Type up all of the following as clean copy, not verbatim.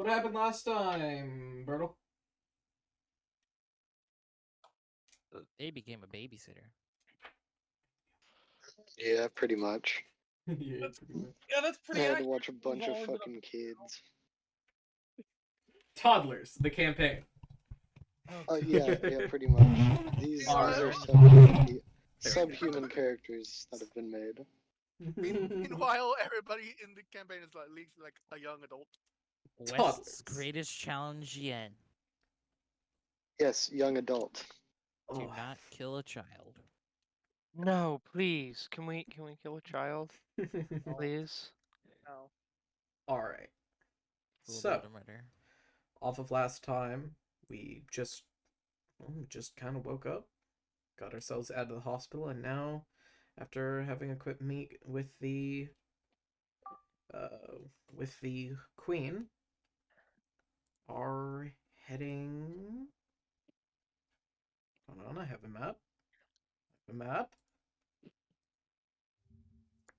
What happened last time, Bertle? They became a babysitter. Yeah, pretty much. Yeah, That's- pretty much. Yeah, that's I pretty had to accurate. watch a bunch We've of all ended up- fucking kids. Toddlers, the campaign. Oh yeah, pretty much. These Alright. are subhuman characters that have been made. Meanwhile, everybody in the campaign is like at least like a young adult. West's Toddlers. greatest challenge yet: Yes, young adult. do Oh. not kill a child. No, please. Can we kill a child, please? No. Alright. A little So, bit of murder. off of last time, we just kind of woke up, got ourselves out of the hospital, and now, after having a quick meet with the queen, are heading. Hold on, I have a map.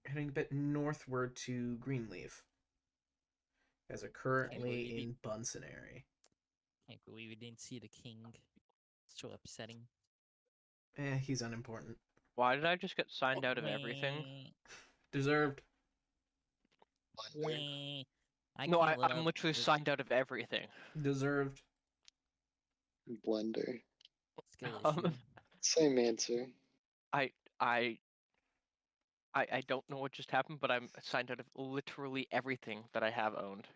Heading a bit northward to Greenleaf. You guys are currently believe in Bunsenary. Can't believe we didn't see the king. So upsetting. He's unimportant. Why did I just get signed out of everything? Deserved. Wah. No, can't live I'm up literally to signed out of everything. Deserved. Blender. skill Um, issue. Same answer. I don't know what just happened, but I'm signed out of literally everything that I have owned.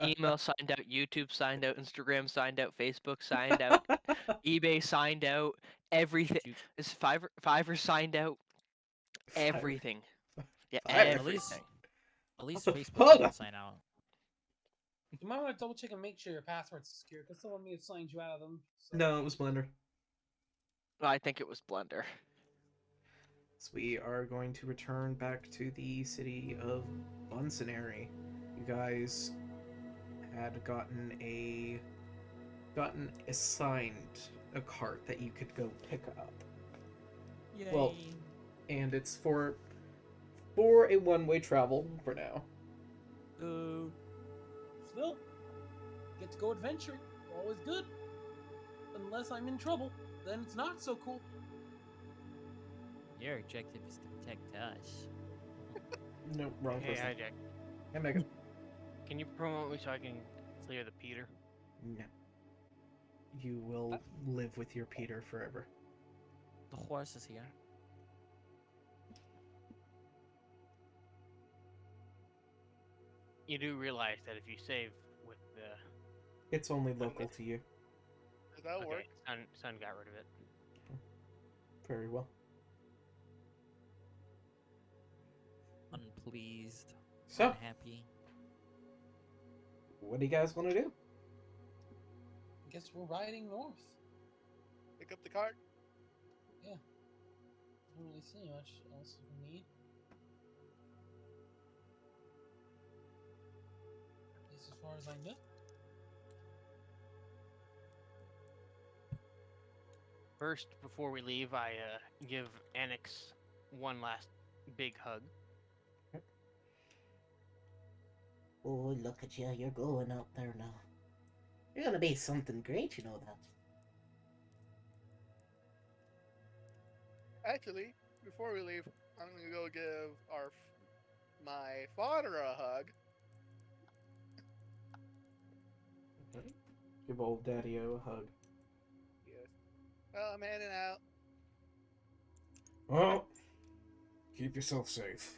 Email signed out, YouTube signed out, Instagram signed out, Facebook signed out, eBay signed out, everything. You- Is Fiverr signed out? Everything. Yeah, Fiverr. everything. At least Hold Facebook on. didn't sign out. You might want to double check and make sure your password's secure, because someone may have signed you out of them. So. No, it was Blender. I think it was Blender. So we are going to return back to the city of Bunsenary. You guys had gotten assigned a cart that you could go pick up. Yay. Well, and it's for a one-way travel for now. Still, get to go adventuring. Always good. Unless I'm in trouble, then it's not so cool. Your objective is to protect us. No, wrong Hey, person. Jack. Hey, Megan. Can you promote me so I can clear the Peter? No. You will live with your Peter forever. The horse is here. You do realize that if you save with the It's only local to you. Does that work? Son got rid of it. Very well. Unpleased. So, Unhappy. what do you guys want to do? I guess we're riding north. Pick up the cart. I don't really see much else we need. At least as far as I know. First, before we leave, I give Annex one last big hug. Oh, look at you. You're going out there now. You're gonna be something great, you know that. Actually, before we leave, I'm gonna go give my father a hug. Give old Daddy-O a hug. Yes. Well, I'm heading out. Well, keep yourself safe.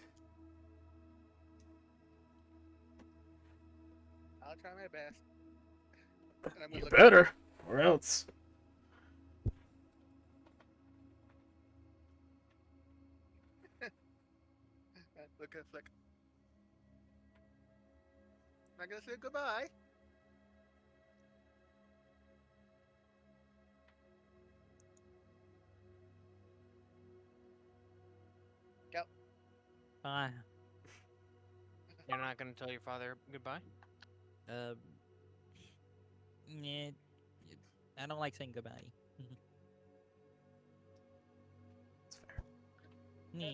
I'll try my best. And I'm gonna You look better, or else. Look at Flick. Not gonna say goodbye. Bye. You're not gonna tell your father goodbye? Yeah. I don't like saying goodbye. That's fair. Yeah.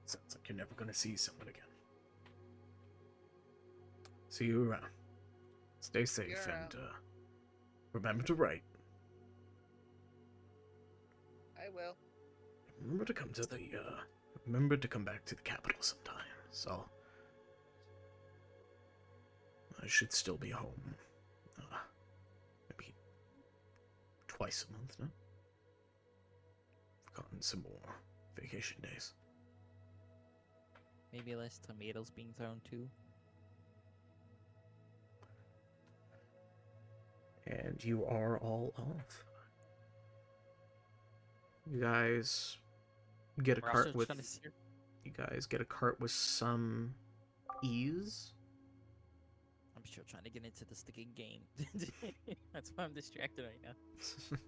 Sounds like you're never gonna see someone again. See you around. Stay safe Yeah. and remember to write. I will. Remember to come to the remember to come back to the capital sometime. So I should still be home. Maybe twice a month now. I've gotten some more vacation days. Maybe less tomatoes being thrown too. And you are all off. You guys get a We're cart also with trying to steer- some ease. I'm still trying to get into the sticking game. That's why I'm distracted right now.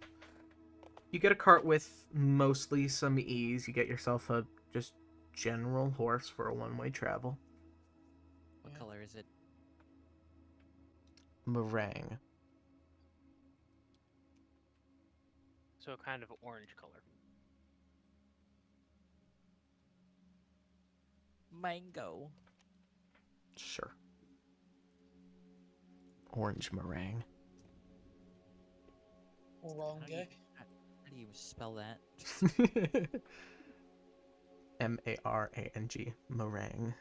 You get a cart with mostly some ease. You get yourself a just general horse for a one-way travel. What Yeah. color is it? Meringue. So kind of orange color. Mango. Sure. Orange meringue. Wrong How do you- guy. How do you spell that? Marang. Meringue.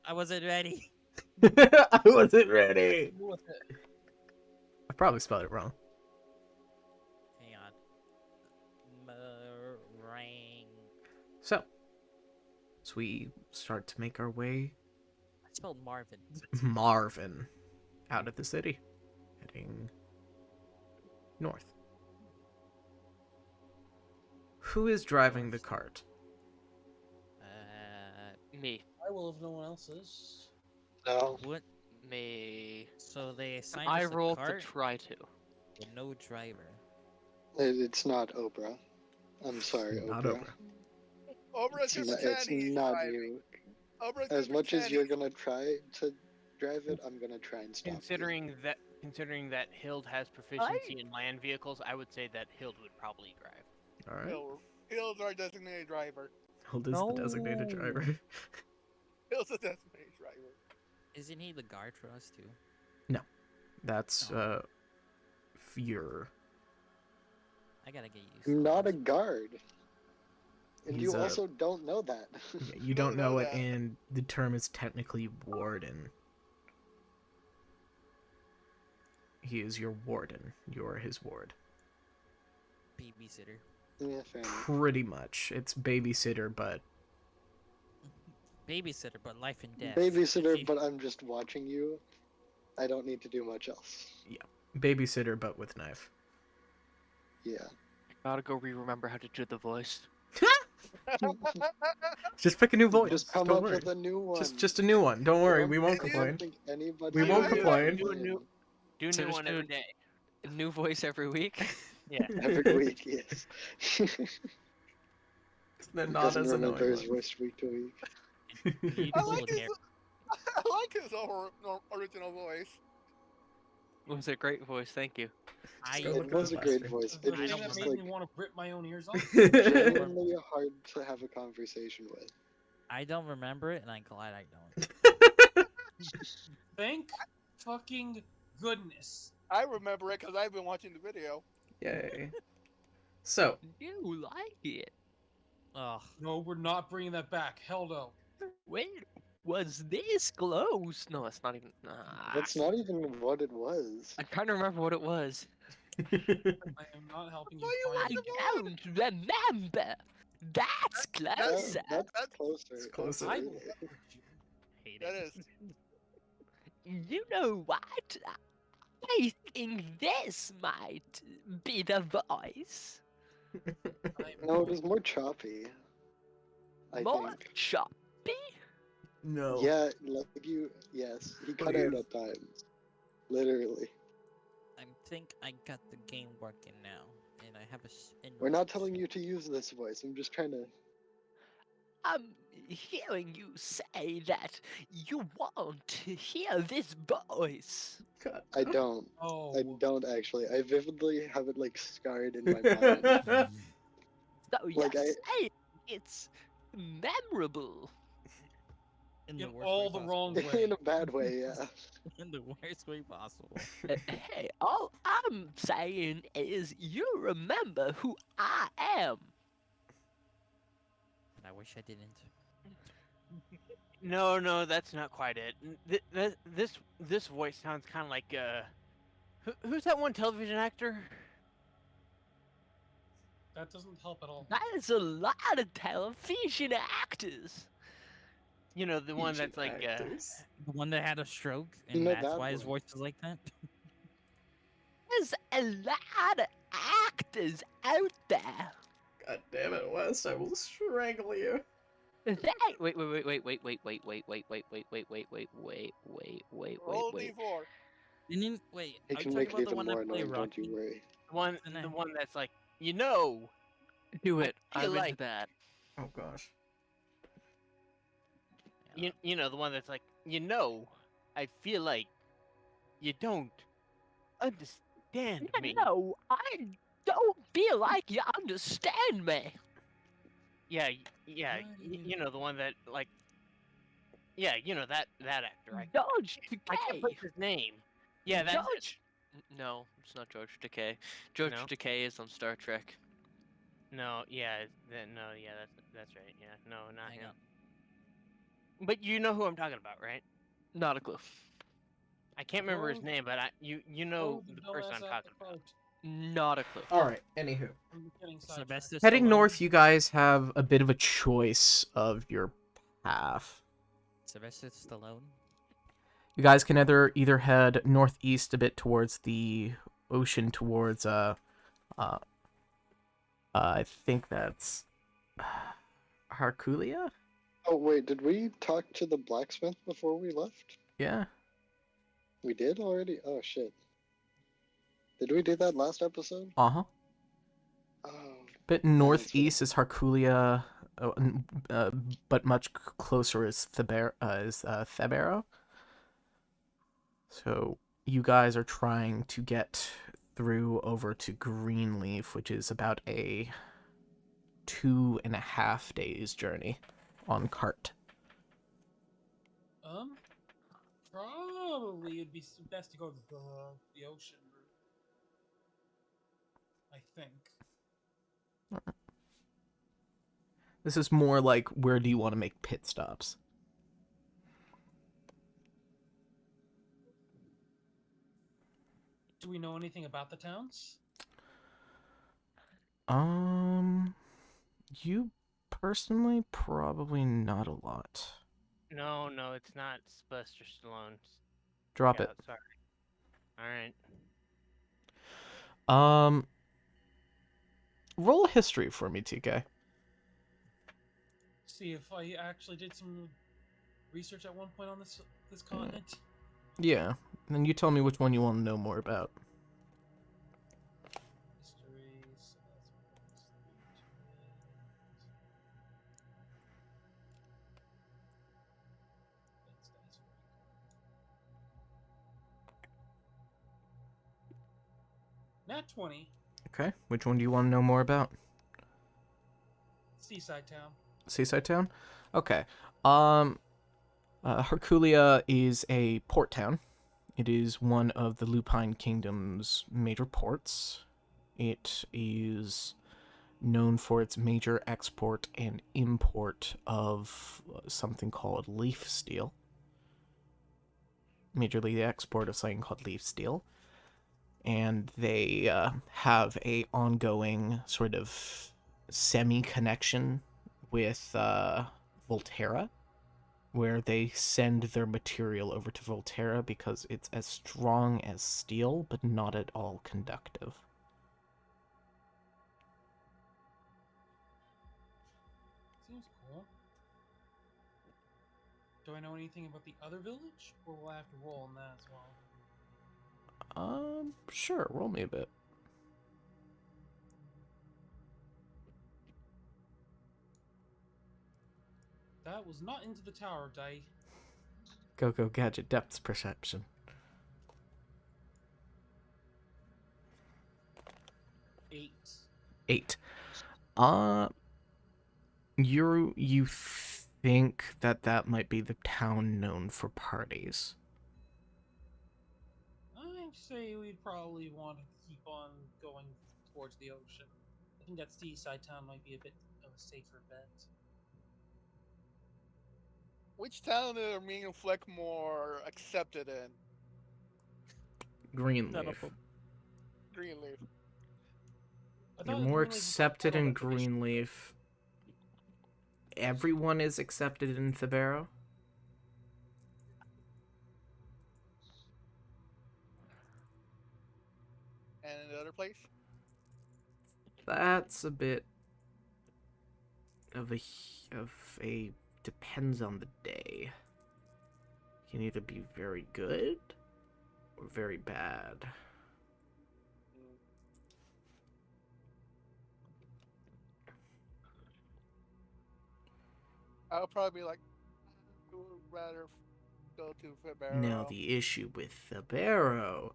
I wasn't ready. I wasn't ready. Deal with it. I probably spelled it wrong. Hang on. Meringue. So we start to make our way I spelled Marvin. Marvin out of the city, heading north. Who is driving the cart? Me. Uh, I will if no one else is. No. What? Me. So they assigned I us a rolled cart to try to. with no driver. It's not Oprah. I'm sorry, Not Oprah. Oprah. Obra's It's just not, it's pretending he's not driving. you. Obra's As just much as pretending you're he's- gonna try to drive it, I'm gonna try and stop Considering that Hild has proficiency in land vehicles, I would say that Hild would probably drive. All right. Hill's our designated driver. Hild is the designated No. driver. Hill's the designated driver. Isn't he the guard for us too? That's Oh. Fear. I gotta get used. you. to I'm not a this. guard. And He's you a- also don't know that. Yeah, you Don't don't know know it, that. and the term is technically warden. He is your warden. You are his ward. Babysitter. Yeah, fair enough. Pretty much. It's babysitter, but Babysitter, but life and death. Babysitter, but I'm just watching you. I don't need to do much else. babysitter, but with knife. Yeah. Gotta go remember how to do the voice. Just pick a new voice. Just come Don't up worry. with a new one. Just a new one. Don't worry. We won't I don't complain. think anybody We won't will complain. complain. Do So new just one do every it- day. New voice every week. Yeah. Every week, yes. They're He not doesn't as remember annoying. his voice week to week. You I do like look his. at- I like his original voice. It was a great voice. Thank you. I Go look It at was the a great last voice. The It I was thing don't that just made like me want to rip my own ears off. genuinely hard to have a conversation with. I don't remember it, and I'm glad I don't. Thank fucking goodness. I remember it because I've been watching the video. Yay. So, You like it? Ugh. No, we're not bringing that back. Hell no. Wait, was this close? No, it's not even. That's not even what it was. I'm trying to remember what it was. I am not helping you Well, you find I don't remember. That's closer. That's closer. It's closer. I I'll will say it. Hate That it. is. You know what? I think this might be the voice. No, it was more choppy. I More think. choppy? no. Yeah, like you. Yes, he cut out Please. at times. Literally. I think I got the game working now, and I have a. We're not telling you to use this voice. I'm just trying to. I'm hearing you say that you want to hear this voice. God. I don't. Oh, I don't actually. I vividly have it like scarred in my mind. So you're Like, I- saying it's memorable. In In the worst all way the possible. wrong way. In a bad way, yeah. In the worst way possible. Hey, all I'm saying is you remember who I am. And I wish I didn't. No, that's not quite it. This voice sounds kind of like who's that one television actor? That doesn't help at all. That is a lot of television actors. You know, the one Asian that's like actors. The one that had a stroke, and No, that's that why his one. voice is like that. There's a lot of actors out there. God damn it, West! I will strangle you. Wait. Roll D4. Didn't wait? It Are you can talking make it about the even one more that played annoying, don't you Rocky? worry. the one that's like, you know, Do I it. feel I'm like- into that. Oh gosh. you know the one that's like, you know, I feel like you don't understand me. No, I don't feel like you understand me. Yeah, What? you know the one that like, yeah, you know that actor. George I can't Takei. put his name. Yeah, that's it. George. No, it's not George Takei. George No? Takei is on Star Trek. No, yeah, that's right. Yeah, no, not Hang him. on. But you know who I'm talking about, right? Not a clue. I can't remember his Oh, name, but you know Oh, the person I'm dumbass talking about. apple Not a clue. All right. Anywho, I'm getting sidetracked. Sylvester heading Stallone? north, you guys have a bit of a choice of your path. Sylvester Stallone. You guys can either head northeast a bit towards the ocean, towards I think that's Harkulia. Oh wait, did we talk to the blacksmith before we left? Yeah. We did already? Oh shit. Did we do that last episode? Uh-huh. Oh, Bit northeast is Harkulia, but much closer is Thebero. So you guys are trying to get through over to Greenleaf, which is about a 2.5 days journey on cart. Probably it'd be best to go the ocean route. I think. This is more like, where do you want to make pit stops? Do we know anything about the towns? You personally, probably not a lot. No, it's not Sylvester Stallone. Drop Yeah, it. sorry. All right. Roll a history for me, TK. See if I actually did some research at one point on this continent. Yeah, and then you tell me which one you want to know more about. History. So that's Nat 20. Okay, which one do you want to know more about? Seaside town. Seaside town? Okay. Herculia is a port town. It is one of the Lupine Kingdom's major ports. It is known for its major export and import of something called leaf steel. Majorly export of something called leaf steel. And they have a ongoing sort of semi-connection with Volterra, where they send their material over to Volterra because it's as strong as steel, but not at all conductive. Seems cool. Do I know anything about the other village? Or will I have to roll on that as well? Sure, roll me a bit. That was not into the tower, die. Go gadget depth perception. 8. 8. You think that that might be the town known for parties. I say we'd probably want to keep on going towards the ocean. I think that seaside town might be a bit of a safer bet. Which town are me and Fleck more accepted in? None of Greenleaf. them. Greenleaf. I You're thought more Greenleaf was like accepted one of in the traditional- Greenleaf. Everyone is accepted in Thibero. And another place? That's a bit of a depends on the day. Can either be very good or very bad. I'll probably be like, I would rather go to Now Fibero. the issue with Thibero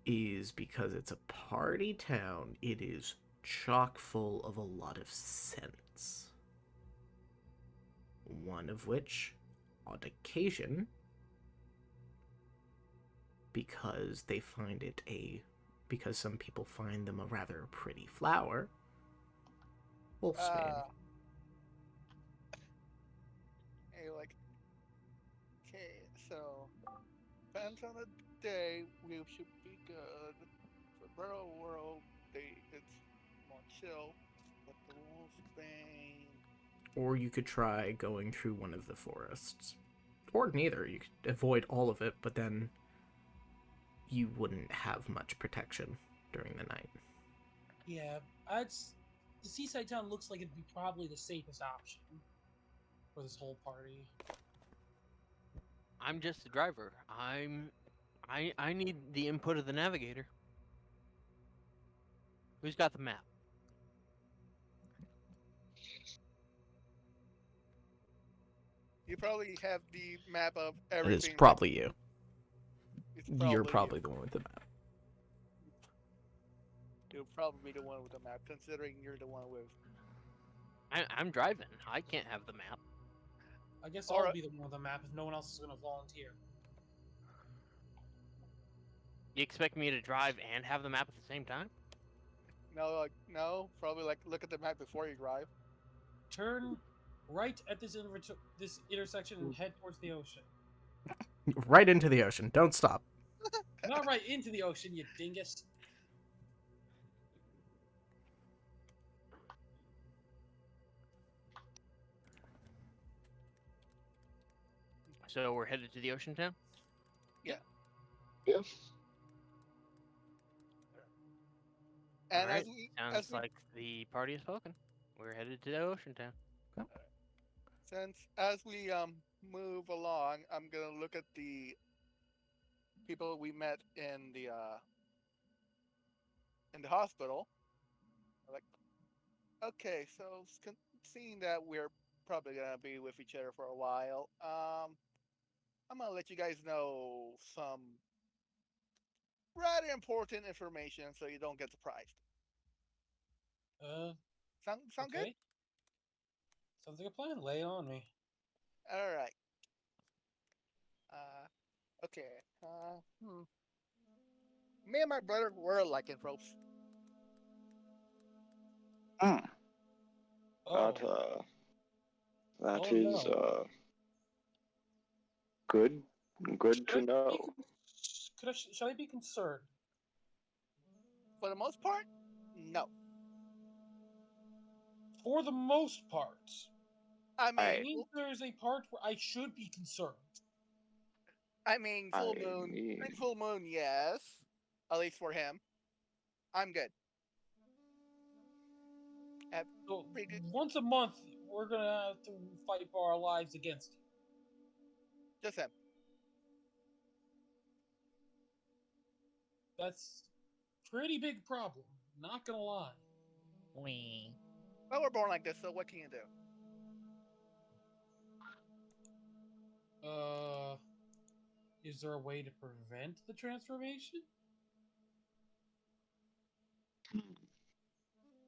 is because it's a party town, it is chock full of a lot of scents. One of which, on occasion, because because some people find them a rather pretty flower, wolfsbane. And you're like, okay, so depends on the day, we should be good. Fibero World, it's more chill, but the Wolfsbane. Or you could try going through one of the forests. Or neither. You could avoid all of it, but then you wouldn't have much protection during the night. Yeah, the seaside town looks like it'd be probably the safest option for this whole party. I'm just a driver. I need the input of the navigator. Who's got the map? You probably have the map of It's everything. probably you. It's You're you. probably the one with the map. You'll probably be the one with the map, considering you're the one with. I'm driving. I can't have the map. I guess All I'll right. be the one with the map if no one else is going to volunteer. You expect me to drive and have the map at the same time? No, probably like look at the map before you drive. Turn right at this intersection and head towards the ocean. Right into the ocean. Don't stop. Not right into the ocean, you dingus. So we're headed to the ocean town? Yeah. And Alright, as we sounds like the party is spoken. We're headed to the ocean town. as we move along, I'm gonna look at the people we met in the hospital. Like, okay, so seeing that we're probably gonna be with each other for a while, I'm gonna let you guys know some rather important information so you don't get surprised. Sound good? Okay. Sounds like a plan. Lay it on me. All right. Okay. Me and my brother were lycanthropes. Hmm. Oh, That Oh, is no. good. Good to Should I know. be shall I be concerned? For the most part, no. For the most part. I That mean, means there's a part where I should be concerned. full I moon. mean, Full moon, yes. At least for him. I'm good. So Pretty good. once a month, we're gonna have to fight for our lives against you. Just him. That's pretty big problem. Not gonna lie. Wee. Well, we're born like this, so what can you do? Is there a way to prevent the transformation?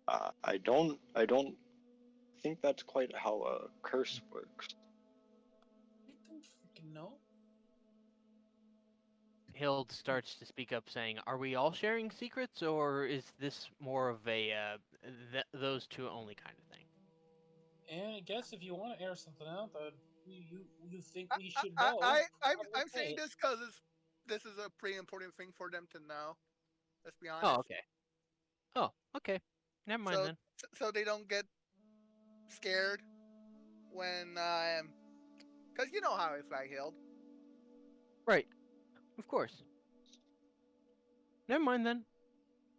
I don't think that's quite how a curse works. I don't freaking know. Hild starts to speak up, saying, "Are we all sharing secrets, or is this more of a those two only kind of thing?" And I guess if you want to air something out that you think I, we I, should I, know, I- I'm, probably I'm say saying it. this because this is a pretty important thing for them to know. Let's be Oh, honest. okay. Oh, okay. Never mind So, then. so they don't get scared when, because you know how it's like, Hild. Right. Of course. Never mind then.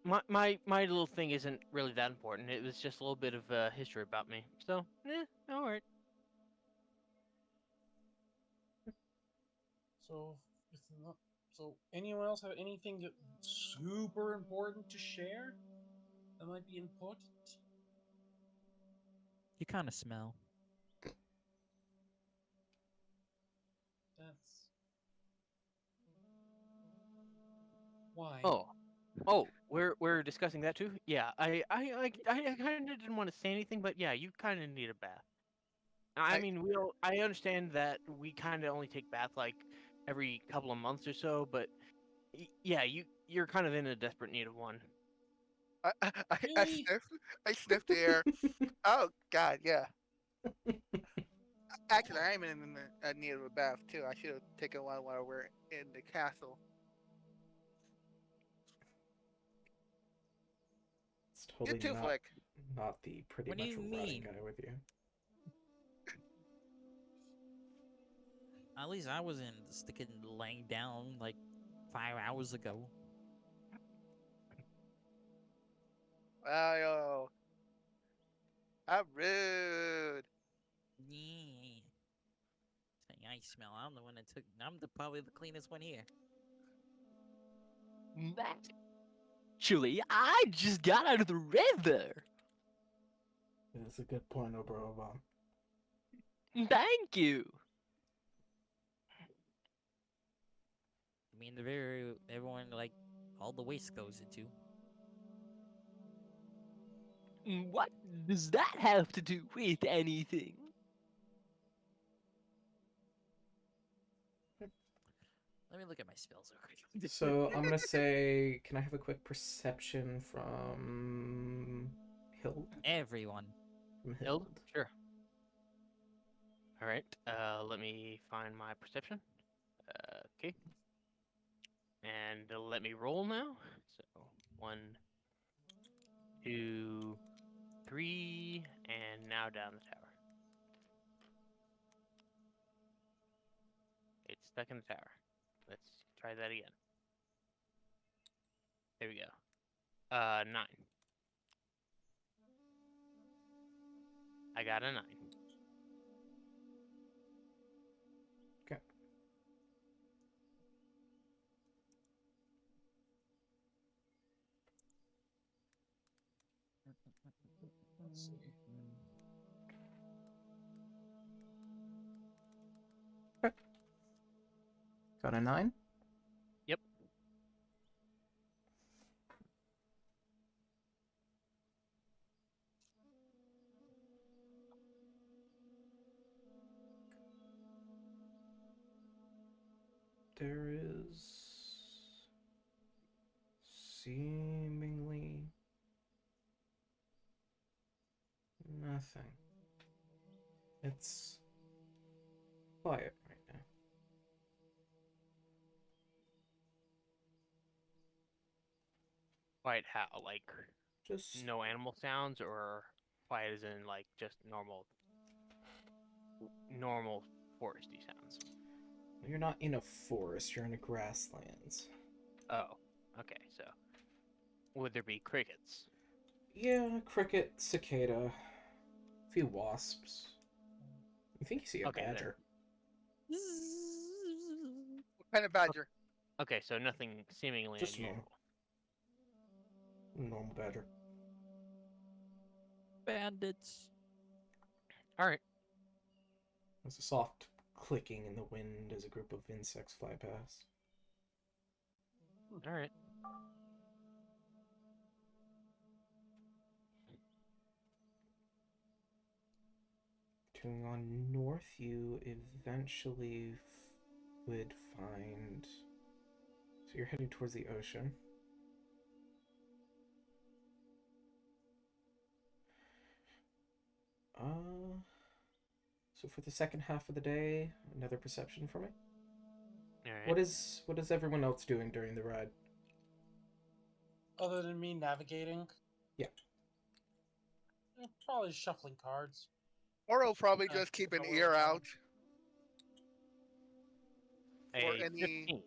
My little thing isn't really that important. It was just a little bit of history about me. So, all right. So, if not, so anyone else have anything super important to share that might be important? You kind of smell. That's why. Oh, we're discussing that too. Yeah, I kind of didn't want to say anything, but yeah, you kind of need a bath. I I, mean, I understand that we kind of only take bath like every couple of months or so, but yeah, you're kind of in a desperate need of one. I Really? sniff, I sniff the air. Oh God, yeah. Actually, I am in need of a bath too. I should have taken one while we're in the castle. It's You totally too, not Flick. not the pretty What do much you rotting mean? guy with you. At least I wasn't sticking laying down like 5 hours ago. Wow, yo, how rude. Yeah. Saying I smell. I'm the one that took. I'm probably the cleanest one here. Actually, I just got out of the river. That's a good point, Oberobon. Thank you. I mean, the very everyone like all the waste goes into. What does that have to do with anything? Let me look at my spells real quick. So I'm gonna say, can I have a quick perception from Hild? Everyone. From Hild? Hild. Sure. All right. Let me find my perception. Okay. And let me roll now. So 1, 2, 3, and now down the tower. It's stuck in the tower. Let's try that again. There we go. 9. I got a 9. Okay. Let's see. Got a 9? Yep. There is seemingly nothing. It's quiet right now. Quiet how? Like Just no animal sounds, or quiet as in like just normal foresty sounds? you're not in a forest, you're in a grasslands. Oh, okay. So would there be crickets? Yeah, cricket, cicada, a few wasps. You think you see a Okay, then. badger? What kind of badger? Okay, so nothing seemingly Just unusual. normal badger. Bandits. All right. There's a soft clicking in the wind as a group of insects fly past. All right. walking on north, you eventually would find. So you're heading towards the ocean. So for the second half of the day, another perception for me. All right. What is everyone else doing during the ride? Other than me navigating, Yeah. probably shuffling cards. Or I'll probably Uh, just keep an about where ear we're going. out for A any 15.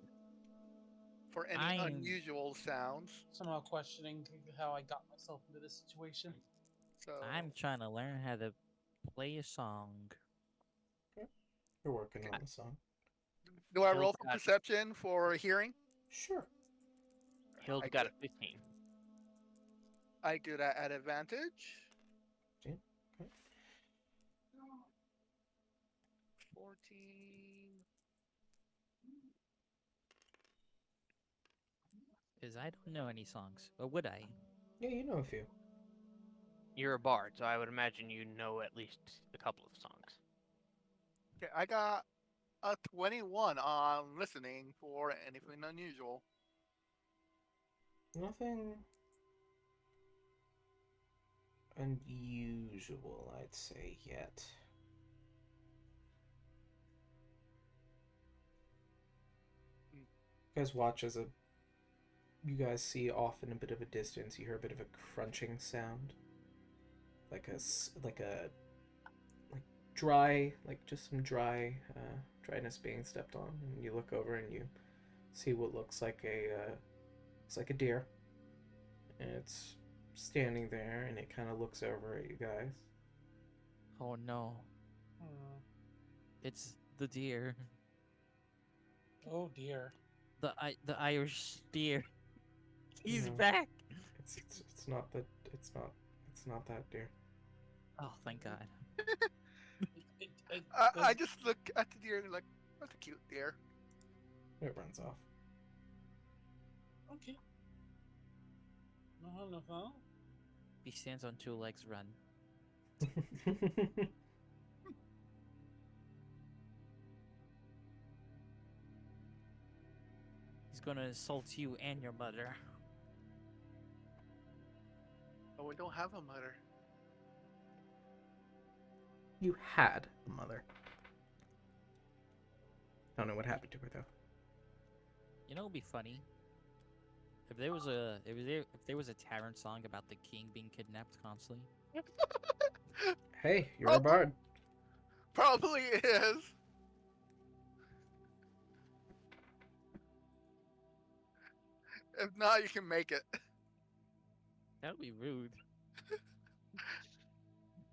I'm unusual sounds. Somehow questioning how I got myself into this situation. So I'm trying to learn how to play a song. You're working on the song. do I Hill roll for got- perception for hearing? Sure. Hill's I got do a 15. I do that at advantage. Okay. 14. Because I don't know any songs. Or would I? Yeah, you know a few. You're a bard, so I would imagine you know at least a couple of songs. Okay, I got a 21 on listening for anything unusual. Nothing unusual, I'd say, yet. You guys watch as you guys see off in a bit of a distance, you hear a bit of a crunching sound. Like dry, like just some dryness being stepped on. And you look over and you see what looks like a deer. And it's standing there and it kind of looks over at you guys. Oh no. Hmm. It's the deer. Oh dear. The Irish deer. He's No. back. It's not that deer. Oh, thank God. I just look at the deer and like, that's a cute deer. It runs off. Okay. No fun. He stands on two legs, run. He's gonna insult you and your mother. Oh, we don't have a mother. You had a mother. Don't know what happened to her though. You know, it'd be funny if there was a Tarrant song about the king being kidnapped constantly. Hey, you're a bard. Probably is. If not, you can make it. That would be rude.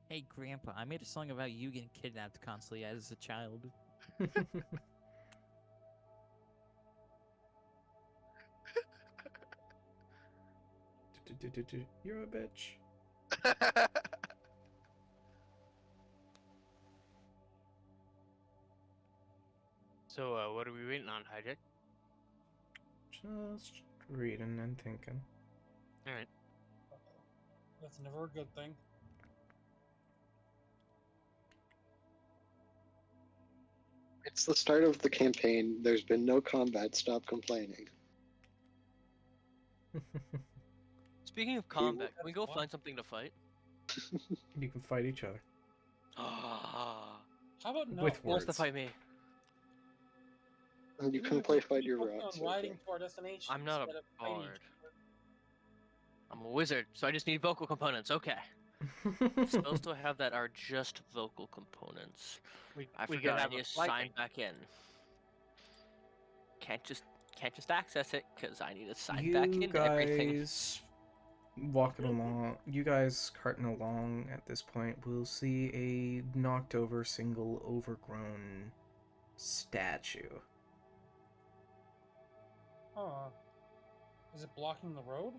Hey, Grandpa, I made a song about you getting kidnapped constantly as a child. You're a bitch. So, what are we waiting on, Hijack? Just reading and thinking. All right. That's never a good thing. It's the start of the campaign. There's been no combat. Stop complaining. Speaking of combat, That's can we go fun. find something to fight? You can fight each other. Ah, How about no? With who wants to words. fight me? And you Even can if play we fight your focus routes. on riding to our destination. I'm not a instead of fighting each bard. other. I'm a wizard, so I just need vocal components. Okay. Spells do I have that are just vocal components? I We could forgot I have need a to flight sign thing. back in. Can't just access it because I need to sign You back into everything. guys walking along, you guys carting along at this point will see a knocked over single overgrown statue. Huh. Is it blocking the road?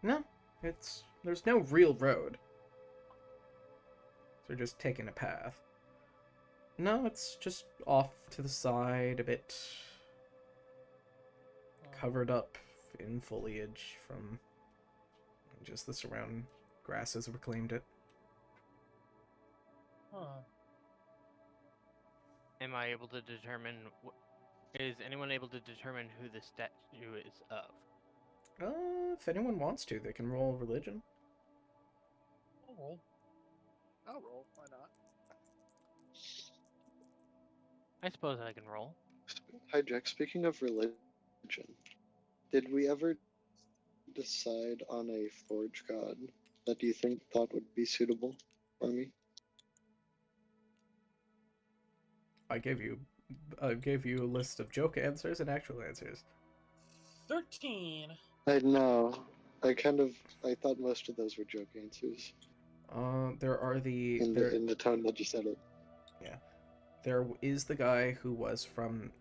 No, there's no real road. They're just taking a path. No, it's just off to the side, a bit covered up in foliage from just the surrounding grasses reclaimed it. Huh. am I able to determine? Is anyone able to determine who the statue is of? If anyone wants to, they can roll religion. I'll roll. I'll roll. Why not? I suppose I can roll. Hi, Jack. Speaking of religion, did we ever decide on a forge god that you thought would be suitable for me? I gave you a list of joke answers and actual answers. 13. I know. I thought most of those were joke answers There are the in the tone that you said it. there is the guy who from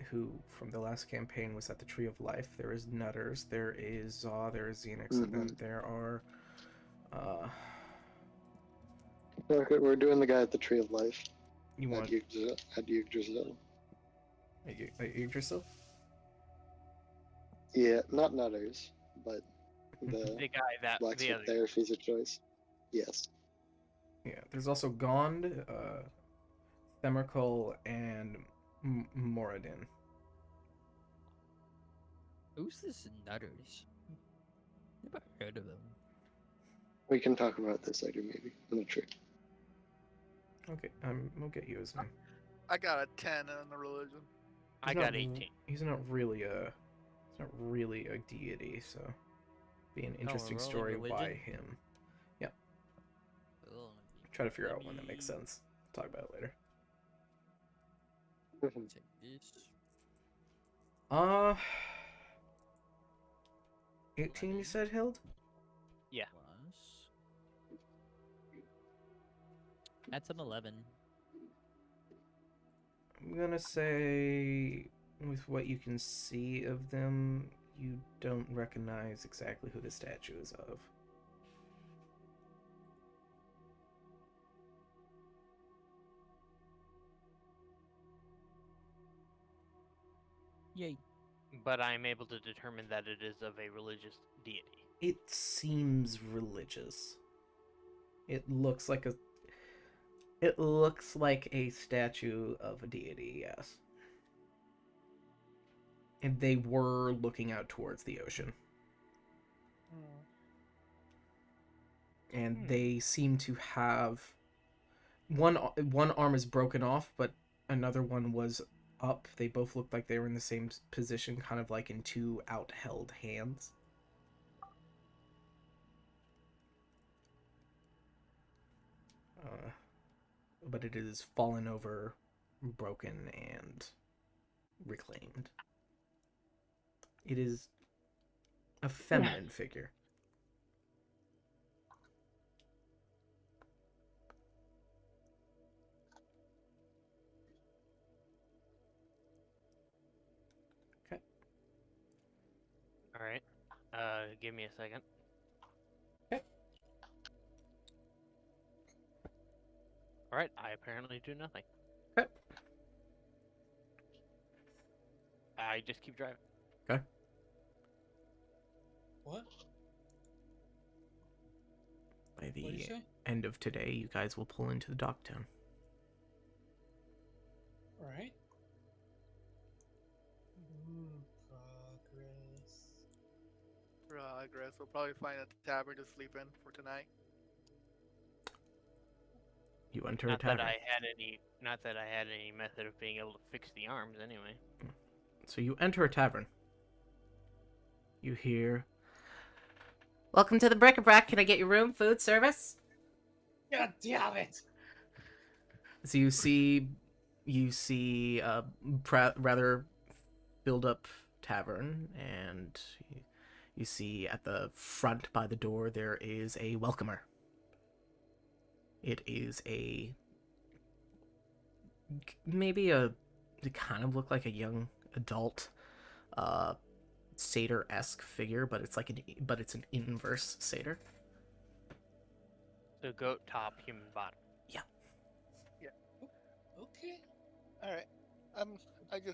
the last campaign was at the Tree of Life. There is Nutters. There is Zaw. There is Xenix, and then there are. Okay, we're doing the guy at the Tree of Life. You want At Yggdrasil. Yggdrasil? Yeah, not Nutters, but The the guy that the blacksmith other. there, if he's a choice. Yes. Yeah. There's also Gond, Themerkul, and Moradin. Who's this Nutters? Never heard of him. We can talk about this later, maybe. I'm not sure. Okay, we'll get you his name. I got a 10 on the religion. I got 18. He's not really a deity, so be an interesting rolling story why religion? him. Yeah. Oh, Try to figure out let one that makes me sense. Talk about it later. Take this. 18 you said, Hild? Yeah. Plus. That's an 11. I'm gonna say, with what you can see of them, you don't recognize exactly who the statue is of. Yay. But I am able to determine that it is of a religious deity. It seems religious. It looks like a statue of a deity, yes. And they were looking out towards the ocean. And they seem to have one arm is broken off, but another one was up. They both looked like they were in the same position, kind of like in two out-held hands. But it is fallen over, broken, and reclaimed. It is a feminine figure. Okay. All right. Give me a second. Okay. All right. I apparently do nothing. Okay. I just keep driving. Okay. What? By What'd you the say? end of today, you guys will pull into the dock town. Alright. Progress. Progress. We'll probably find a tavern to sleep in for tonight. You enter Not a tavern. that I had any method of being able to fix the arms anyway. So you enter a tavern. You hear, Welcome to the Bric-a-Brac. Can I get your room, food, service? God damn it! so you see a rather filled up tavern, and you see at the front by the door there is a welcomer. It is they kind of look like a young adult, satyr-esque figure, but it's an inverse satyr. So goat top, human bottom. Okay. All right. I'm like,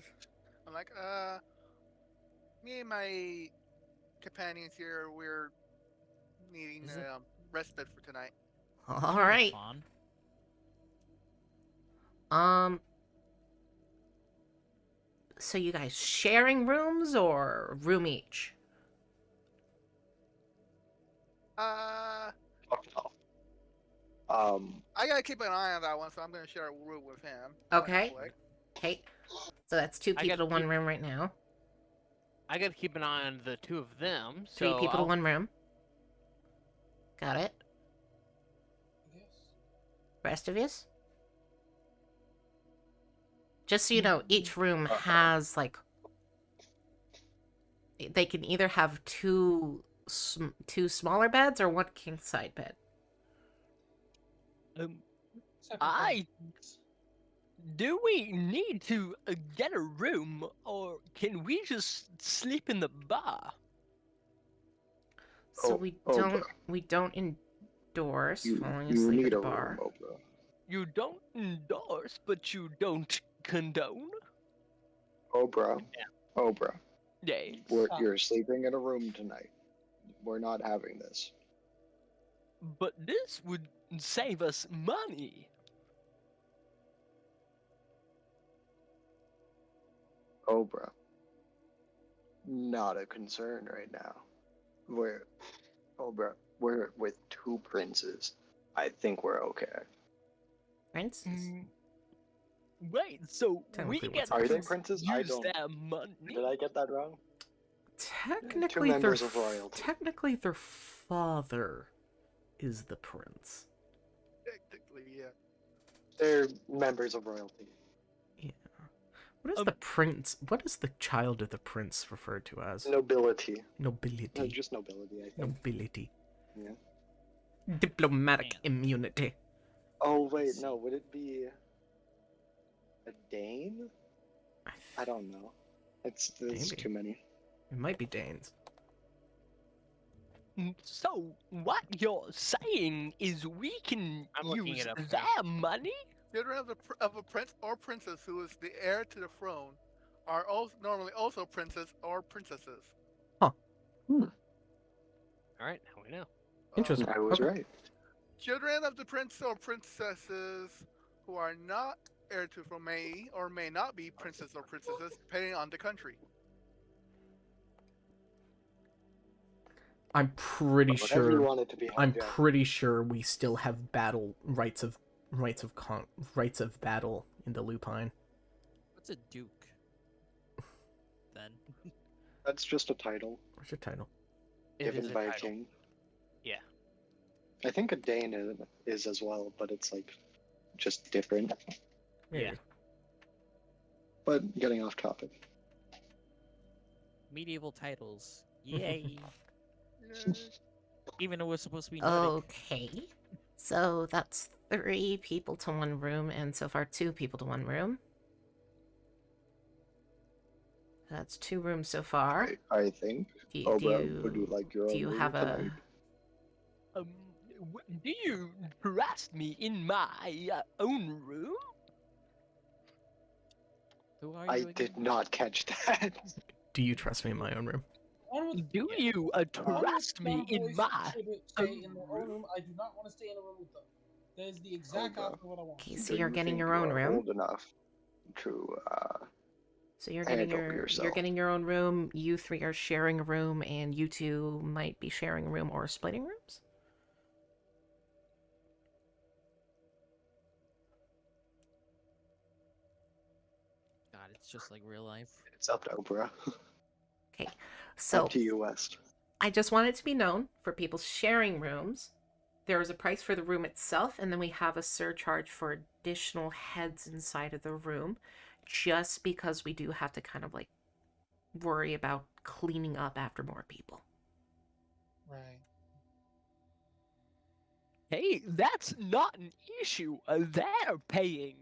me and my companions here, we're needing Is it- respite for tonight. All right. Fawn? So you guys sharing rooms or room each? Fuck off. I gotta keep an eye on that one, so I'm gonna share a room with him. Okay. Quick. Okay. So that's 2 I people to gotta 1 keep- room right now. I gotta keep an eye on the 2 of them. 3 So people to I'll- 1 room. Got it. I guess. Rest of yous? Just so you know, each room has like they can either have two smaller beds or 1 king side bed. Separate I beds. do we need to get a room, or can we just sleep in the bar? So Oprah. we don't endorse You, falling you asleep need at a the bar. room, Oprah. You don't endorse, but you don't condone? Oprah. Oprah. Yes. You're sleeping in a room tonight. We're not having this. But this would save us money. Oprah. Not a concern right now. Oprah, we're with 2 princes. I think we're okay. Princes? Wait, so we Technically, get what's a Are they to prince? princes? I use don't. their money? Did I get that wrong? Technically, members of royalty. technically their father is the prince. Technically, yeah. They're members of royalty. Yeah. What is the prince? What is the child of the prince referred to as? Nobility. Nobility. No, just nobility, I think. Nobility. Yeah. Diplomatic Man. immunity. Oh, wait, no. Would it be a Dane? I don't know. There's Maybe. too many. It might be Danes. So what you're saying is we can I'm looking use it up. their money? Children of a prince or princess who is the heir to the throne are normally also princes or princesses. All right, now we know. Interesting. I was Okay. right. Children of the prince or princesses who are not heir to the throne may or may not be princes or princesses, depending on the country. I'm pretty Whatever you sure. want it to be. I'm Jack. pretty sure we still have battle rights of battle in the Lupine. What's a duke? Then. That's just a title What's your title? It given is a by a title. king. Yeah. I think a Dane is as well, but it's like just different. Yeah. But getting off topic. Medieval titles. Yay. Yeah. Even though we're supposed to be Nordic. Okay. So that's 3 people to 1 room, and so far 2 people to 1 room. That's 2 rooms so far. I think. Do Oprah, would you like your do own you room have a? tonight? Do you trust me in my own room? Who are you I again? did not catch that. Do you trust me in my own room? One with Do Yeah. you one with trust me young in boys my should stay in their own own room. I do not want to stay in a room with them. That is the exact bro. opposite of what I want. Okay, so Do you're you getting think your you own are room. Old enough to So you're getting handle you're yourself. getting your own room. You 3 are sharing a room, and you 2 might be sharing a room or splitting rooms. God, it's just like real life. It's up to Oprah. Okay, so Up to you, West. I just want it to be known for people sharing rooms. There is a price for the room itself, and then we have a surcharge for additional heads inside of the room, just because we do have to kind of like worry about cleaning up after more people. Right. Hey, that's not an issue. They're paying.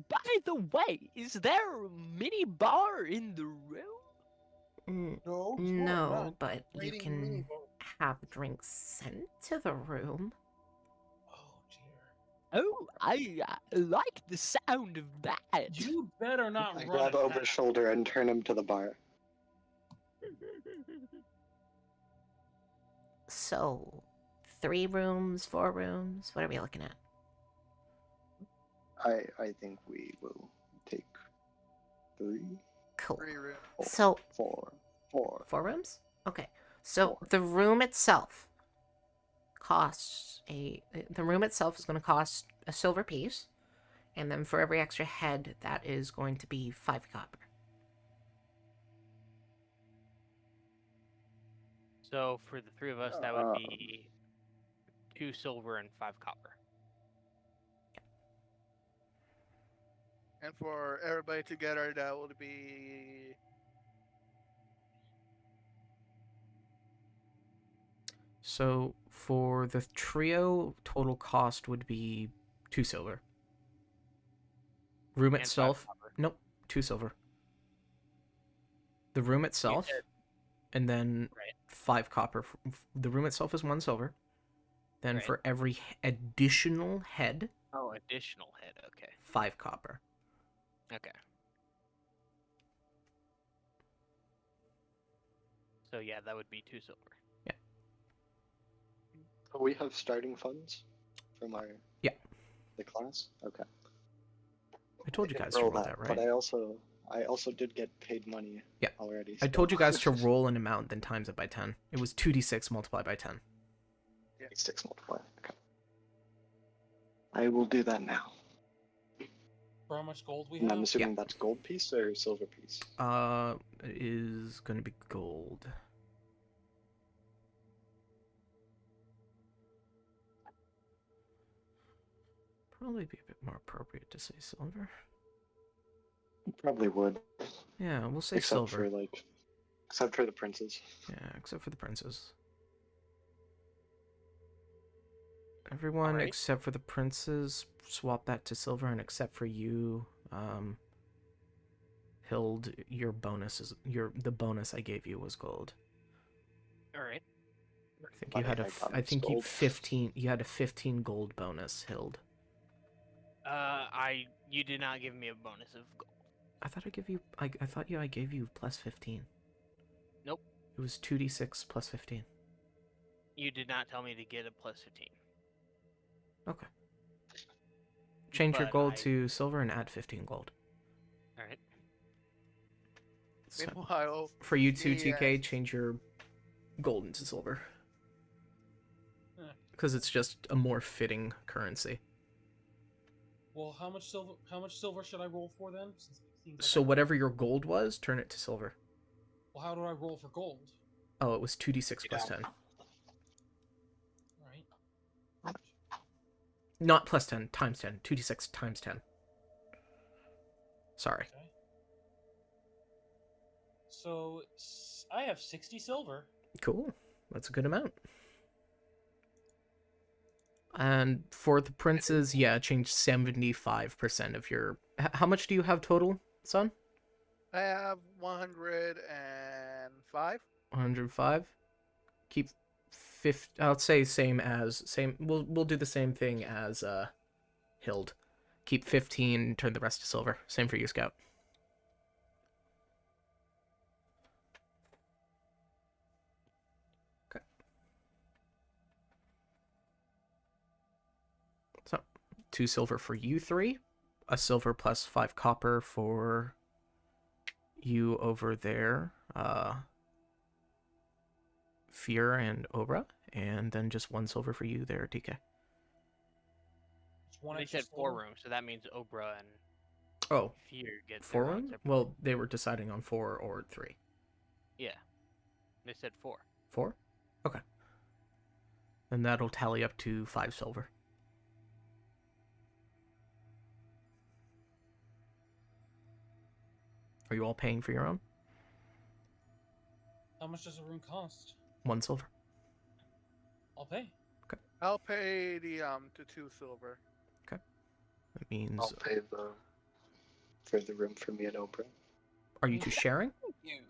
By the way, is there a mini bar in the room? No, sure, No, not. but you Rating can mini bar. have drinks sent to the room. Oh dear. Oh, I like the sound of that. You better not I run grab it Oprah's back. shoulder and turn him to the bar. So, 3 rooms, 4 rooms. What are we looking at? I think we will take 3. Cool. 3 rooms. So, Four. 4 rooms? Okay. So, 4. the room itself costs the room itself is going to cost a silver piece, and then for every extra head, that is going to be 5 copper. So for the 3 of us, that would be 2 silver and 5 copper. And for everybody together, that would be So for the trio, total cost would be 2 silver. Room And 5 itself, copper. nope, 2 silver. The room itself, said- and then Right. 5 copper. The room itself is 1 silver. Then Right. for every additional head, Oh, additional head. Okay. 5 copper. Okay. So yeah, that would be 2 silver. We have starting funds from our the class. Okay. I told you didn't guys to roll that, But right? I also did get paid money. Yeah. Already. I told you guys to roll an amount, then times it by 10. It was 2d6 multiplied by 10. 6 multiply. Okay. I will do that now. For how much gold we And have? I'm assuming that's gold piece or silver piece. It is going to be gold. Probably be a bit more appropriate to say silver. Probably would. Yeah, we'll say Except silver. except for the princes. Yeah, except for the princes. Everyone Alright. except for the princes, swap that to silver, and except for you, Hild, your bonus is the bonus I gave you was gold. All right. I think you had I think you 15. You had a 15 gold bonus, Hild. You did not give me a bonus of gold. I thought I give you. I thought I gave you plus 15. Nope. It was 2d6 plus 15. You did not tell me to get a plus 15. Okay. Change your But gold I- to silver and add 15 gold. All right. So, meanwhile. for you two, Yeah. TK, change your gold into silver. Huh. Because it's just a more fitting currency. Well, how much silver should I roll for then? Since it seems like So whatever your gold was, turn it to silver. Well, how do I roll for gold? Oh, it was 2d6 plus 10. Alright. Not plus 10, times 10. 2d6 times 10. Sorry. Okay. So, I have 60 silver. Cool. That's a good amount. And for the princes, yeah, change 75% of your... How much do you have total, son? I have 105. 105. Keep 50. I'll say same. We'll do the same thing as Hild. Keep 15. Turn the rest to silver. Same for you, Scout. Okay. So 2 silver for you 3. A silver plus 5 copper for you over there. Fear and Obra, and then just 1 silver for you there, TK. Just one They extra said 4 silver. rooms, so that means Obra and Oh, Fear get 4 their own room? separate- Well, they were deciding on 4 or 3. Yeah. They said 4. 4? Okay. Then that'll tally up to 5 silver. Are you all paying for your own? How much does a room cost? 1 silver. I'll pay. I'll pay the 2 silver. That means... I'll pay for the room for me and Oprah. Are you two sharing? You.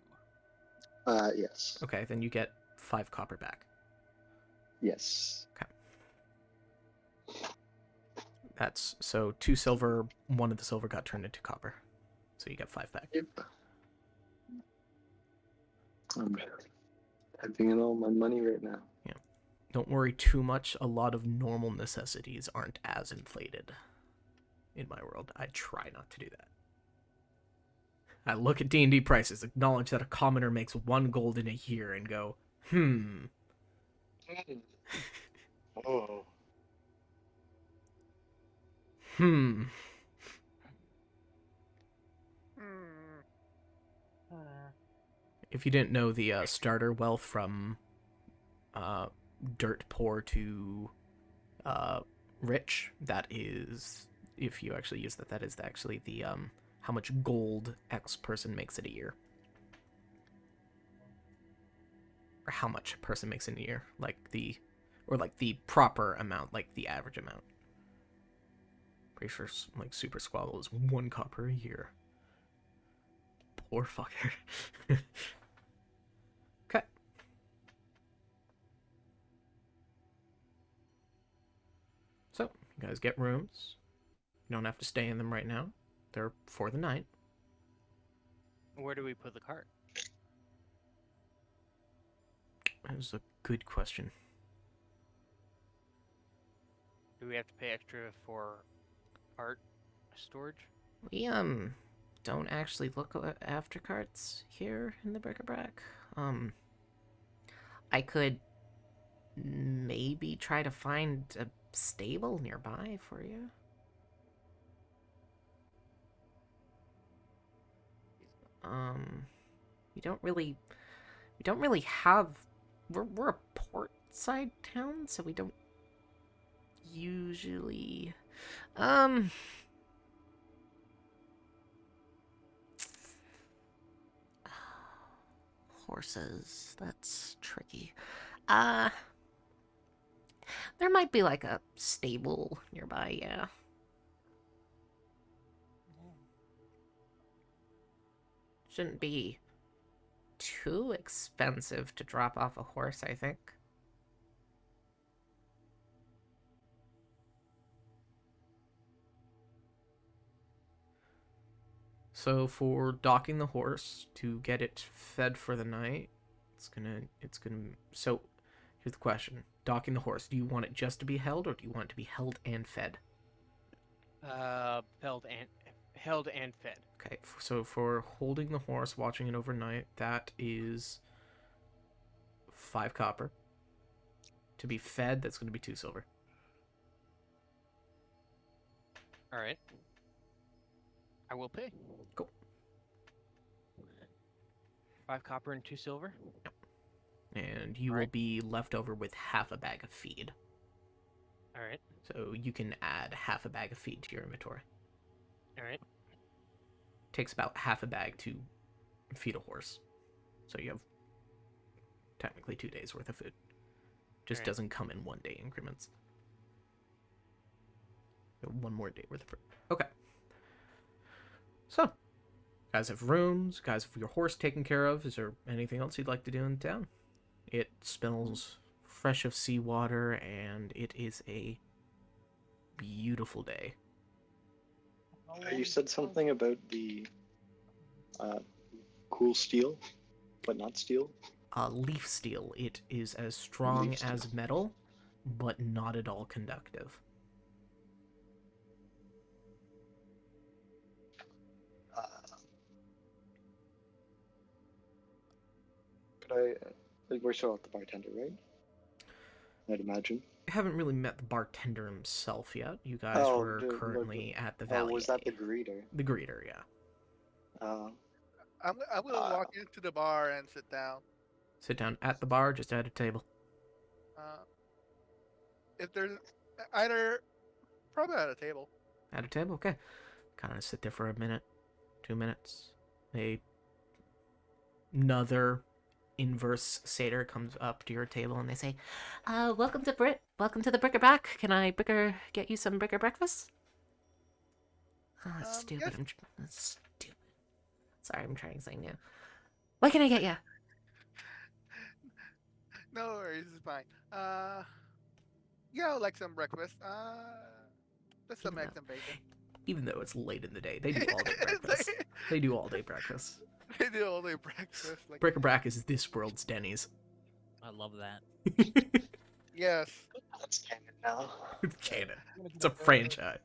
Yes. Okay, then you get 5 copper back. Yes. That's... So 2 silver, 1 of the silver got turned into copper. So you get 5 back. Yep. I'm typing in all my money right now. Don't worry too much. A lot of normal necessities aren't as inflated in my world. I try not to do that. I look at D&D prices, acknowledge that a commoner makes 1 gold in a year, and go, Oh. hmm. If you didn't know, the starter wealth from dirt poor to rich, that is, if you actually use that, that is actually the how much gold X person makes in a year. Or how much a person makes in a year. Or the proper amount, like the average amount. Pretty sure like Super Squabble is 1 copper a year. Poor fucker. Okay. So, you guys get rooms. You don't have to stay in them right now. They're for the night. Where do we put the cart? That is a good question. Do we have to pay extra for cart storage? We don't actually look after carts here in the bric-a-brac. I could maybe try to find a stable nearby for you. We don't really have. We're a port side town, so we don't usually. Horses. That's tricky. There might be like a stable nearby, yeah. Shouldn't be too expensive to drop off a horse, I think. So for docking the horse to get it fed for the night, so here's the question. Docking the horse, do you want it just to be held or do you want it to be held and fed? Held and fed. Okay, so for holding the horse, watching it overnight, that is 5 copper. To be fed, that's going to be 2 silver. All right. I will pay. Cool. 5 copper and 2 silver. Yep. And you will be left over with half a bag of feed. All right. So you can add half a bag of feed to your inventory. All right. Takes about half a bag to feed a horse. So you have technically 2 days worth of food. Just doesn't come in 1 day increments. 1 more day worth of food. Okay. So, guys have rooms, guys have your horse taken care of. Is there anything else you'd like to do in town? It smells fresh of seawater, and it is a beautiful day. You said something about the cool steel, but not steel? Leaf steel. It is as strong Leaf steel. as metal, but not at all conductive. We're still at the bartender, right? I'd imagine. I haven't really met the bartender himself yet. You guys were currently at the Valley. Oh, was that the greeter? The greeter, yeah. I will walk into the bar and sit down. Sit down at the bar, just at a table. If there's probably at a table. At a table, okay. Kind of sit there for a minute, 2 minutes. Another inverse satyr comes up to your table and they say, welcome to the bric-a-brac. Can I get you some bric-a-breakfast? Oh, that's stupid. Yes. That's stupid. Sorry, I'm trying something new. What can I get you? No worries, it's fine. Yeah, I would like some breakfast. With some eggs and bacon. Even though it's late in the day, they do all-day breakfast. They do all-day breakfast. They do all-day breakfast. Like... Bric-a-brac is this world's Denny's. I love that. Yes. That's canon now. It's canon. It's a franchise.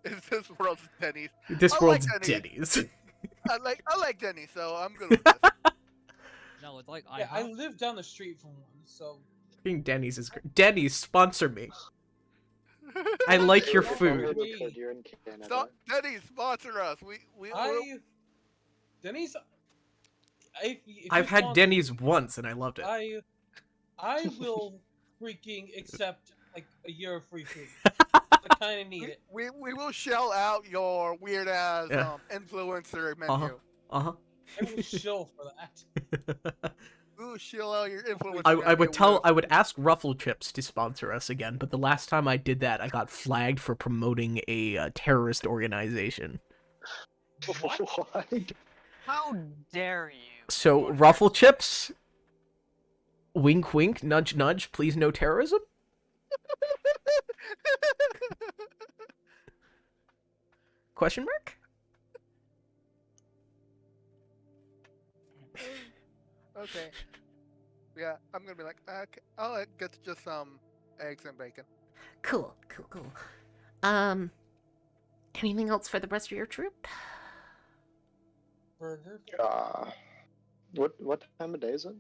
It's this world's Denny's. This I world's like Denny's. I like Denny, so I'm good with this. No, it's like Yeah, I IHOP. live down the street from one, so Being Denny's is great. Denny's, sponsor me. I like your If Don't food. only we wait. could, you're in Canada. Stop, Denny, sponsor us. We're Denny's. If you I've had sponsor Denny's me, once and I loved it. I will freaking accept like a year of free food. I kind of need it. we will shell out your weird ass Yeah. influencer Uh-huh. menu. Uh-huh. I will shill for that. We will shell out your influencer I menu. would tell with- I would ask Ruffle Chips to sponsor us again, but the last time I did that, I got flagged for promoting a terrorist organization. What? How dare you? So Ruffle Chips, wink wink, nudge nudge, please no terrorism. Question mark? Okay. Yeah, I'm gonna be like, okay, I'll get just some eggs and bacon. Cool. Anything else for the rest of your troop? Burger. What time of day is it?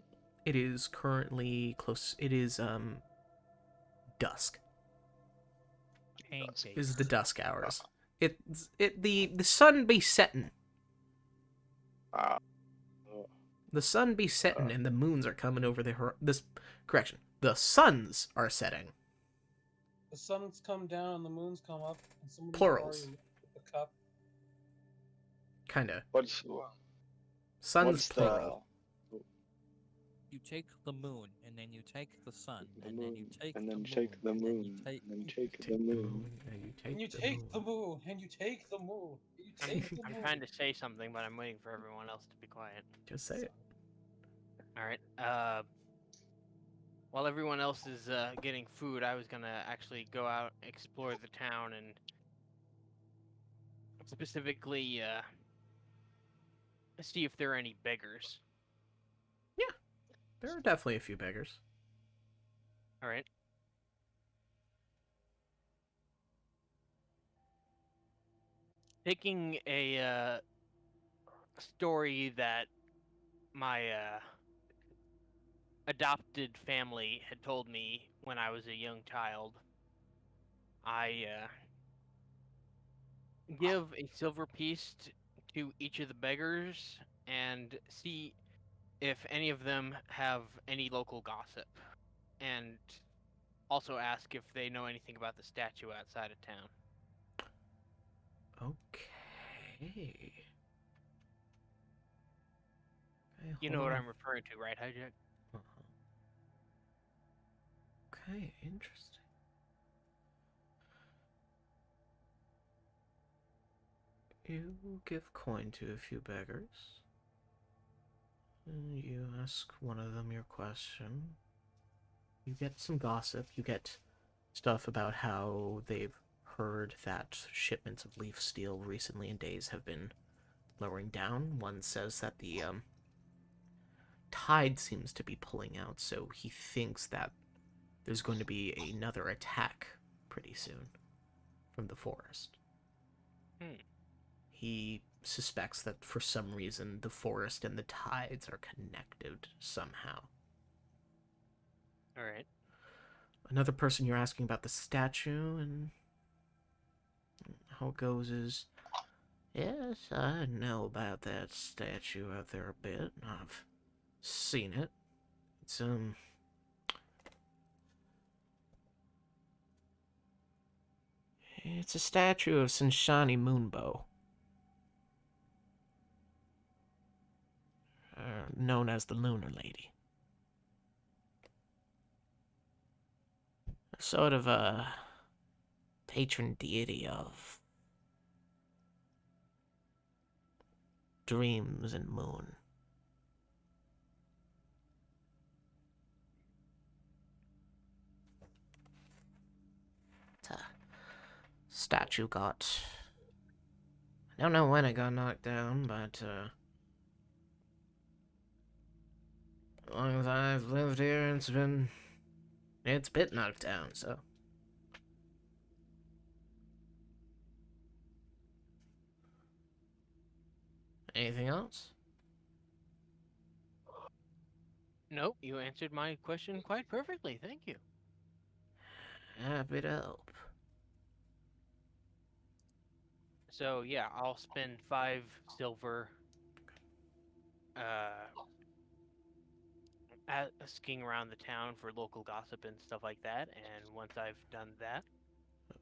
It is currently close. It is dusk. Pancakes. Is the dusk hours. The sun be setting. Uh, The sun be setting and the moons are coming over correction. The suns are setting. The sun's come down and the moon's come up. And somebody's Plurals. already with the cup. Kinda. what's Sun's what's plural. You take the moon, and then you take the sun, the and then you moon, take and the then moon, take the and then you moon, take and then take the moon. And you take the moon, and you take the moon, and you take the I'm moon. trying to say something, but I'm waiting for everyone else to be quiet. Just say it. All right. While everyone else is getting food, I was gonna actually go out, explore the town, and specifically see if there are any beggars. There are definitely a few beggars. All right. Taking a story that my adopted family had told me when I was a young child, I give a silver piece to each of the beggars and see if any of them have any local gossip, and also ask if they know anything about the statue outside of town. Okay. You know what I'm referring to, right, Hijack? Uh-huh. Okay, interesting. You give coin to a few beggars. And you ask one of them your question. You get some gossip. You get stuff about how they've heard that shipments of leaf steel recently in days have been lowering down. One says that the tide seems to be pulling out, so he thinks that there's going to be another attack pretty soon from the forest. He suspects that for some reason the forest and the tides are connected somehow. All right. Another person you're asking about the statue, and how it goes is, yes, I know about that statue out there a bit. I've seen it. It's a statue of Sunshiny Moonbow, known as the Lunar Lady. Sort of a patron deity of dreams and moon. The statue got... I don't know when it got knocked down, but as long as I've lived here, it's been knocked down, so. Anything else? Nope, you answered my question quite perfectly. Thank you. Happy to help. So yeah, I'll spend 5 silver uh asking around the town for local gossip and stuff like that, and once I've done that,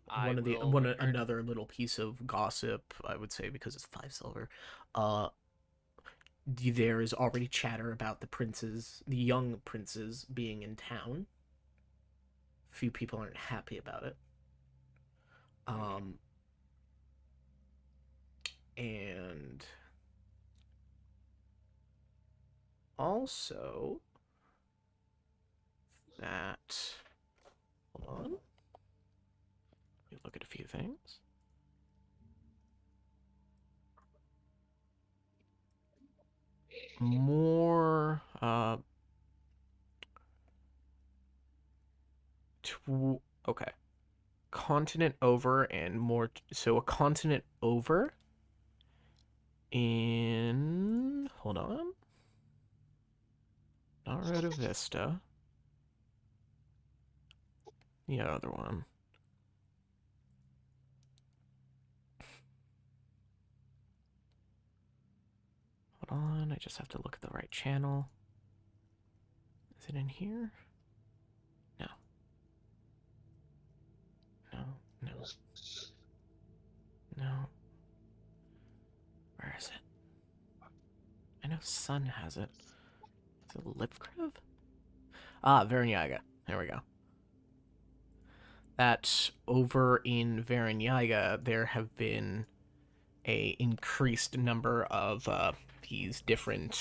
I will return. Another little piece of gossip, I would say, because it's 5 silver. Uh, there is already chatter about the young princes being in town. Few people aren't happy about it. And also that, hold on. Let me look at a few things. More, okay. Continent over and more, so a continent over in, hold on. Not Roda Vista. The other one. Hold on, I just have to look at the right channel. Is it in here? No. No, no. No. Where is it? I know Sun has it. Is it Lipgrove? Ah, Varenyaga. There we go. That over in Varenyaga, there have been a increased number of these different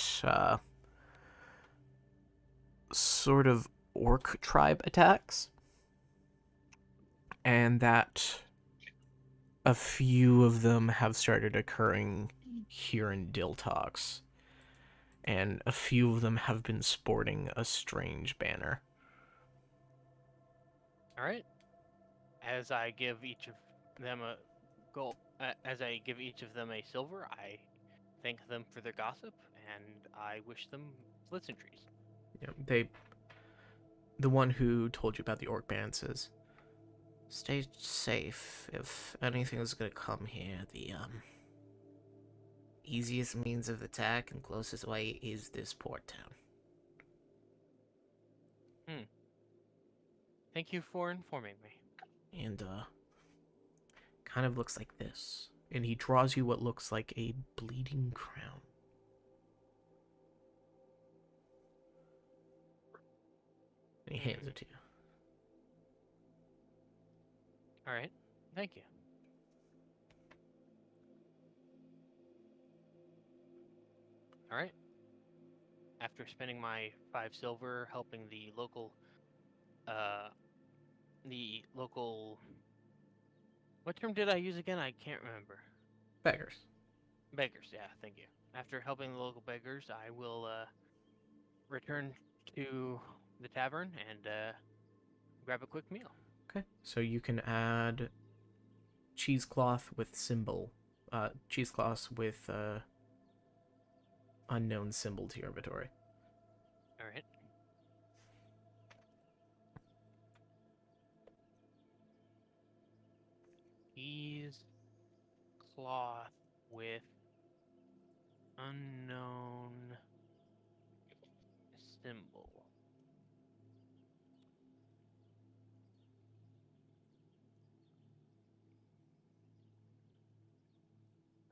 sort of orc tribe attacks, and that a few of them have started occurring here in Diltox, and a few of them have been sporting a strange banner. All right. As I give each of them a gold, as I give each of them a silver, I thank them for their gossip, and I wish them pleasantries. Yeah, the one who told you about the orc band says, "Stay safe. If anything is gonna come here, the easiest means of attack and closest way is this port town." Thank you for informing me. And kind of looks like this. And he draws you what looks like a bleeding crown. And he hands it to you. All right. Thank you. All right. After spending my 5 silver helping uh, the local, what term did I use again? I can't remember. Beggars. Beggars. Yeah, thank you. After helping the local beggars, I will return to the tavern and grab a quick meal. Okay. So you can add cheesecloth with symbol. Cheesecloth with unknown symbol to your inventory. All right. Cheesecloth with unknown symbol.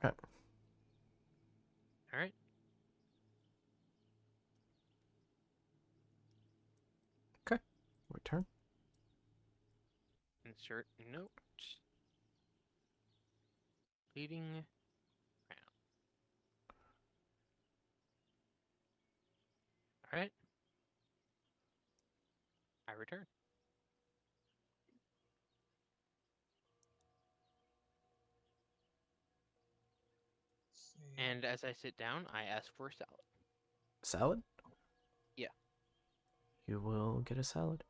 Okay. All right. Okay. Return. Insert note. Bleeding crown. All right. I return. And as I sit down, I ask for a salad. Salad? Yeah. You will get a salad.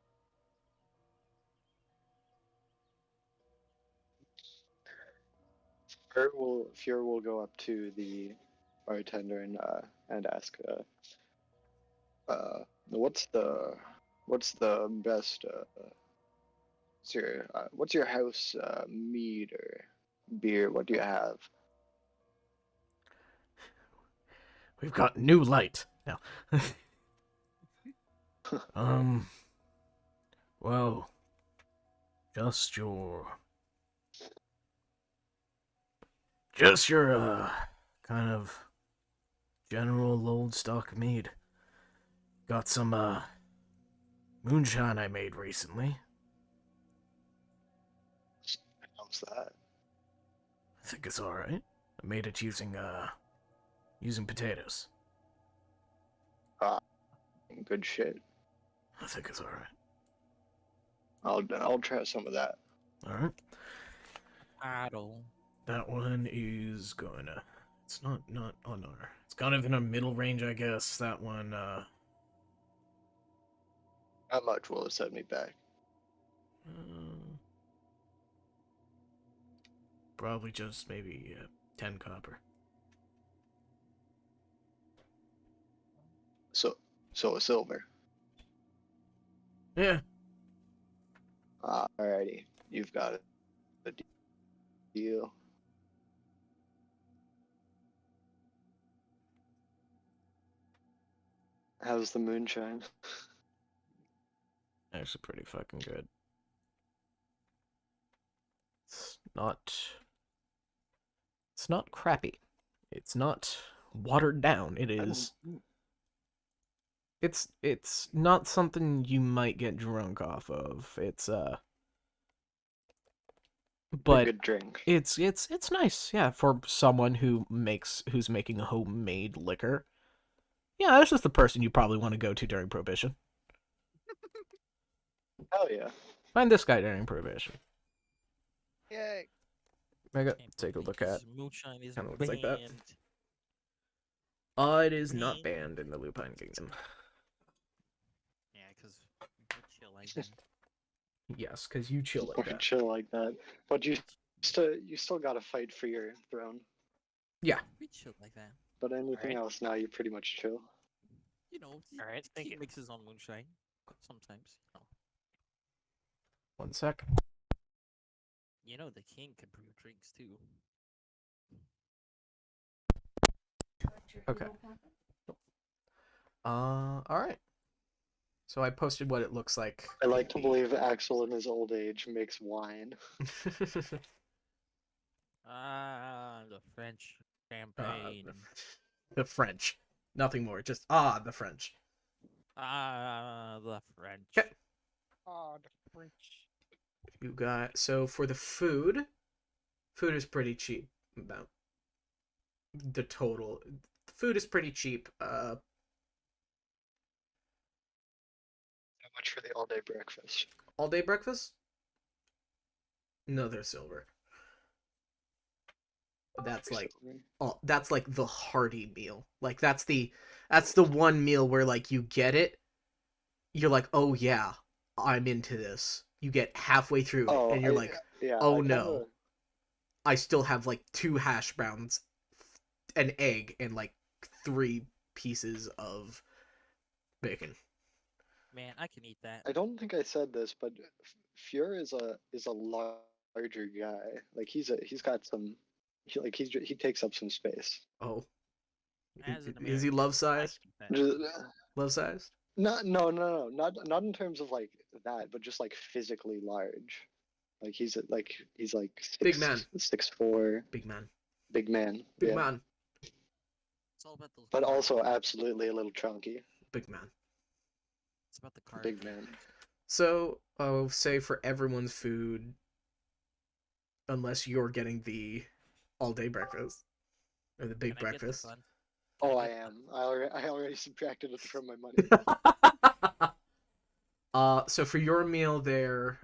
Fury will go up to the bartender and ask, what's the best what's your house mead or beer? What do you have? We've got new light now. Well, just your kind of general old stock mead. Got some moonshine I made recently. How's that? I think it's all right. I made it using potatoes. Ah, good shit. I think it's all right. I'll try some of that. All right. Paddle. That one is gonna. It's not on our. It's kind of in a middle range, I guess. That one. How much will it set me back? Probably just maybe 10 copper. So a silver. Yeah. Alrighty, you've got a deal. How's the moonshine? Actually, pretty fucking good. It's not. It's not crappy. It's not watered down. It is. It's not something you might get drunk off of. It's but a good drink. it's nice, yeah, for someone who's making homemade liquor. Yeah, this is the person you probably want to go to during Prohibition. Hell yeah. Find this guy during Prohibition. Yay. Mega, Can't take a believe look at. this moonshine is Kinda looks like that. banned. It is not banned in the Lupine Kingdom. Yeah, because we chill like that. Yes, because you chill like that. Chill like that. But you still gotta fight for your throne. Yeah. We chill like that. But anything Alright. else now, you pretty much chill. You know, All right, the thank king you. mixes on moonshine. Sometimes, you know. 1 sec. You know, the king can brew drinks too. Okay. Alright. So I posted what it looks like. I like to believe Axel in his old age makes wine. The French champagne. The French. Nothing more. Just the French. The French. Okay. Ah, the French. You got so for the food is pretty cheap. About the total food is pretty cheap. How much for the all-day breakfast? All day breakfast? No, they're silver. That's like that's like the hearty meal. Like that's the one meal where like you get it, you're like, oh yeah, I'm into this. You get halfway through it, and you're like, yeah, oh no, I still have like 2 hash browns, an egg, and like 3 pieces of bacon. Man, I can eat that. I don't think I said this, but Fuhr is a larger guy. Like he's got some. He takes up some space. Oh, As an is he American, love I sized? can eat that. Love sized? No, not in terms of like that, but just like physically large. Like he's like Big man. 6'4". Big man. Big man. Big yeah. man. It's all about those. But carbs. also absolutely a little chunky. Big man. It's about the carbs. Big man. So, I'll say for everyone's food, unless you're getting the all-day breakfast or the big Can I get the breakfast. bun? Oh, I am. I already subtracted it from my money. So for your meal there,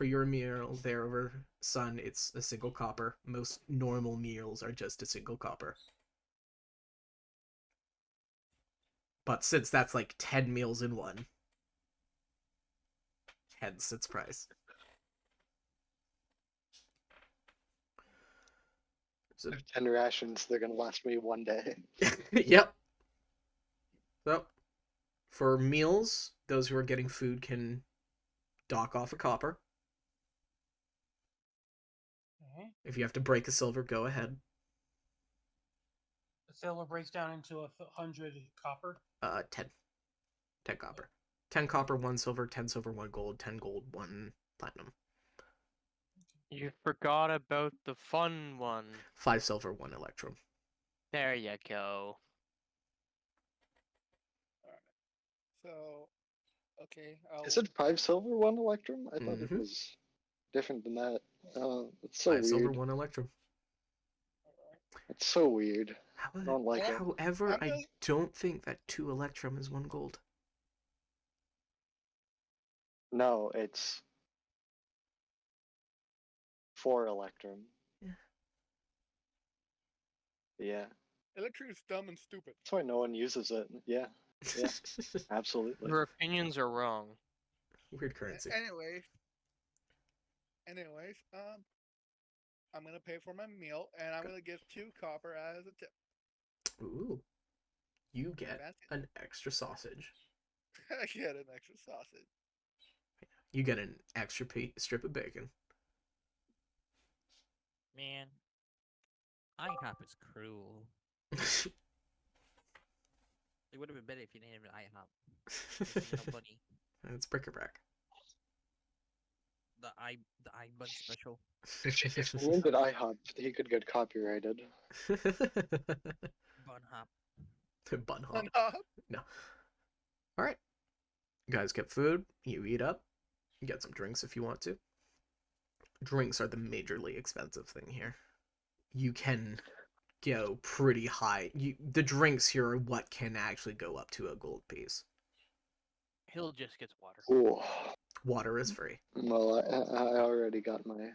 over Sun, it's a single copper. Most normal meals are just a single copper. But since that's like 10 meals in one, hence its price. So, 10 rations, they're gonna last me 1 day. yep. So, for meals, those who are getting food can dock off a copper. Okay. If you have to break a silver, go ahead. The silver breaks down into 100 copper. 10. 10 copper. 10 copper, 1 silver, 10 silver, 1 gold, 10 gold, 1 platinum. You forgot about the fun one. 5 silver, 1 electrum. There you go. So, okay. Is it 5 silver, 1 electrum? I thought it Mhm. was different than that. It's so 5 silver, weird. 1 electrum. It's so weird. I don't like it. However, I'm I gonna- don't think that 2 electrum is 1 gold. No, it's 4 electrum. Yeah. Yeah. Electric is dumb and stupid. That's why no one uses it. Yeah, Yeah. absolutely. Your opinions are wrong. Weird currency. Anyways, I'm gonna pay for my meal, and I'm gonna give 2 copper as a tip. Ooh. You get Fancy. an extra sausage. I get an extra sausage. You get an extra strip of bacon. Man, IHOP is cruel. It would have been better if you didn't have an IHOP. No bunny. It's bric-a-brac. The I bun special. If we named it IHOP, he could get copyrighted. Bun hop. Bun hop. No. All right. You guys get food. You eat up. You get some drinks if you want to. Drinks are the majorly expensive thing here. You can go pretty high. The drinks here are what can actually go up to a gold piece. Hill just gets water. Ooh. Water is free. Well, I already got my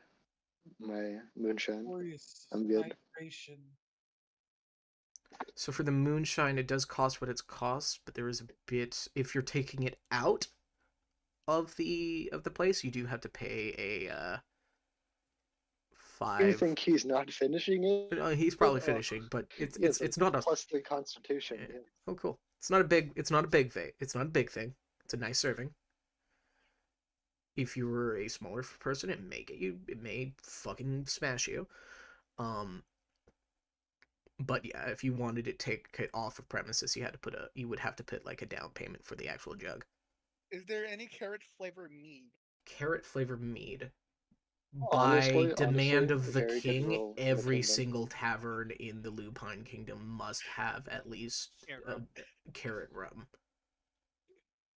moonshine. Glorious I'm good. hydration. So for the moonshine, it does cost what it's cost, but there is a bit. If you're taking it out of the place, you do have to pay a 5. You think he's not finishing it? He's probably finishing, but it's not a +3 constitution. Yeah. Yeah. Oh, cool. It's not a big thing. It's not a big thing. It's a nice serving. If you were a smaller person, it may fucking smash you. But yeah, if you wanted to take it off of premises, you would have to put like a down payment for the actual jug. Is there any carrot flavor mead? Carrot flavored mead. Honestly- By demand honestly, of the very good king, rule in the every kingdom. single tavern in the Lupine Kingdom must have at least carrot rum.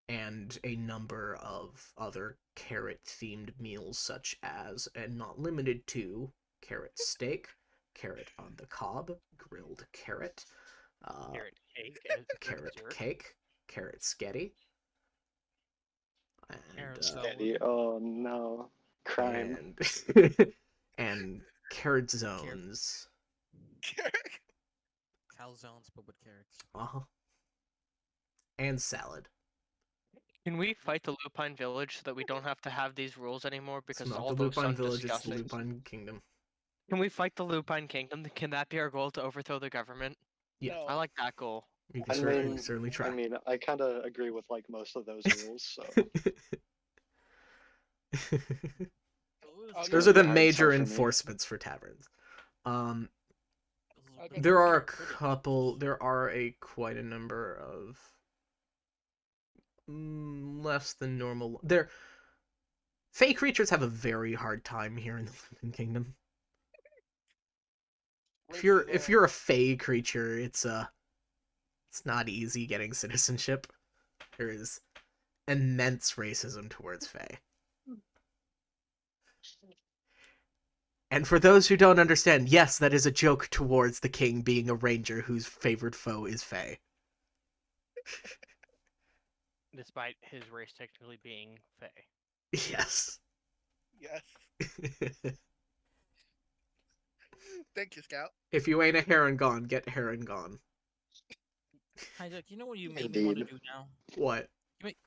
And a number of other carrot-themed meals, such as, and not limited to, carrot steak, carrot on the cob, grilled carrot, Carrot cake. carrot dessert. cake, carrot sketty, and Carrot Steady. Oh no. Crime. and carrot zones. Calzones, but with carrots. Uh-huh. And salad. Can we fight the Lupine Village so that we don't have to have these rules anymore? Because It's not all the those Lupine sound Village, it's the disgusting. Lupine Kingdom. Can we fight the Lupine Kingdom? Can that be our goal, to overthrow the government? Yeah. No. I like that goal. You can I certainly mean, try. I mean, I kind of agree with like most of those rules. So Those are the hard major sell for me. enforcements for taverns. Okay. There are quite a number of less than normal. Fey creatures have a very hard time here in the Lupin Kingdom. If you're a Fey creature, it's not easy getting citizenship. There is immense racism towards Fey. And for those who don't understand, yes, that is a joke towards the king being a ranger whose favorite foe is Fey. Despite his race technically being Fey. Yes. Yes. Thank you, Scout. If you ain't a Heron Gone, get Heron Gone. Hi, Jack. You know what you make me want to Indeed. do now? What?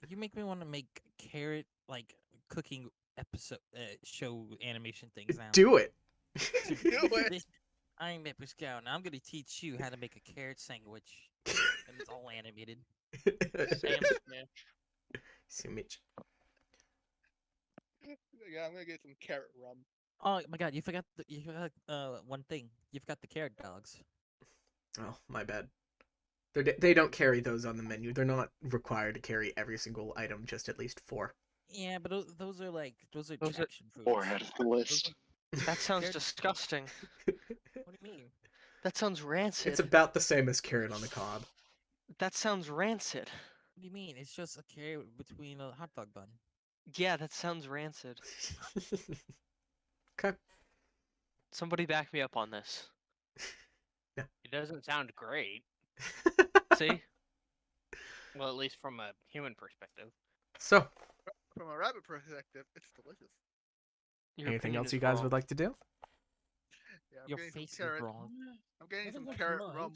You make me want to make carrot like cooking episode show animation things now. Do it. Do it. I'm Mipper Scout, and I'm gonna teach you how to make a carrot sandwich. And it's all animated. Sam Smith. Sandwich. Yeah, I'm gonna get some carrot rum. Oh my god, you forgot one thing. You forgot the carrot dogs. Oh, my bad. They don't carry those on the menu. They're not required to carry every single item, just at least 4. Yeah, but those are Those are- traction foods. 4 out of the list. That sounds Carrot- disgusting. What do you mean? That sounds rancid. It's about the same as carrot on the cob. That sounds rancid. What do you mean? It's just a carrot between a hot dog bun. Yeah, that sounds rancid. Okay. Somebody back me up on this. It doesn't sound great. See? Well, at least from a human perspective. So, From a rabbit perspective, it's delicious. Your anything opinion else is you guys wrong. would like to do? Yeah, I'm Your getting some face is carrot. wrong. I'm getting I some think carrot tonight- rum.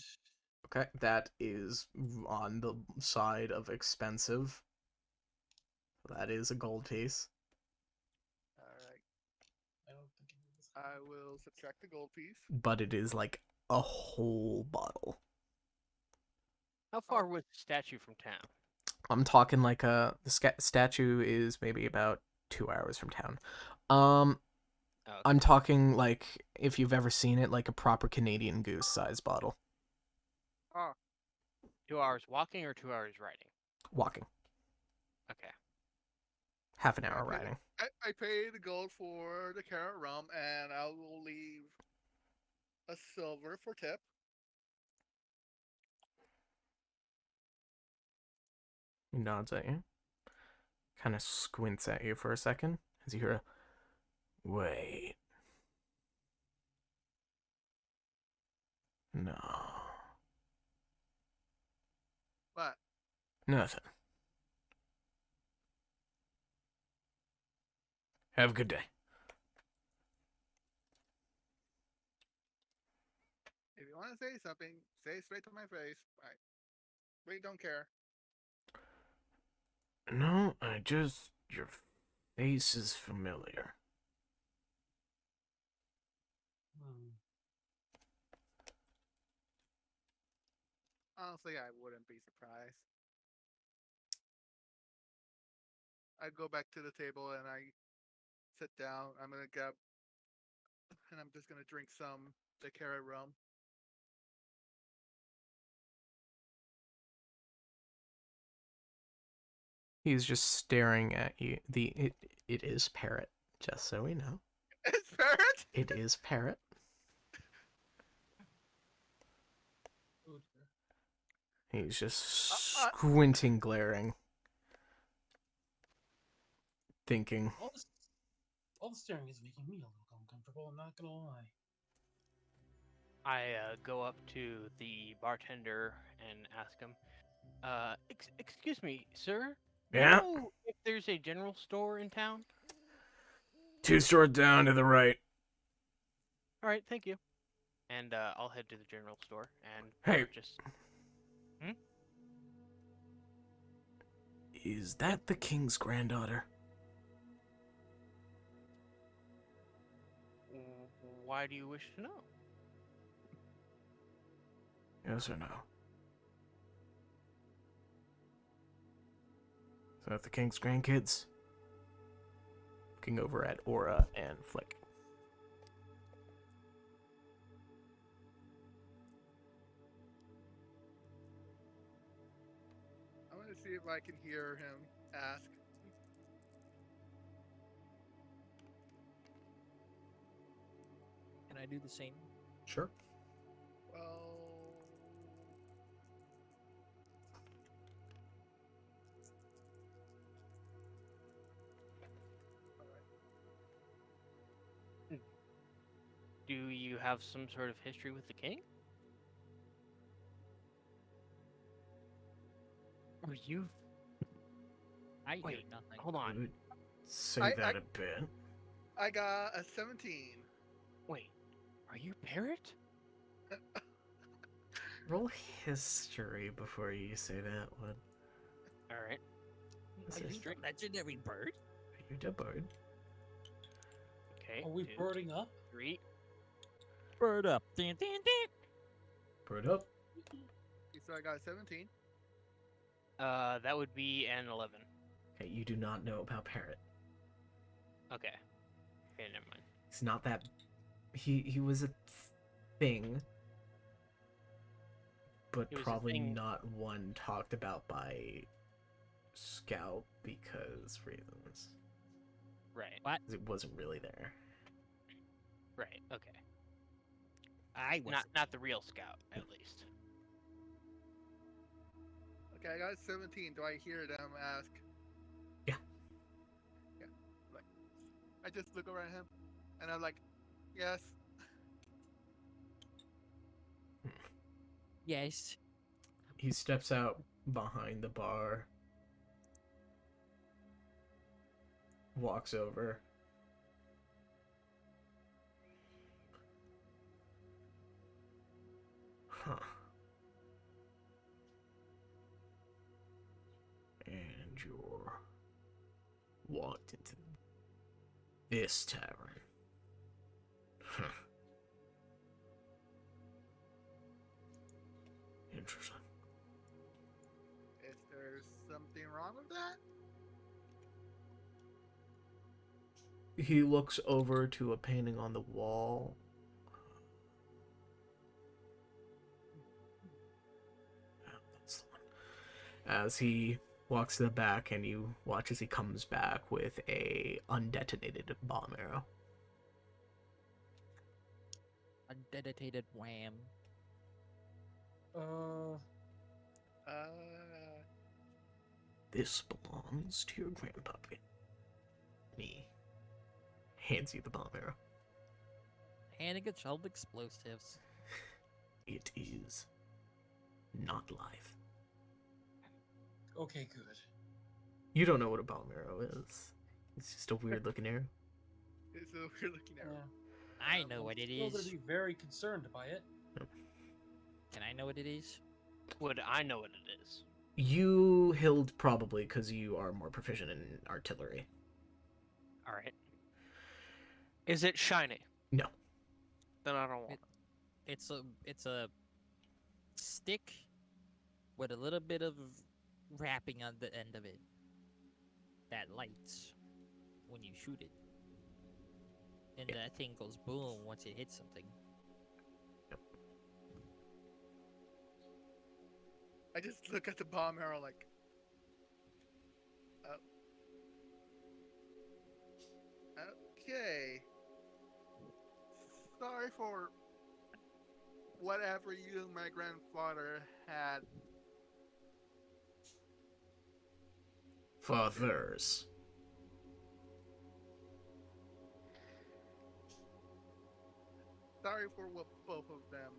Okay, that is on the side of expensive. That is a gold piece. All right, I don't think it is. I will subtract the gold piece. But it is like a whole bottle. How far was the statue from town? I'm talking like the statue is maybe about 2 hours from town. Okay. I'm talking like, if you've ever seen it, like a proper Canadian Goose size bottle. Ah, 2 hours walking or 2 hours riding? Walking. Okay. Half an Yeah, hour I paid- riding. I pay the gold for the carrot rum, and I will leave a silver for tip. He nods at you. Kind of squints at you for a second as you hear a, wait. No. But Nothing. Have a good day. if you want to say something, say it straight to my face. I really don't care. No, your face is familiar. Hmm. Honestly, I wouldn't be surprised. I go back to the table and I sit down. I'm gonna grab, and I'm just gonna drink some the carrot rum. He's just staring at you. It is Parrot, just so we know. It's parrot. It is Parrot. Oh dear. He's just squinting, glaring, thinking. All the staring is making me a little uncomfortable. I'm not gonna lie. I go up to the bartender and ask him, excuse me, sir? Do you Yeah? know if there's a general store in town? 2 stores down to the right. All right, thank you. And I'll head to the general store and Hey. just. Is that the king's granddaughter? Why do you wish to know? Yes or no? Is that the king's grandkids? Looking over at Aura and Flick. I'm gonna see if I can hear him ask. Can I do the same? Sure. Well, Do you have some sort of history with the king? Or you? I do Wait, nothing. hold I on. would say I- that a bit. I got a 17. Wait, are you Parrot? Roll history before you say that one. All right. This Are is- you the legendary bird? Are you the bird? Okay. Are we 2, birding up? 3. Bird up. Dun, dun, dun. Put it up. So I got 17. That would be an 11. Okay, you do not know about Parrot. Okay. Okay, never mind. He's not that. He was a thing, but He was a probably thing. not one talked about by Scout because reasons. Right. What? 'Cause it wasn't really there. Right. Okay. I was. Not the real scout, at least. Okay, I got 17. Do I hear them ask? Yeah. Yeah. Like, I just look around him, and I'm like, yes. Yes. He steps out behind the bar, walks over. Huh. And you're walked into this tavern. Huh. Interesting. Is there something wrong with that? He looks over to a painting on the wall. Oh, that's the one. As he walks to the back, and you watch as he comes back with a undetonated bomb arrow. Undetonated wham. Uh, This belongs to your grandpuppy. Me. Hands you the bomb arrow. Handing a child explosives. It is not live. Okay, good. You don't know what a bomb arrow is. It's just a weird looking arrow. it's a weird looking Yeah. arrow. I know what it Still is. gonna be very concerned by it. Can I know what it is? Would I know what it is? You, Hild, probably, because you are more proficient in artillery. All right. Is it shiny? No. Then I don't want it. It's a stick with a little bit of wrapping on the end of it that lights when you shoot it. And Yeah. that thing goes boom once it hits something. I just look at the bomb arrow like, okay. Sorry for whatever you and my grandfather had. Fathers. Sorry for what both of them,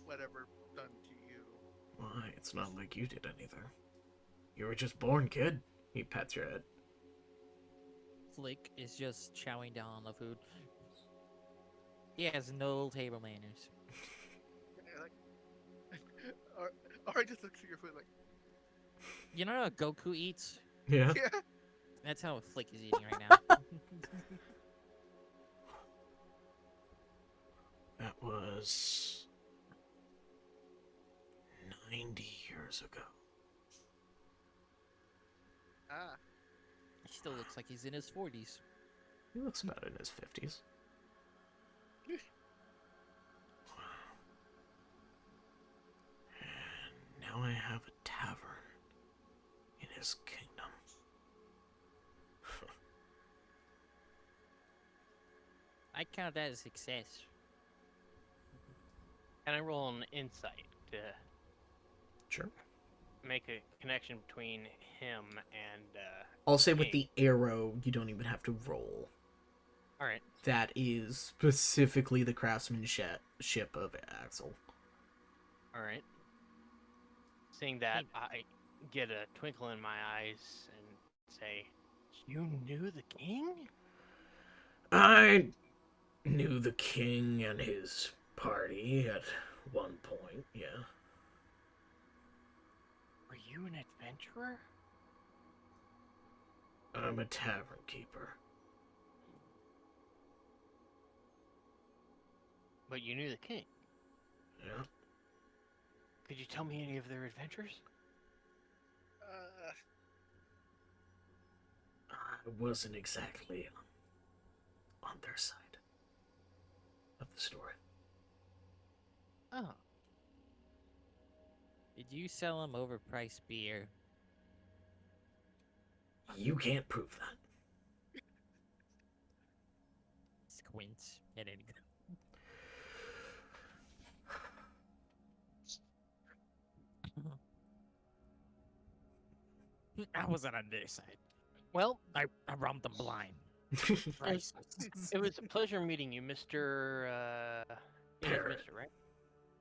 whatever, done to you. Why, it's not like you did anything. You were just born, kid. He pats your head. Flick is just chowing down on the food. He has no table manners. Yeah, like, or I just look at your food like, You know how Goku eats? Yeah. yeah. That's how Flick is eating right now. That was 90 years ago. Ah, He still looks like he's in his 40s. He looks about in his 50s. And now I have a tavern in his kingdom. I count that as success. Can I roll an insight to Sure. make a connection between him and? I'll say with King? the arrow, you don't even have to roll. All right. That is specifically the craftsmanship of Axel. All right. Seeing that, I get a twinkle in my eyes and say, "You knew the king?" I knew the king and his party at one point, yeah. Were you an adventurer? I'm a tavern keeper. But you knew the king. Yeah. Could you tell me any of their adventures? I wasn't exactly on their side of the story. Oh. Did you sell him overpriced beer? You can't prove that. Squint at any. I wasn't on their side. Well, I robbed them blind. it was a pleasure meeting you, Mr. It was Parrot. Mr. Right?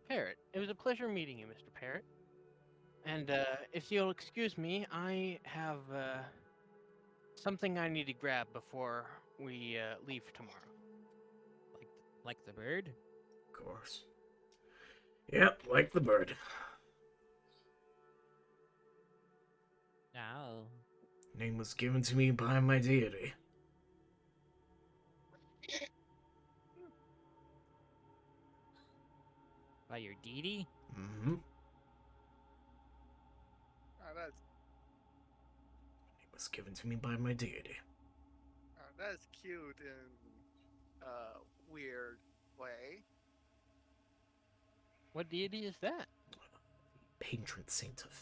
Parrot. It was a pleasure meeting you, Mr. Parrot. And if you'll excuse me, I have something I need to grab before we leave tomorrow. Like the bird? Of course. Yep, like the bird. No. Name was given to me by my deity. By your deity? Mm-hmm. That's Name was given to me by my deity. that's cute in weird way. What deity is that? Patron saint of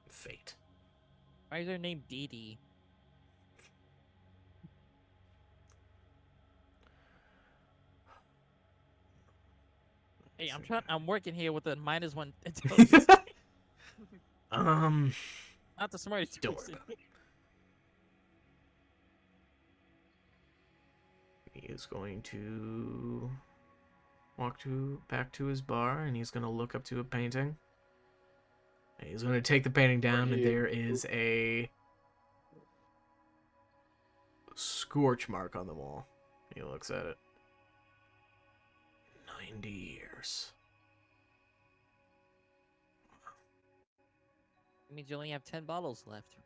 fate. Why is their name Deity? Hey, I'm working here with a -1 intelligence. Not the smartest Don't person. worry about it. He is going to walk back to his bar, and he's going to look up to a painting. And he's going to take the painting down, and there is a scorch mark on the wall. He looks at it. 90 years. It means you only have 10 bottles left.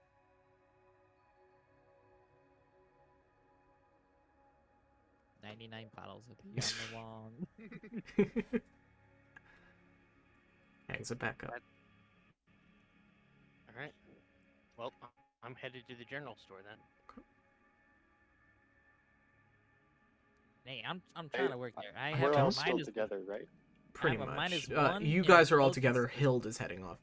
"99 bottles of beer on the wall." Hangs it back up. All right. Well, I'm headed to the general store then. Hey, I'm trying to work there. I have We're a all still minus together, right? Pretty have a much. -1 You in guys are all intelligence. together. Hild is heading off.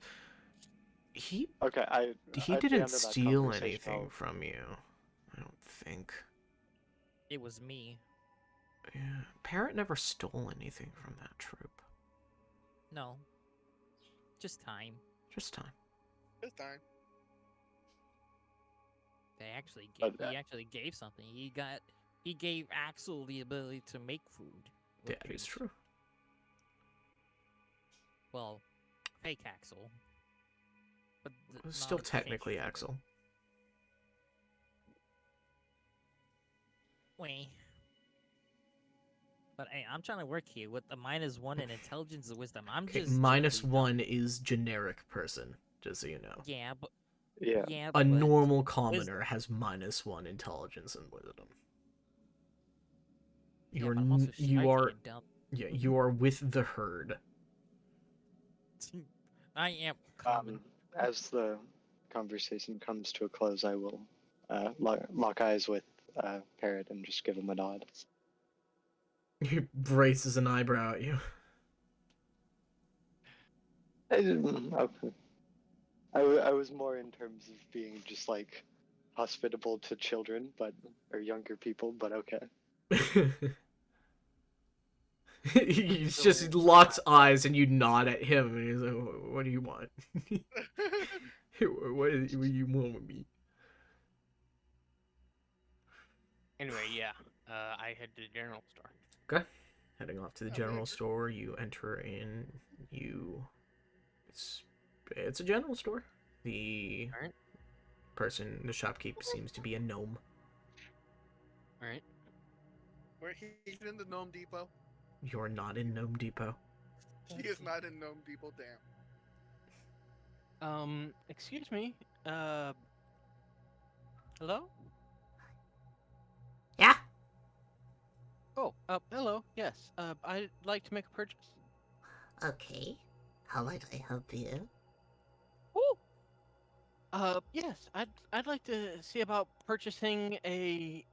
He Okay, he at the end didn't of that steal conversation, anything I'll- from you. I don't think. It was me. Yeah, Parrot never stole anything from that troop. No. Just time. Just time. This time. They actually But gave. He actually gave something. He gave Axel the ability to make food. with That is trees. true. Well, fake Axel. But It's still not technically fake. Axel. Wait. But hey, I'm trying to work here with the -1 in intelligence and wisdom. I'm Okay, just -1 is generic person, just so you know. Yeah, but Yeah. yeah, A but normal commoner has -1 intelligence and wisdom. yeah, but I'm also You are and dumb. you are with the herd. I am common. As the conversation comes to a close, I will lock eyes with Parrot and just give him a nod. He braces an eyebrow at you. Okay. I was more in terms of being just like hospitable to children, or younger people, but okay. He's just locks eyes and you nod at him and he's like, "What do you want? what do you want with me?" Anyway, yeah. I head to the general store. Okay. Heading off to the Oh, general yeah. store, you enter in. It's a general store. The Alright. person, the shopkeep, seems to be a gnome. All right. He's in the Gnome Depot. You're not in Gnome Depot. He is not in Gnome Depot. Damn. Excuse me. Hello? Yeah? Oh, hello. Yes. I'd like to make a purchase. Okay. How might I help you? Oh. Yes. I'd like to see about purchasing a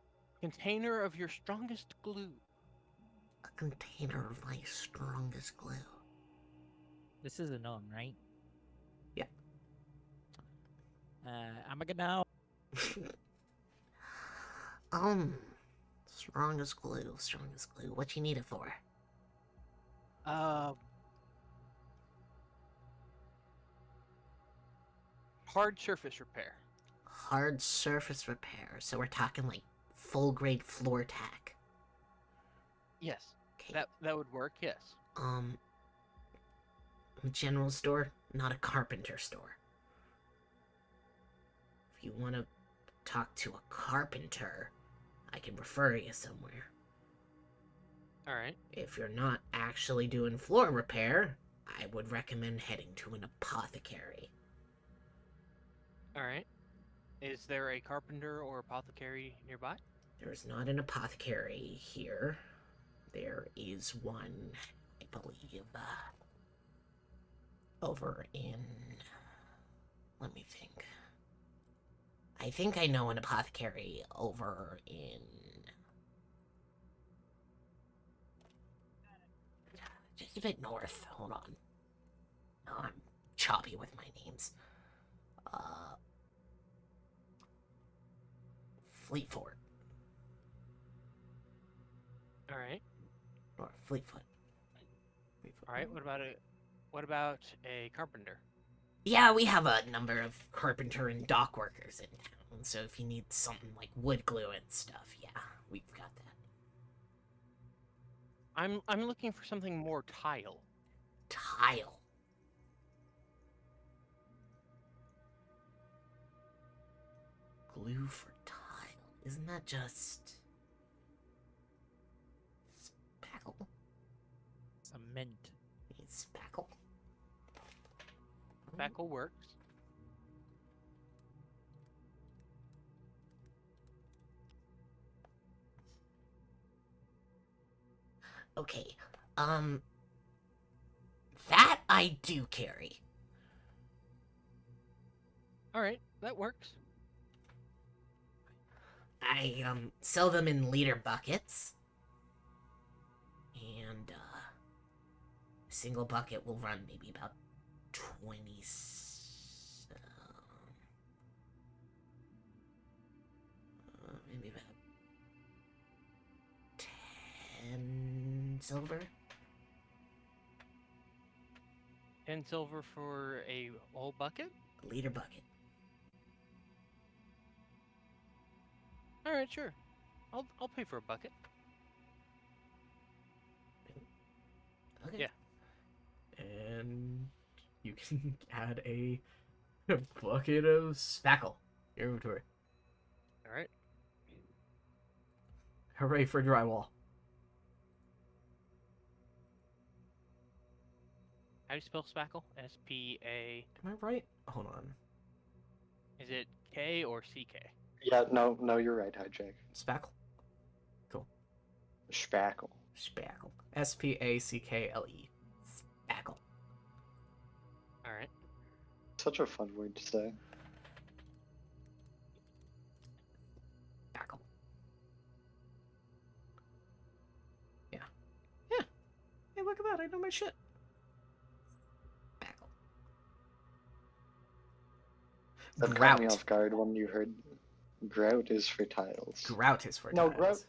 container of your strongest glue. A container of my strongest glue. This is a gnome, right? Yeah. I'm gonna know. Um, strongest glue, strongest glue. What you need it for? Uh, hard surface repair. Hard surface repair. So we're talking like full grade floor tack. Yes. Okay. That would work. Yes. A general store, not a carpenter store. If you want to talk to a carpenter, I can refer you somewhere. All right. If you're not actually doing floor repair, I would recommend heading to an apothecary. All right. Is there a carpenter or apothecary nearby? There's not an apothecary here. There is one, I believe, over in... Let me think. I think I know an apothecary over in... just a bit north. Hold on. No, I'm choppy with my names. Fleetfoot. All right. Or Fleetfoot. All right. What about a carpenter? Yeah, we have a number of carpenter and dock workers in town, so if you need something like wood glue and stuff, yeah, we've got that. I'm looking for something more tile. Tile. Glue for tile. Isn't that just... Spackle? Cement. It's Spackle. Spackle works. Okay, that I do carry. All right, that works. I, sell them in liter buckets. And, a single bucket will run maybe about 20... maybe about 10 silver. 10 silver for a whole bucket. A liter bucket. All right, sure. I'll pay for a bucket. Okay. Yeah. And you can add a bucket of spackle to your inventory. All right. Hooray for drywall. How do you spell spackle? S-P-A. Am I right? Hold on. Is it K or C-K? Yeah, no, you're right, Hijack. Spackle? Cool. Spackle. Spackle. S-P-A-C-K-L-E. Spackle. All right. Such a fun word to say. Spackle. Yeah. Yeah. Hey, look at that. I know my shit. Spackle. That caught me off guard when you heard grout is for tiles. Grout is for No, tiles.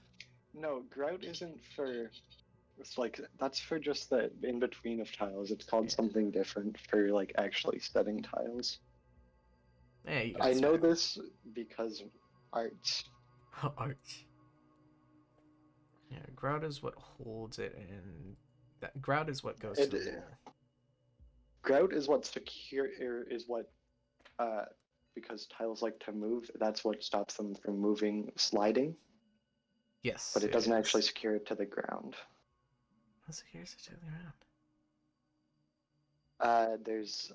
grout isn't for. It's like that's for just the in between of tiles. It's called something different for like actually setting tiles. Yeah, you got I know spackle. this because arts. Arch. Yeah, grout is what holds it, and that grout is what goes to the wall. Grout is what is what because tiles like to move. That's what stops them from sliding. Yes, But it doesn't is. actually secure it to the ground. How secures it to the ground?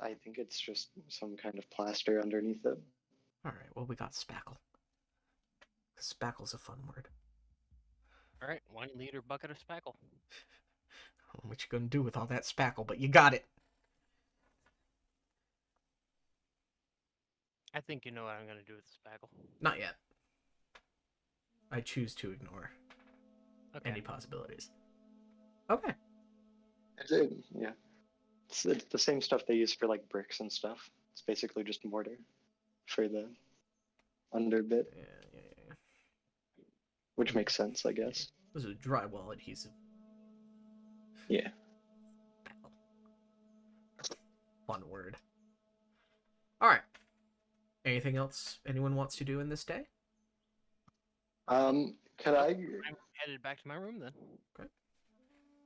I think it's just some kind of plaster underneath it. All right. Well, we got spackle. Spackle's a fun word. All right, 1 liter bucket of spackle. What you gonna do with all that spackle? But you got it. I think you know what I'm gonna do with the spackle. Not yet. I choose to ignore Okay. any possibilities. Okay. Yeah. It's the same stuff they use for like bricks and stuff. It's basically just mortar for the under bit, Yeah. which makes sense, I guess. This is drywall adhesive. Yeah. Fun word. All right. Anything else anyone wants to do in this day? Could I? I'm headed back to my room then.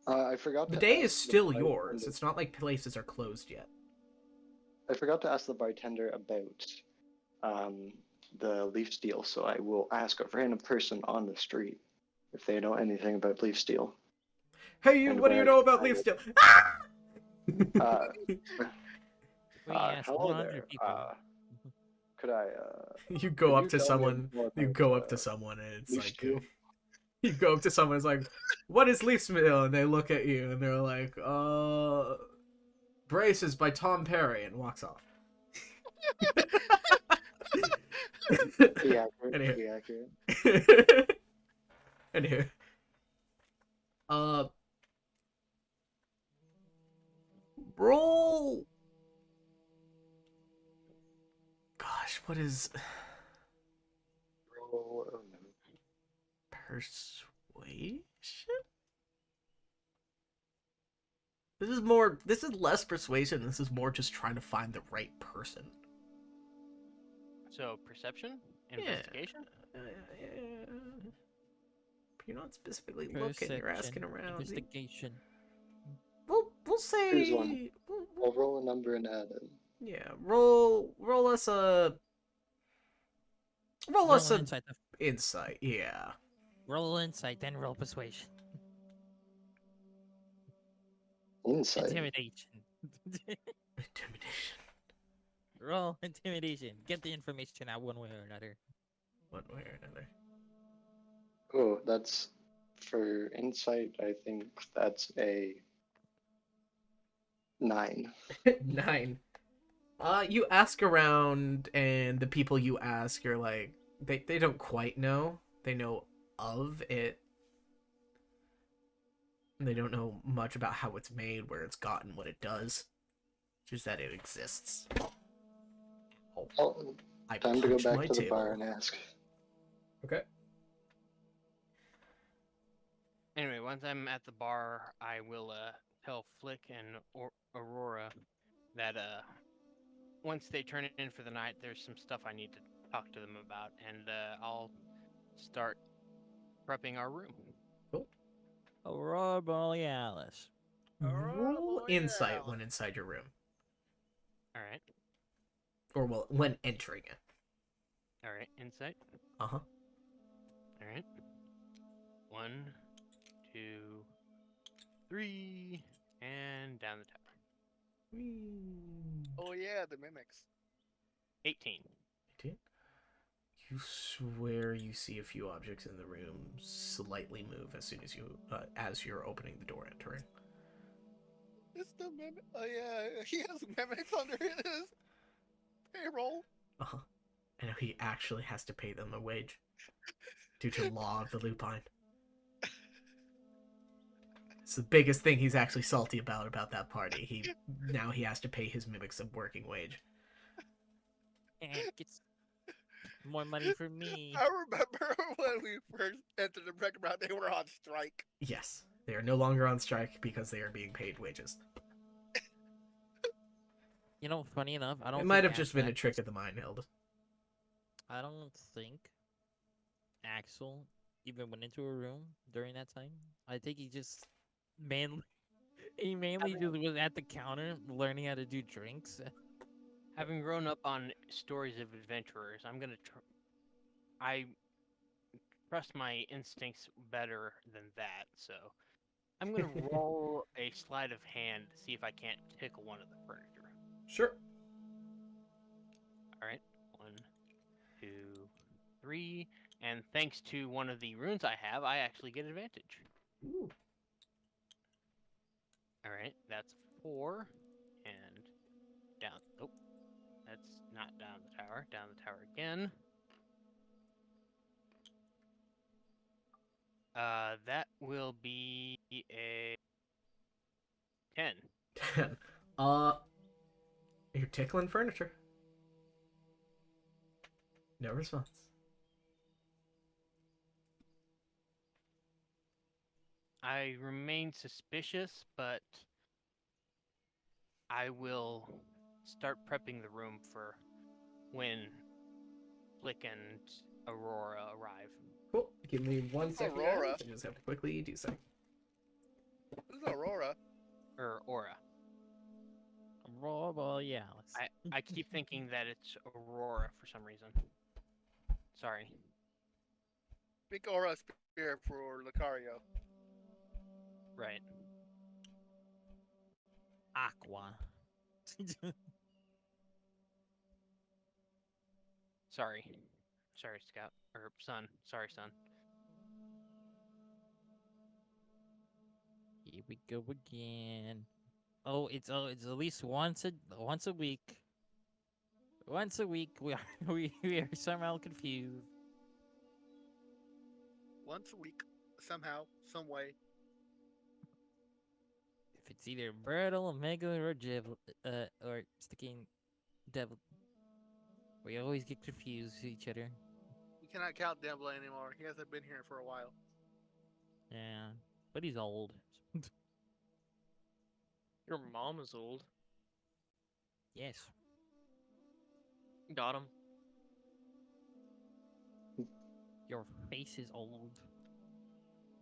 I forgot. The to day ask is still the yours. bartender- It's not like places are closed yet. I forgot to ask the bartender about the leaf steel, so I will ask a random person on the street if they know anything about leaf steel. Hey, you! And What do where you I know can about find leaf it. steel? We asked hello 100 there. people. Could I? You go could up you to tell me someone. more You about, go up to someone, and it's leaf like steel? you go up to someone. It's like, what is leaf steel? And they look at you, and they're like, Braces by Tom Perry, and walks off. Be accurate. Anywho. Be accurate. Anywho. Roll. Gosh, what is Roll, oh no. persuasion? This is less persuasion. This is more just trying to find the right person. So perception, Yeah. investigation. You're not specifically looking. You're asking Perception, around. investigation. We'll say. Choose one. I'll roll a number and add it. Yeah, roll us a Roll an insight. insight. Yeah. Roll insight, then roll persuasion. Insight. Intimidation. Intimidation. Roll intimidation. Get the information out one way or another. One way or another. Oh, that's for insight. I think that's a 9. 9. You ask around, and the people you ask are like, they don't quite know. They know of it. They don't know much about how it's made, where it's gotten, what it does. Just that it exists. Oh, I time to go punched back my to the table. bar and ask. Okay. Anyway, once I'm at the bar, I will tell Flick and Aurora that once they turn in for the night, there's some stuff I need to talk to them about, and I'll start prepping our room. Cool. Aurora Borealis. Roll insight when inside your room. All right. Or, well, when entering it. All right. Insight. Uh-huh. All right. 1, 2, 3, and down the tower. Oh yeah, the mimics. 18. 18. You swear you see a few objects in the room slightly move as soon as you're opening the door entering. It's the mimic. Oh yeah, he has mimics under his payroll. Uh-huh. And he actually has to pay them a wage due to law of the lupine. It's the biggest thing he's actually salty about that party. Now he has to pay his mimics a working wage. It's more money for me. I remember when we first entered the break round, they were on strike. Yes, they are no longer on strike because they are being paid wages. You know, funny enough, I don't. It might think have just been a Axel- trick of the mind, Hilda. I don't think Axel even went into a room during that time. I think he just mainly just was at the counter learning how to do drinks. Having grown up on stories of adventurers, I trust my instincts better than that, so I'm gonna roll a sleight of hand to see if I can't tickle one of the furniture. Sure. All right, 1, 2, 3, And thanks to one of the runes I have, I actually get advantage. Ooh. All right, that's 4, and down. Oh, that's not down the tower. Down the tower again. That will be a 10. 10. You're tickling furniture. No response. I remain suspicious, but I will start prepping the room for when Flick and Aurora arrive. Cool. Give me 1 second, Aurora? guys. I just have to quickly do something. Who's Aurora? Or Aura. Aurora Borealis. I keep thinking that it's Aurora for some reason. Sorry. Big Aura Spear for Lucario. Right. Aqua. Sorry. Sorry, Scout. Or Son. Sorry, Son. Here we go again. Oh, it's at least once a week. Once a week, we are we are somehow confused. Once a week, somehow, some way. If it's either Brittle, Omega, or Sticking Devil, we always get confused with each other. We cannot count Devil anymore. He hasn't been here for a while. Yeah, but he's old. Your mom is old. Yes. Got him. Your face is old.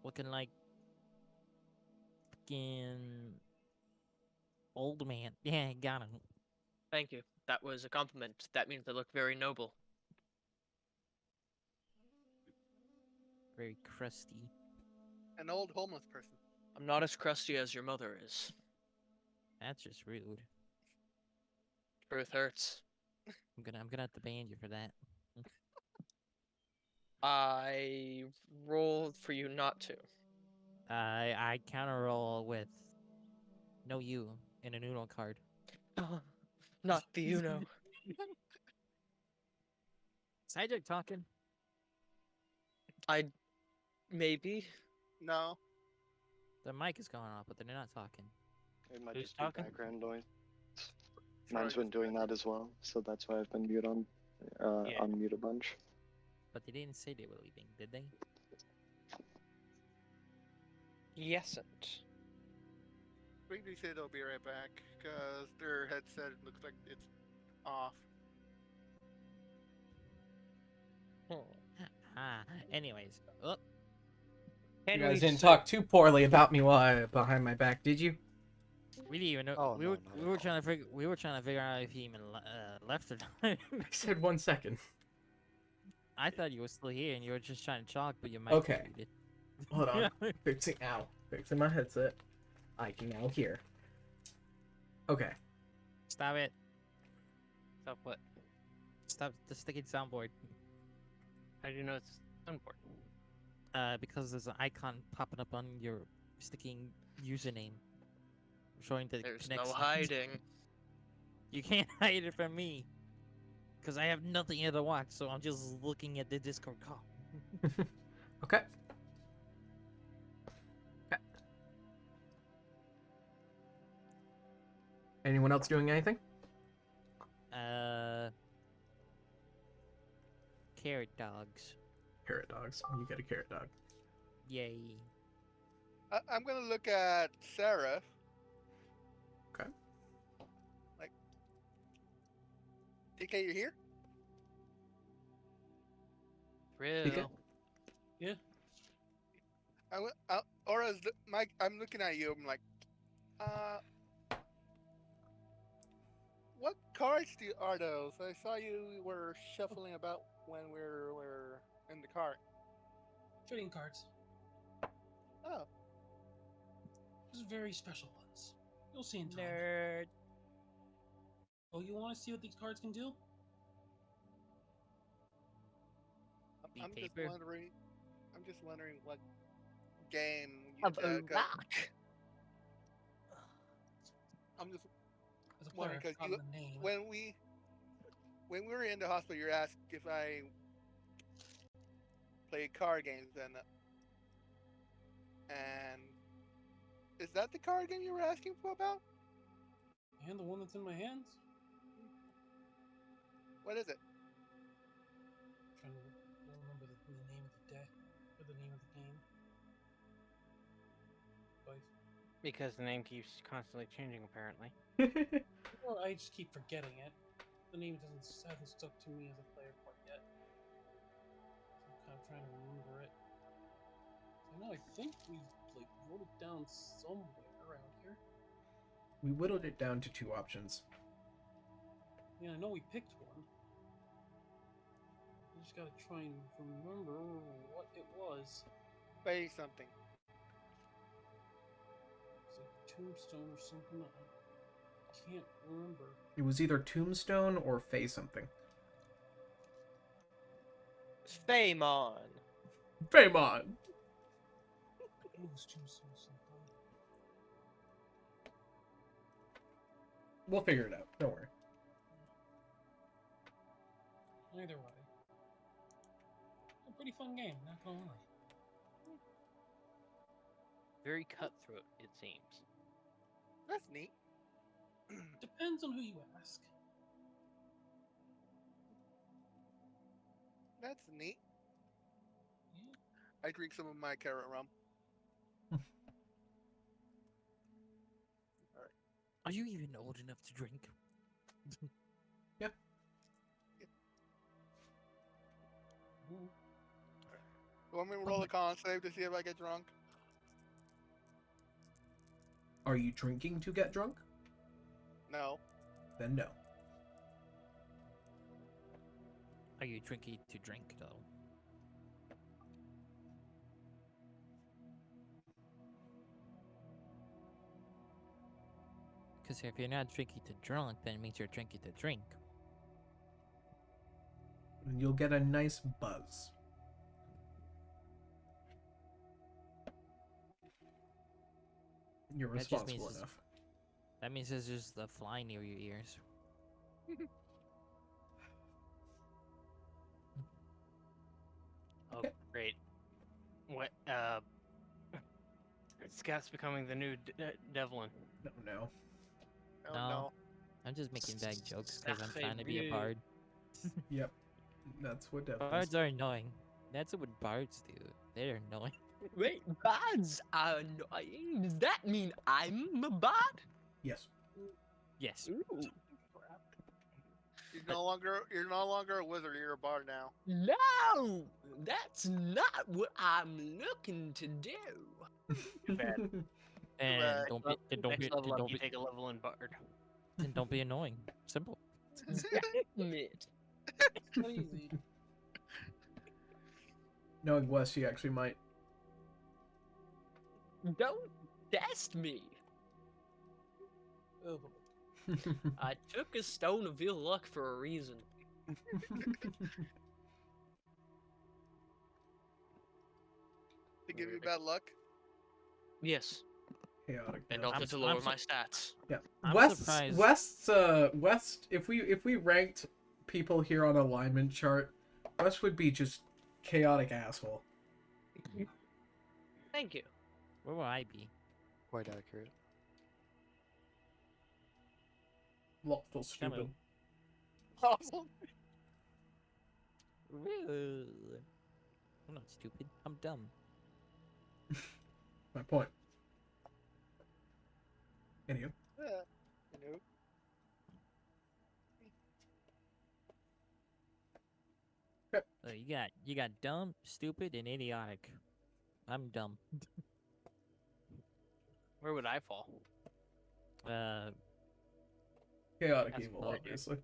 Looking like fucking old man. Yeah, got him. Thank you. That was a compliment. That means I look very noble. Very crusty. An old homeless person. I'm not as crusty as your mother is. That's just rude. Truth hurts. I'm gonna have to ban you for that. I rolled for you not to. I counter roll with no you in a noodle card. Not the Uno. Is Hijack talking? I maybe. No. The mic is going off, but they're not talking. It might Who's just be talking? background noise. Troy Mine's been just doing back. that as well, so that's why I've been Yeah. on mute a bunch. But they didn't say they were leaving, did they? Yesn't. I think they said they'll be right back because their headset looks like it's off. Ah, anyways. Oh, You guys didn't talk too poorly about me while behind my back, did you? we didn't even know. Oh, we no, were not we at were all. trying to figure out if he even left or not. I said 1 second. I thought you were still here and you were just trying to talk, but your mic Okay. was muted. Hold on. Fixing my headset. I can now hear. Okay. Stop it. Stop what? Stop the sticking soundboard. How do you know it's important? Because there's an icon popping up on your sticking username, showing the There's connection. no hiding. You can't hide it from me, because I have nothing here to watch, so I'm just looking at the Discord call. Okay. Anyone else doing anything? Carrot dogs. Carrot dogs. You get a carrot dog. Yay. I'm gonna look at Sarah. Okay. Like, TK, you're here? Real. Yeah. Aura's Mike. I'm looking at you. I'm like, what cards are those? I saw you were shuffling about when we were in the cart. Trading cards. Oh, Just very special ones. You'll see in time. Nerd. Oh, you want to see what these cards can do? be I'm paper. just wondering what game Of uh, got- Iraq. I'm just As a player, wondering I've because forgotten the name. when we were in the hospital, you asked if I played card games, and is that the card game you were asking for about? And the one that's in my hands? What is it? I'm trying to remember the name of the deck or the name of the game. But Because the name keeps constantly changing, apparently. or I just keep forgetting it. The name hasn't stuck to me as a player quite yet. So I'm kind of trying to remember it. So I think we wrote it down somewhere around here. We whittled it down to 2 options. Yeah, I know we picked one. I just gotta try and remember what it was. Say something. It's like Tombstone or something. I can't remember. It was either Tombstone or Fey something. Faemon. Faemon! It was Tombstone or something. We'll figure it out. Don't worry. Either way. It's a pretty fun game, not gonna lie. Very cutthroat, it seems. That's neat. Depends on who you ask. That's neat. Yeah. I drink some of my carrot rum. Are you even old enough to drink? Yep. You want me to roll a con save to see if I get drunk? Are you drinking to get drunk? No. Then no. Are you drinking to drink, though? Because if you're not drinking to drunk, then it means you're drinking to drink. And you'll get a nice buzz. You're That just means responsible it's- enough. That means there's just a fly near your ears. Oh, great. What, Scott's becoming the new Devlin. No. Oh No. no. I'm just making bad jokes because I'm Sacré trying to be a bleu. bard. Yep. That's what Dev Bards does. are annoying. That's what bards do. They're annoying. Wait, bards are annoying? Does that mean I'm a bard? Yes. Yes. Ooh. You're no longer a wizard, you're a bard now. No! That's not what I'm looking to do. Too bad. And Right. don't be, and don't Next be, level and up, don't you be, take a level in Bard. and don't be annoying. Simple. Damn it. Not easy. Knowing Wes, he actually might. Don't test me. Oh, boy. I took a stone of ill luck for a reason. To give you bad luck? Yes. Chaotic. And Dev. also I'm- to lower I'm my stats. Yeah. I'm West, surprised. West, if we ranked people here on alignment chart, West would be just chaotic asshole. Thank you. Where will I be? Quite accurate. Lawful stupid. Awful. I'm not stupid. I'm dumb. My point. Anywho. You know. You got dumb, stupid, and idiotic. I'm dumb. Where would I fall? Chaotic That's evil, what I do. obviously.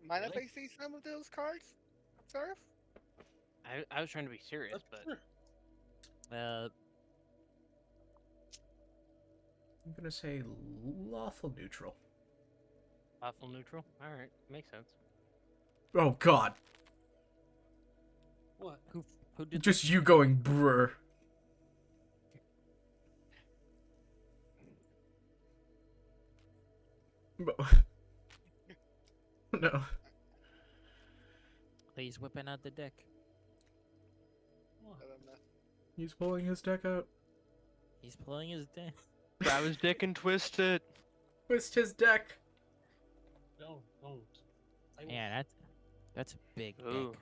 Mind if Really? I see some of those cards, Surf? I was trying to be serious, but Sure. I'm gonna say lawful neutral. lawful neutral. All right, makes sense. Oh God. What? Who did Just you going brr. No. He's whipping out the deck. What? I don't know. He's pulling his deck out. He's pulling his deck. Grab his dick and twist it. Twist his deck. No, don't. I will- Yeah, that's a big Ooh, deck.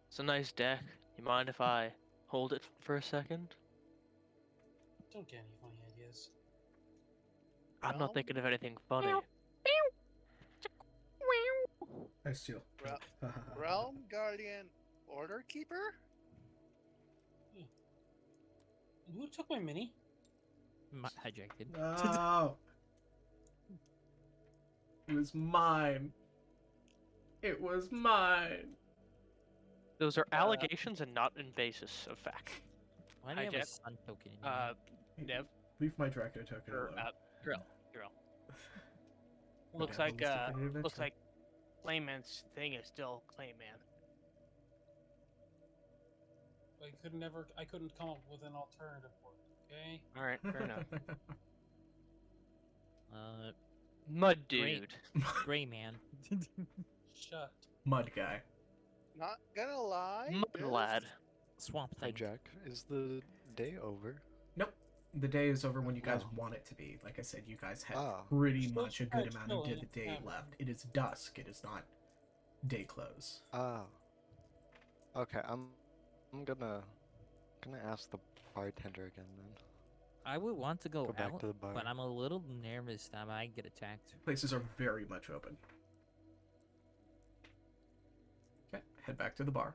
it's a nice deck. You mind if I hold it for a second? Don't get any funny ideas. I'm not Realm? thinking of anything funny. I steal. Realm Guardian Order Keeper? Who took my mini? Hijacked it. No. It was mine. It was mine. Those are allegations and not in basis of fact. Why do you have a Hijack. sun token in here? Nev, Leave my Draco token or alone. Drill. Would Looks have a like list of events, Looks huh? like Clayman's thing is still Clayman. I couldn't come up with an alternative for it. Okay. All right, fair enough. Mud Great. dude. Gray man. Shut. Mud guy. Not gonna lie. Mud this- lad. Swamp thing. Hijack, is the day over? Nope. The day is over when you guys Oh. want it to be. Like I said, you guys have Oh. pretty Still much a good quite amount of chilly, day yeah. left. It is dusk. It is not day close. Oh. Okay, I'm gonna ask the bartender again then. I would want to go, Go back out, to the bar. but I'm a little nervous that I might get attacked. Places are very much open. Okay, head back to the bar.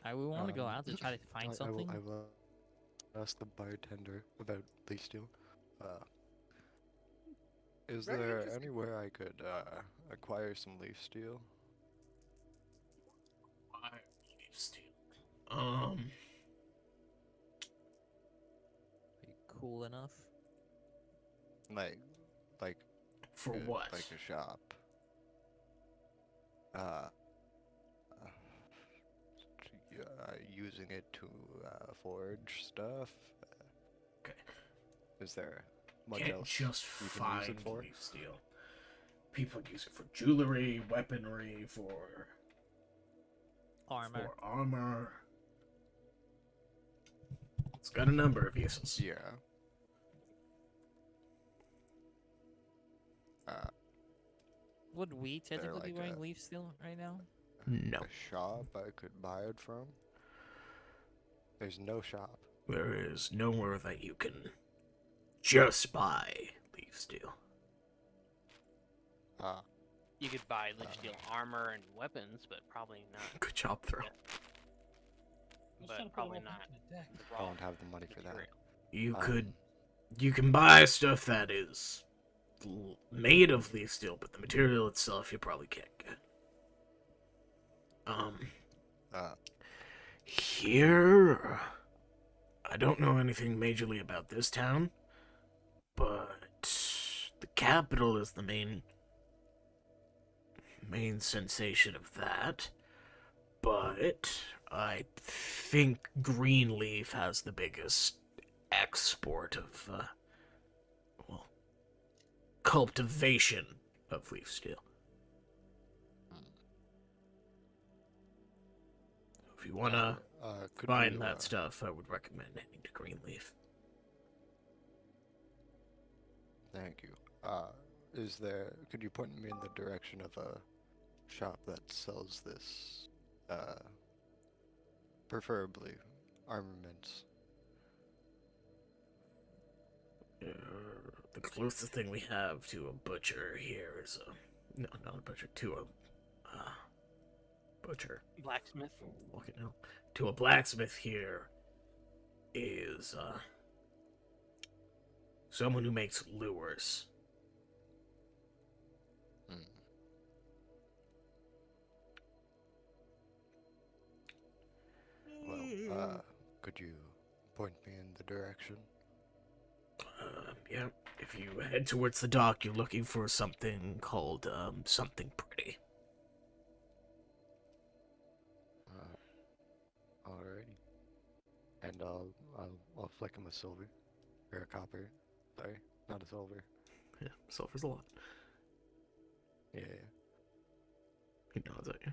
I would want to go out to try to I find something. I will ask the bartender about leaf steel. Is Very there interesting. anywhere I could acquire some leaf steel? Are you cool enough? Like For good, what? Like a shop. Using it to forge stuff. Okay. Is there much Can't else just you can use find it for? leaf steel. People use it for jewelry, weaponry, for Armor. armor. It's got a number of uses. Yeah. Would we technically be like wearing a- leaf steel right now? No. A shop I could buy it from? There's no shop. There is nowhere that you can just buy leaf steel. You could buy leaf steel armor and weapons, but probably not. Good job, throw. I was But trying to put probably it all not. back in the deck. the I raw don't have the money for that. material. You you can buy stuff that is made of leaf steel, but the material itself you probably can't get. Uh, Here, I don't know anything majorly about this town, but the capital is the main sensation of that. But I think Greenleaf has the biggest export of, cultivation of leaf steel. If you wanna could find you, that stuff, I would recommend heading to Greenleaf. Thank you. Could you point me in the direction of a shop that sells this, preferably armaments? The closest thing we have to a butcher here is no, not a butcher, to a butcher. Blacksmith. Okay, no, to a blacksmith here is someone who makes lures. Well, could you point me in the direction? Yeah. If you head towards the dock, you're looking for something called something pretty. And I'll flick him a silver. Or a copper. Sorry, not a silver. Yeah, sulfur's a lot. Yeah. He nods at you.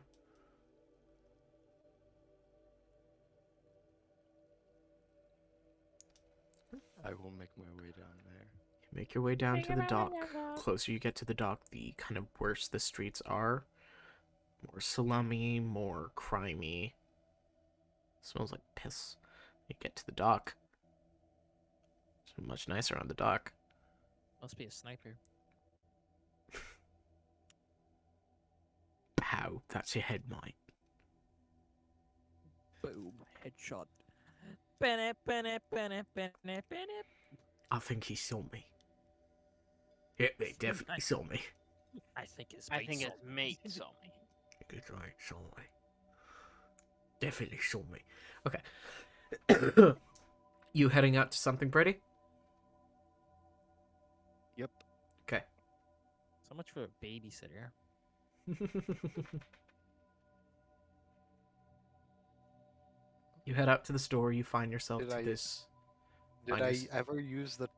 I will make my way down there. You make your way down to the dock. Closer you get to the dock, the kind of worse the streets are. More slummy, more crimey. Smells like piss. You get to the dock. It's much nicer on the dock. Must be a sniper. Pow, that's your head, mate. Boom. Headshot. Bennett, Bennett, Bennett, Bennett, Bennett. I think he saw me. Yeah, they definitely saw me. I think his I mate think saw his mate saw me. Good right, saw me. Definitely saw me. Okay. You heading out to something pretty? Yep. Okay. So much for a babysitter. You head out to the store, you find yourself Did to I- this. Did I Minus- ever use the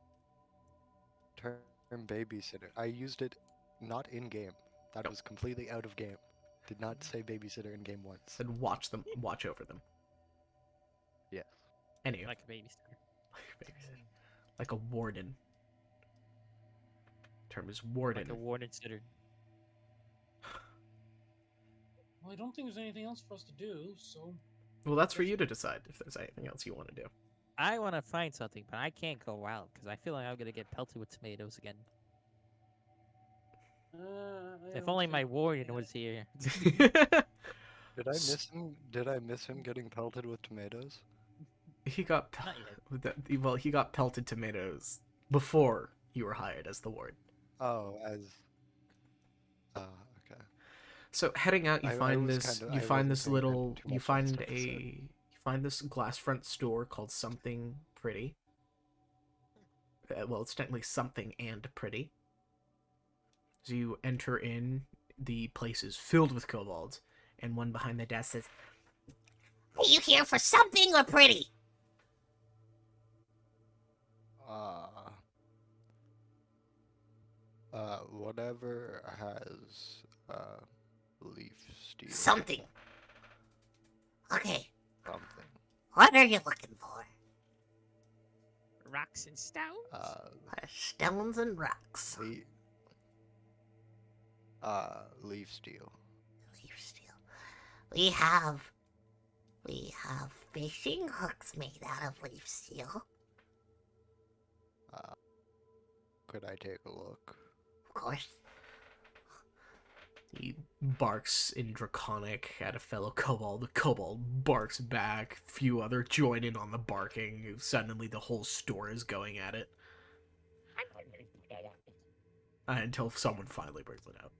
term babysitter? I used it not in game. That Nope. was completely out of game. Did not say babysitter in game once. Then watch them, watch over them. Yes. Anyway, Like a babysitter. like a warden. Term is warden. Like a warden sitter. Well, I don't think there's anything else for us to do, so Well, that's for you to decide if there's anything else you want to do. I want to find something, but I can't go out because I feel like I'm gonna get pelted with tomatoes again. I If don't only my think- warden was here. Did I miss him? Did I miss him getting pelted with tomatoes? He got Not yet. with that. Well, he got pelted tomatoes before you were hired as the ward. Oh, as. Okay. So heading out, you I find was this. kinda- You I find wasn't this paying little. too You much find stuff you said. you find this glass front store called Something Pretty. Well, it's technically something and pretty. So you enter in. The place is filled with kobolds, and one behind the desk says, Are you here for something or pretty? Whatever has leaf steel. Something. Okay, Something. what are you looking for? Rocks and stones. Stones and rocks. Leaf steel. Leaf steel. We have fishing hooks made out of leaf steel. Could I take a look? Of course. He barks in Draconic at a fellow kobold. The kobold barks back. Few other join in on the barking. Suddenly, the whole store is going at it. Until someone finally brings it out.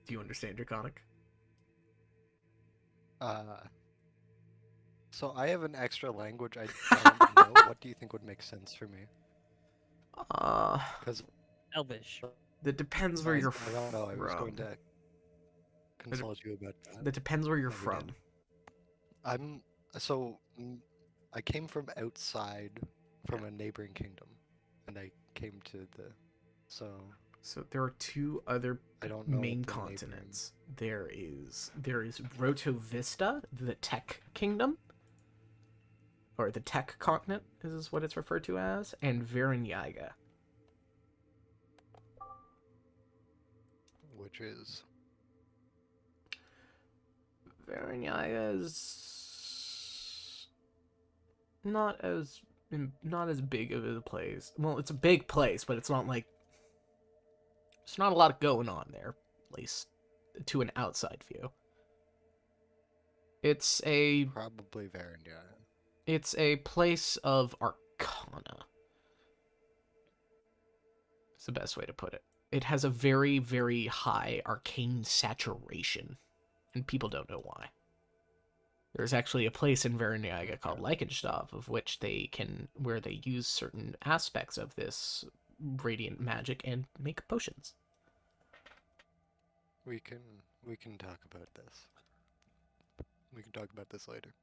Do you understand Draconic? So I have an extra language I don't know. What do you think would make sense for me? Because Elvish. That depends where you're I don't know. I was going from. to consult you about that. That depends where you're No, we from. didn't. I came from outside, from a neighboring kingdom, and I came to the. So there are two other I don't know what main the neighboring- continents. There is Roto Vista, the tech kingdom, or the tech continent is what it's referred to as, and Varenyaga. which is Varenyaga is not as big of a place. Well, it's a big place, but it's not like there's not a lot going on there, at least to an outside view. It's a probably Varendia. It's a place of arcana. It's the best way to put it. It has a very, very high arcane saturation, and people don't know why. There's actually a place in Varenyaga called Leichenstadt, where they use certain aspects of this radiant magic and make potions. We can talk about this. We can talk about this later.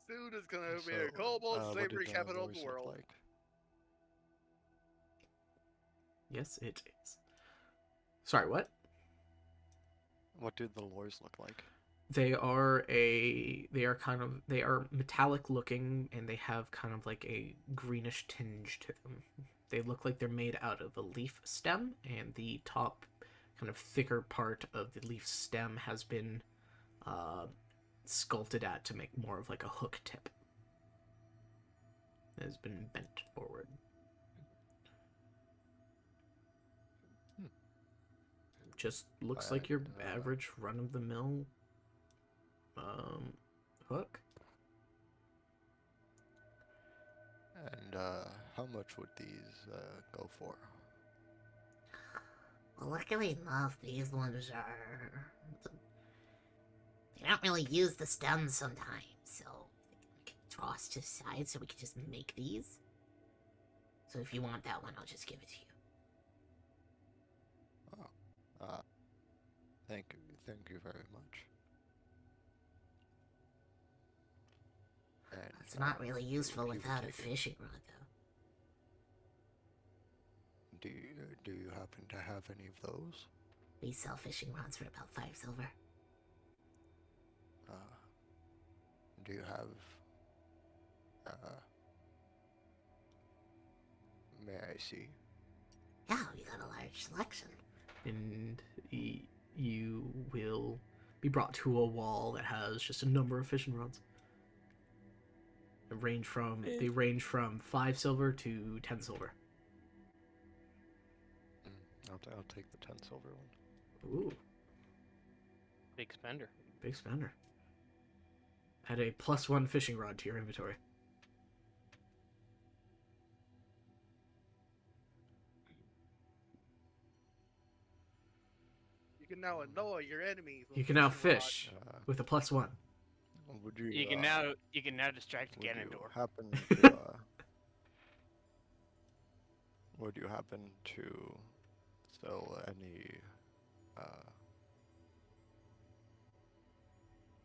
Soon is gonna be So, a kobold what slavery did capital of lures the look world. like? Yes, it is. Sorry, what? What do the lures look like? They are metallic looking, and they have kind of like a greenish tinge to them. They look like they're made out of a leaf stem, and the top kind of thicker part of the leaf stem has been sculpted at to make more of like a hook tip. It has been bent forward. Just looks like your average run-of-the-mill hook. And how much would these go for? Well, luckily enough, these ones are. They don't really use the stems sometimes, so we can toss to the side so we can just make these. So if you want that one, I'll just give it to you. Thank you very much. And, It's not really useful you without a take it. fishing rod, though. Do you happen to have any of those? We sell fishing rods for about 5 silver. Do you have? May I see? Yeah, we got a large selection. And you will be brought to a wall that has just a number of fishing rods. They range from 5 silver to 10 silver. I'll take the 10 silver one. Ooh, Big spender. big spender. Add a +1 fishing rod to your inventory. You can now annoy your enemies. with You can now fishing rods. fish with a +1. Would you? You can now distract Would you Ganondorf. happen to? Would you happen to sell any? I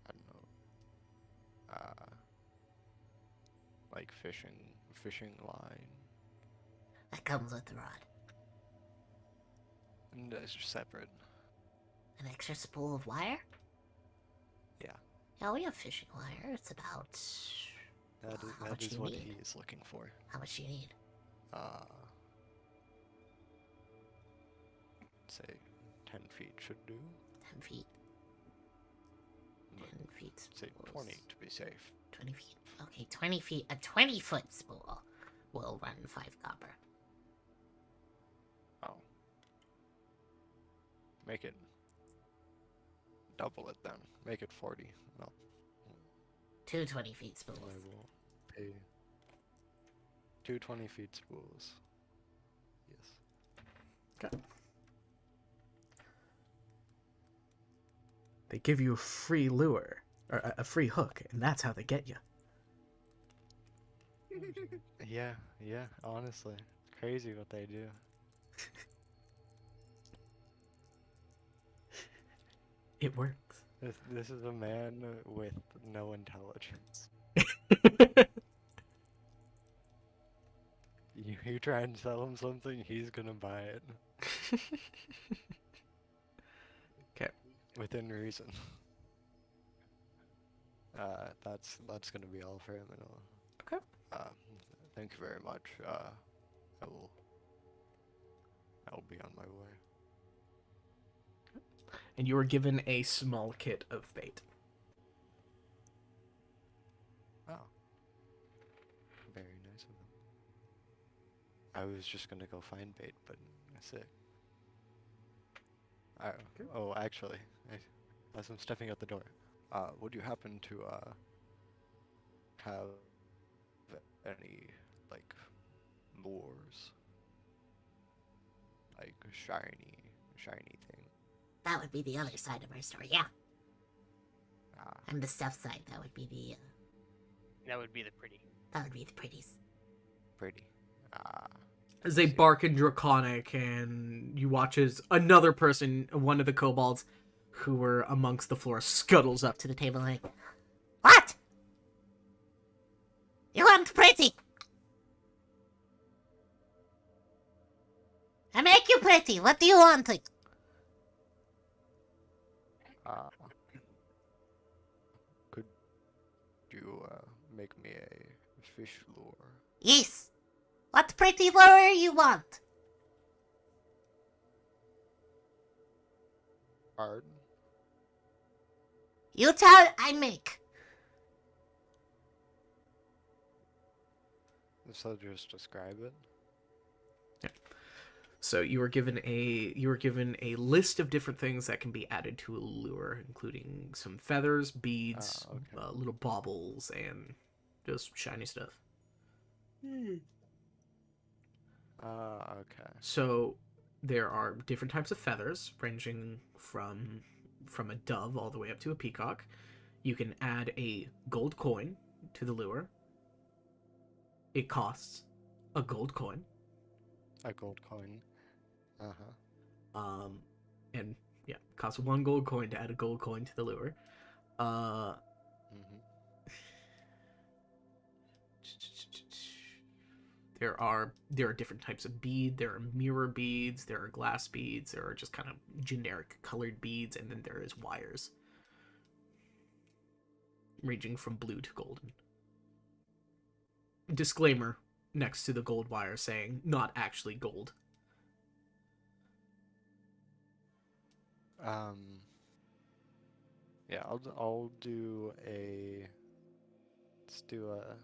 don't know. Like fishing line. That comes with the rod. And those are separate. An extra spool of wire? Yeah. Yeah, we have fishing wire. It's about. That How much is do you what need? he is looking for. How much do you need? Say 10 feet should do. 10 feet. But 10 feet. say spools. 20 to be safe. 20 feet. Okay, 20 feet. A 20-foot spool will run 5 copper. Oh. Make it. Double it then. Make it 40. No. 2 20-feet spools. I will pay 2 20-feet spools. Yes. Okay. They give you a free lure, or a free hook, and that's how they get you. Yeah, honestly. It's crazy what they do. It works. This is a man with no intelligence. You try and sell him something, he's gonna buy it. Okay. Within reason. That's gonna be all for him. Okay. Thank you very much. I will be on my way. And you are given a small kit of bait. Oh. Very nice of them. I was just gonna go find bait, but that's it. Oh, actually, as I'm stepping out the door, would you happen to have any like lures, like shiny thing? That would be the other side of our story, yeah. Ah, And the stuff side, that would be the That would be the pretty. that would be the pretties. pretty. As they bark in Draconic, and you watch as another person, one of the kobolds who were amongst the floor, scuttles up To the table like, what? pretty. What do you want? Uh, could you make me a fish lure? Yes. What pretty lure you want? Pardon? You tell, I make. So just describe it. So you were given a list of different things that can be added to a lure, including some feathers, beads, Okay. little baubles, and just shiny stuff. Okay. So there are different types of feathers, ranging from a dove all the way up to a peacock. You can add a gold coin to the lure. It costs a gold coin. A gold coin. Uh-huh. And yeah, it costs 1 gold coin to add a gold coin to the lure. Mm-hmm. There are different types of bead. There are mirror beads. There are glass beads. There are just kind of generic colored beads, and then there is wires, ranging from blue to golden. Disclaimer next to the gold wire saying not actually gold. Yeah, I'll do a. Let's do a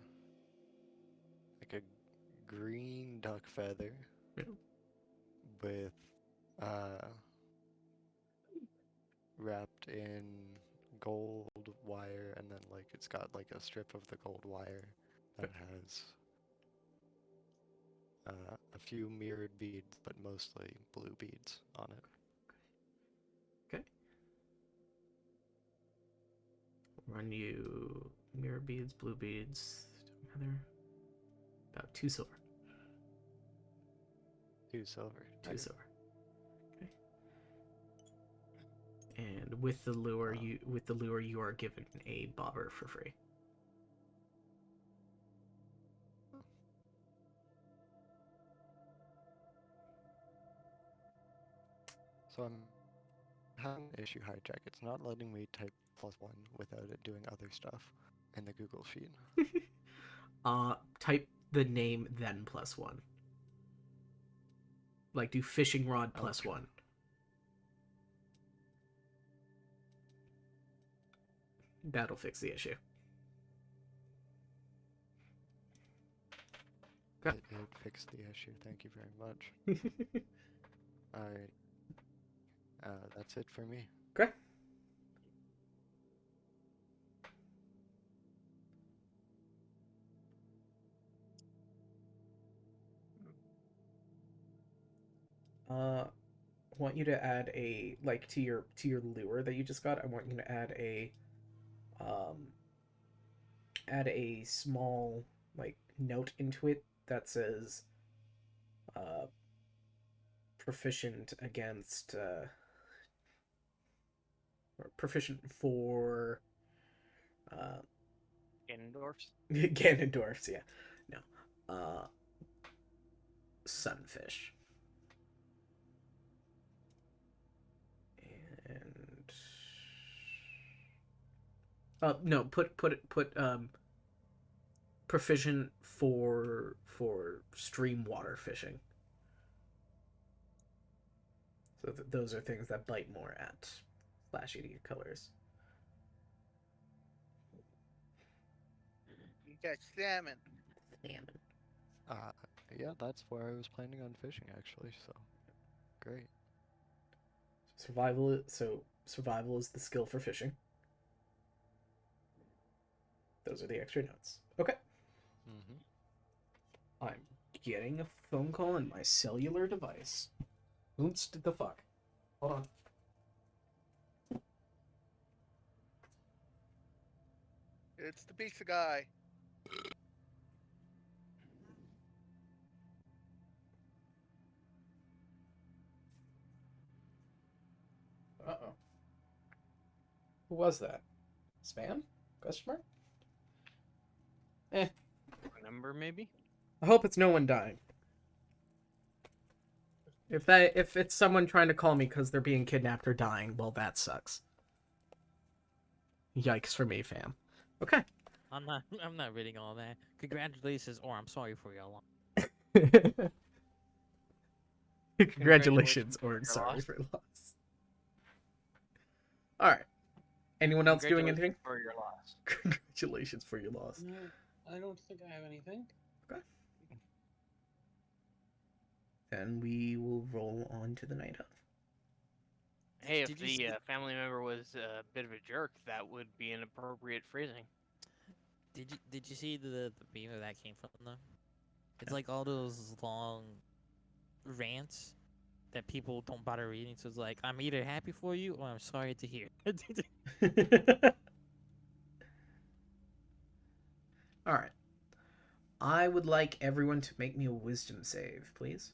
like a green duck feather Yeah. with wrapped in gold wire, and then like it's got like a strip of the gold wire that has a few mirrored beads, but mostly blue beads on it. Okay. Run you mirror beads, blue beads, together. About 2 silver. 2 silver. 2 silver. Okay. And with the lure, you are given a bobber for free. So I'm having an issue, hijack. It's not letting me type +1 without it doing other stuff in the Google sheet. Type the name then +1. Like do fishing rod +1. Okay. That'll fix the issue. Okay. It fixed the issue. Thank you very much. Alright. That's it for me. Okay. I want you to add a to your lure that you just got. I want you to add a small note into it that says proficient against or proficient for Ganondorfs? Ganondorfs, yeah. No. Sunfish. And no, put proficient for stream water fishing. So those are things that bite more at flashy colors. You got salmon. Salmon. Yeah, that's where I was planning on fishing actually, so great. Survival is the skill for fishing. Those are the extra notes. Okay. Mm-hmm. I'm getting a phone call in my cellular device. Oops, the fuck. Hold on. It's the pizza guy. Uh-oh. Who was that? Spam? Question mark? Number maybe? I hope it's no one dying. If it's someone trying to call me because they're being kidnapped or dying, well, that sucks. Yikes for me, fam. Okay. I'm not. I'm not reading all that. Congratulations, or I'm sorry for your loss. Congratulations, or for your sorry loss. for your loss. All right. Anyone else doing anything? Congratulations for your loss. Congratulations for your loss. No, I don't think I have anything. Okay. Then we will roll on to the night of. Hey, if Did you the see? family member was a bit of a jerk, that would be an appropriate phrasing. Did you see the beamer that came from them? It's like all those long rants that people don't bother reading. So it's like, I'm either happy for you or I'm sorry to hear. All right. I would like everyone to make me a wisdom save, please.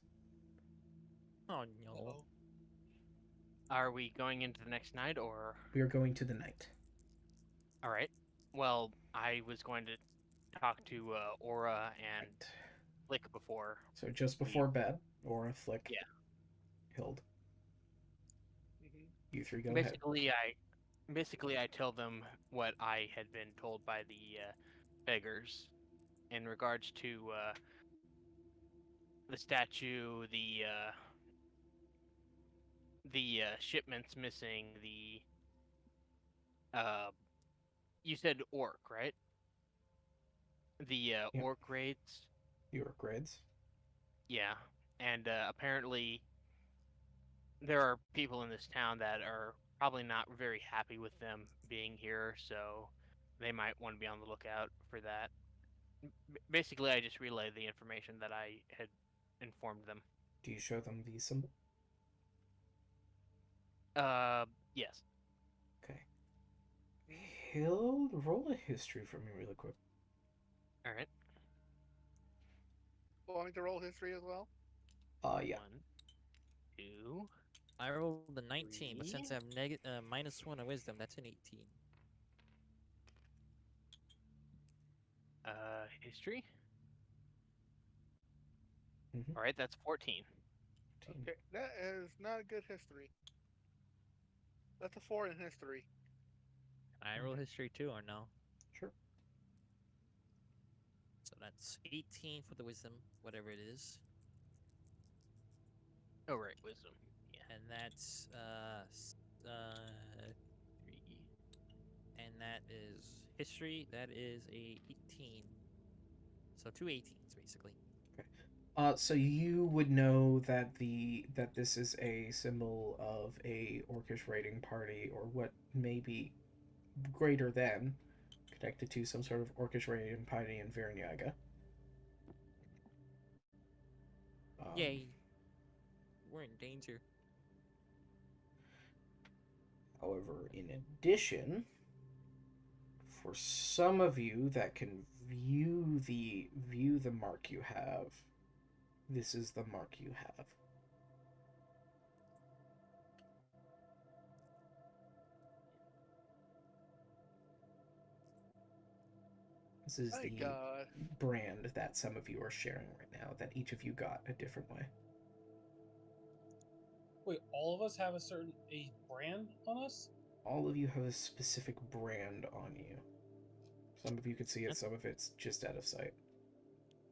Oh no. Uh-oh. Are we going into the next night, or? We are going to the night. All right. Well, I was going to talk to Aura and Right. Flick before. So just before bed, or a flick. Yeah. Hild. Mhm. You three go ahead. Basically, I tell them what I had been told by the beggars in regards to the statue, the shipments missing, the you said orc, right? The Yep. orc raids. Your grids. Yeah, and apparently there are people in this town that are probably not very happy with them being here, so they might want to be on the lookout for that. Basically, I just relayed the information that I had informed them. Do you show them the symbol? Yes. Okay. Hild, roll a history for me really quick. All right. Want me to roll history as well? Yeah. 1, 2, I rolled a 19, but 3. since I have -1 of wisdom, that's an 18. History. Mm-hmm. All right, that's 14. Okay, that is not a good history. That's a 4 in history. Can I roll history too, or no? Sure. So that's 18 for the wisdom, whatever it is, Oh, right, wisdom. Yeah. and that's 3, and that is history. That is a 18. So 2 18s basically. So you would know that this is a symbol of a orcish raiding party, or what may be greater than connected to some sort of orcish raiding party in Verniaga. Yay! We're in danger. However, in addition, for some of you that can view the mark you have, this is the mark you have. This is My the God. brand that some of you are sharing right now, that each of you got a different way. Wait, all of us have a brand on us? All of you have a specific brand on you. Some of you can see it, some of it's just out of sight.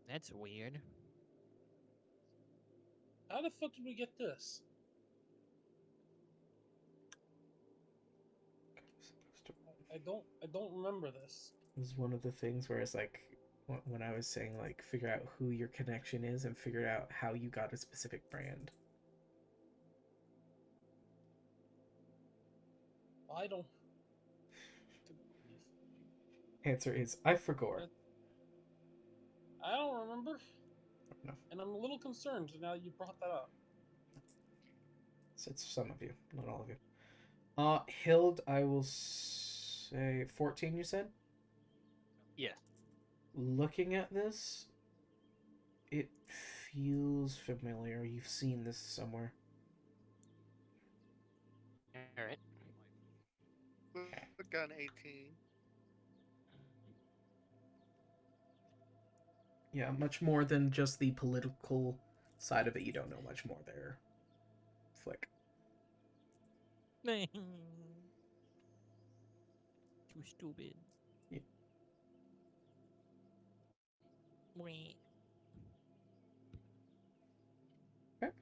That's weird. How the fuck did we get this? I don't remember this. It was one of the things where it's like when I was saying like figure out who your connection is and figure out how you got a specific brand. I don't. Answer is I forgot. I don't remember, No, and I'm a little concerned now that you brought that up. it's some of you, not all of you. Hild, I will say 14. You said. Yeah. Looking at this, it feels familiar. You've seen this somewhere. All right. Look got an 18. Yeah, much more than just the political side of it. You don't know much more there. flick. Too stupid. Yeah. Wait. Okay.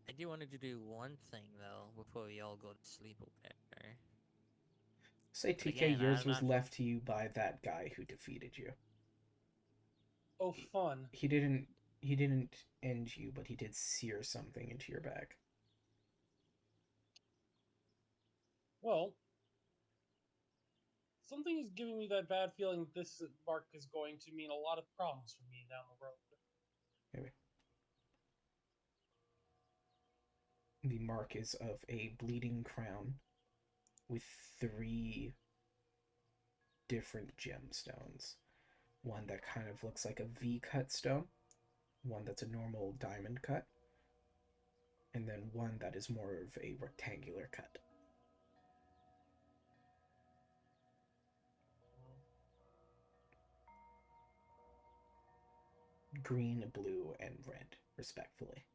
I do wanted to do one thing though before we all go to sleep or whatever. Say But TK, again, yours I'm was not. left to you by that guy who defeated you. Oh, fun. He didn't end you, but he did sear something into your back. Well, something is giving me that bad feeling this mark is going to mean a lot of problems for me down the road. Maybe. The mark is of a bleeding crown with 3 different gemstones. One that kind of looks like a V-cut stone, one that's a normal diamond cut, and then one that is more of a rectangular cut. Green, blue, and red, respectfully,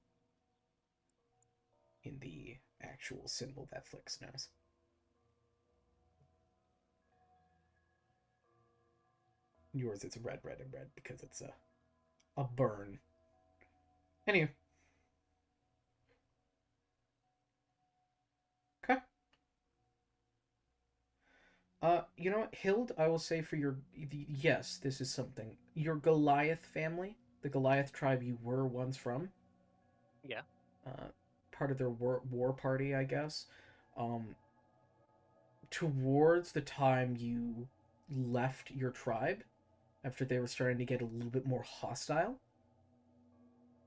in the actual symbol that Flix knows. Yours, it's red, red, and red because it's a burn. Anyway. Okay. You know what, Hild, I will say for your... Yes, this is something. Your Goliath family, the Goliath tribe you were once from. Yeah. Part of their war party, I guess. Towards the time you left your tribe, after they were starting to get a little bit more hostile,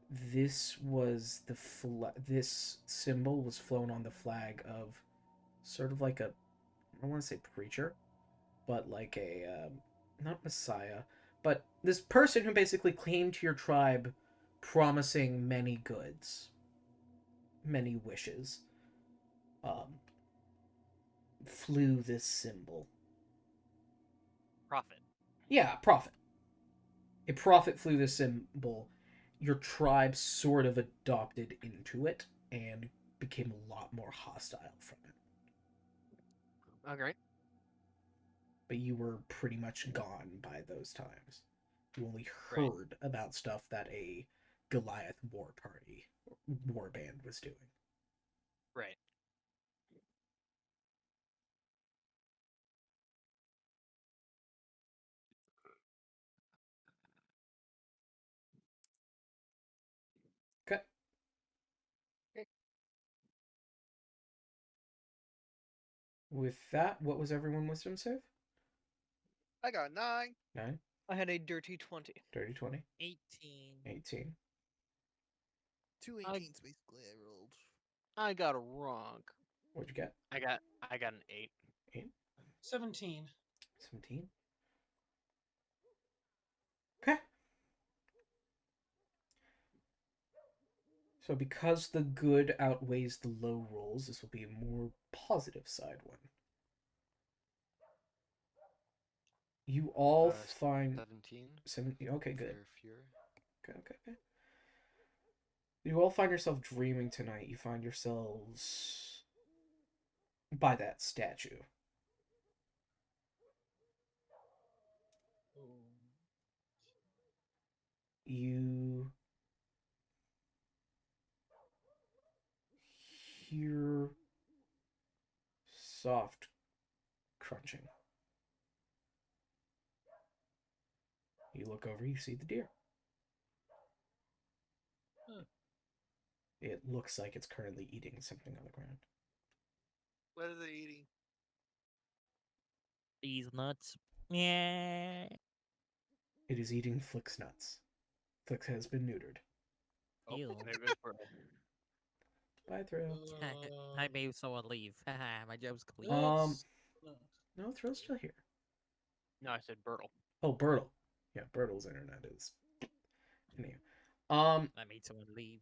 this was this symbol was flown on the flag of sort of like a, I don't want to say preacher, but like a not messiah, but this person who basically came to your tribe promising many goods, many wishes, flew this symbol. Prophet. Yeah, prophet. A prophet flew this symbol. Your tribe sort of adopted into it and became a lot more hostile from it. Okay. But you were pretty much gone by those times. You only Right. heard about stuff that a Goliath war party, war band was doing. Right. Okay. With that, what was everyone wisdom save? I got 9. 9, I had a dirty 20. dirty 20, 18. 18. Two I- 18s basically I rolled. I got a wrong. What'd you get? I got an 8. 8, 17. 17. Okay. So because the good outweighs the low rolls, this will be a more positive side one. You all find 17. 17. Okay, good. For Fury. Okay. You all find yourself dreaming tonight. You find yourselves by that statue. You hear soft crunching. You look over, you see the deer. It looks like it's currently eating something on the ground. What are they eating? These nuts. Yeah. It is eating Flick's nuts. Flick has been neutered. Ew. There goes Pearl. Bye, Thrill. I made someone leave. Haha, my job's clean. No, Thrill's still here. No, I said Birtle. Oh, Birtle. Yeah, Birtle's internet is. Anyway. I made someone leave.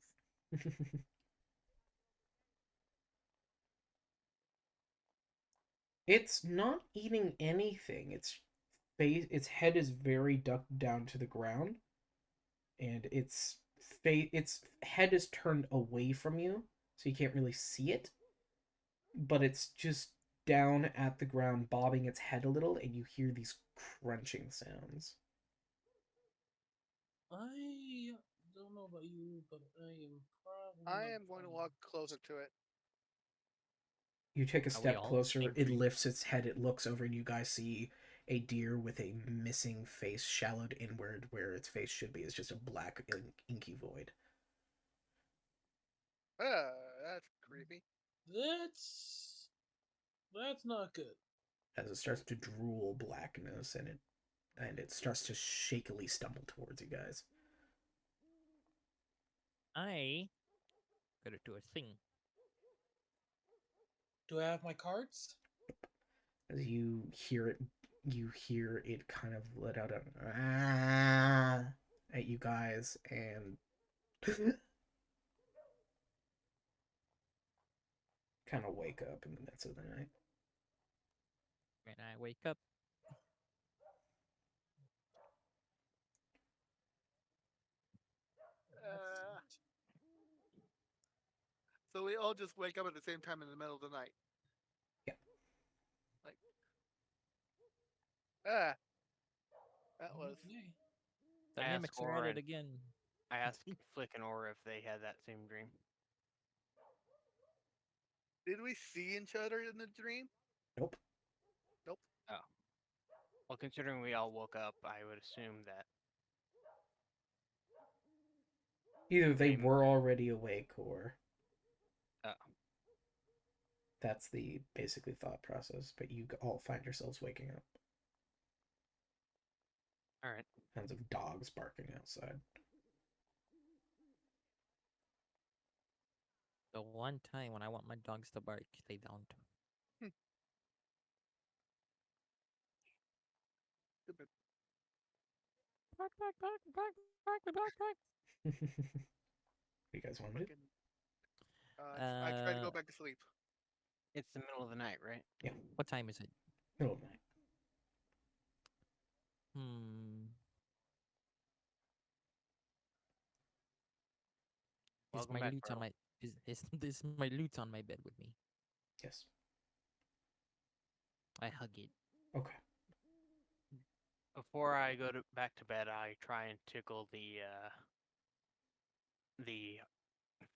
It's not eating anything. Its head is very ducked down to the ground, and its head is turned away from you, so you can't really see it, but it's just down at the ground, bobbing its head a little, and you hear these crunching sounds. I don't know about you, but I am probably. I not am going to fine. walk closer to it. You take a Are we step all closer, same it tree? lifts its head, it looks over, and you guys see a deer with a missing face shallowed inward where its face should be. It's just a black, inky void. That's creepy. That's not good. As it starts to drool blackness, and it starts to shakily stumble towards you guys. I gotta do a thing. Do I have my cards? As you hear it kind of let out a ah at you guys, and kind of wake up in the midst of the night. When I wake up, Uh, Excellent. so we all just wake up at the same time in the middle of the night. Yeah. Like, ah, that was. Okay. the I ask mimics are at Aura it and again. I asked Flick and Aura if they had that same dream. Did we see each other in the dream? Nope. Nope. Oh. Well, considering we all woke up, I would assume that Either they They- were already awake, or Oh. that's the basically thought process. But you all find yourselves waking up. All right. Sounds of dogs barking outside. The one time when I want my dogs to bark, they don't. Stupid. Bark, bark, bark, bark, bark, bark, bark. What do you guys want to do? Fucking. I tried to Uh, go back to sleep. It's the middle of the night, right? what time is it? Middle of the night. Hmm. Is Welcome my back, loot on Bro. my is this my loot on my bed with me? Yes. I hug it. Okay. Before I go back to bed, I try and tickle the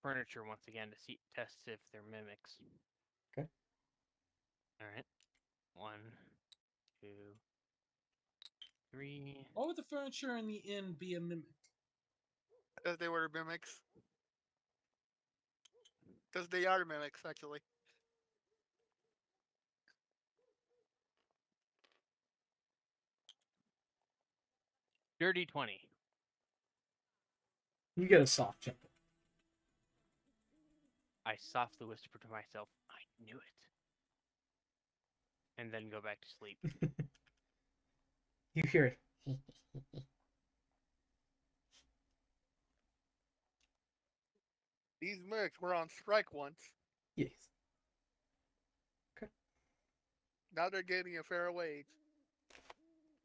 furniture once again to test if they're mimics. Okay. All right. 1, 2, 3. Why would the furniture in the inn be a mimic? Because they were mimics. Because they are mimics, actually. Dirty 20. You get a soft chuckle. I softly whisper to myself, I knew it. And then go back to sleep. You hear it. These mimics were on strike once. Yes. Okay. Now they're getting a fair wage.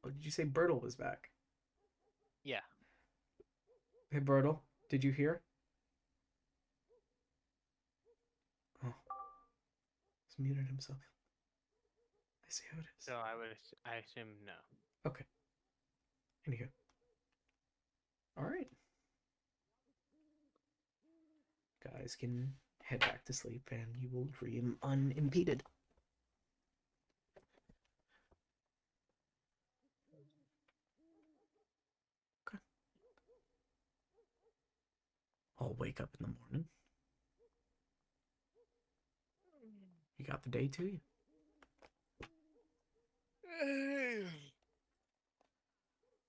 Oh, did you say Bertle was back? Yeah. Hey, Bertle, did you hear? Oh. He's muted himself. I see how it is. So I assume no. Okay. Anywho. Alright. Guys can head back to sleep and you will dream unimpeded. Okay. I'll wake up in the morning. You got the day to you.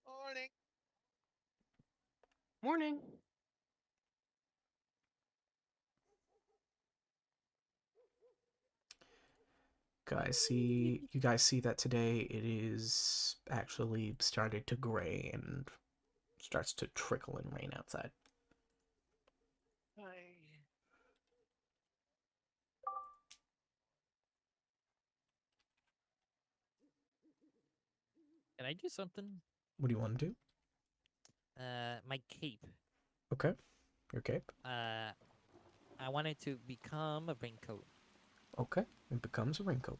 Morning. Morning. You guys see that today it is actually started to gray and starts to trickle and rain outside. Hi. Can I do something? What do you want to do? my cape. Okay. Your cape. I want it to become a raincoat. Okay. It becomes a raincoat.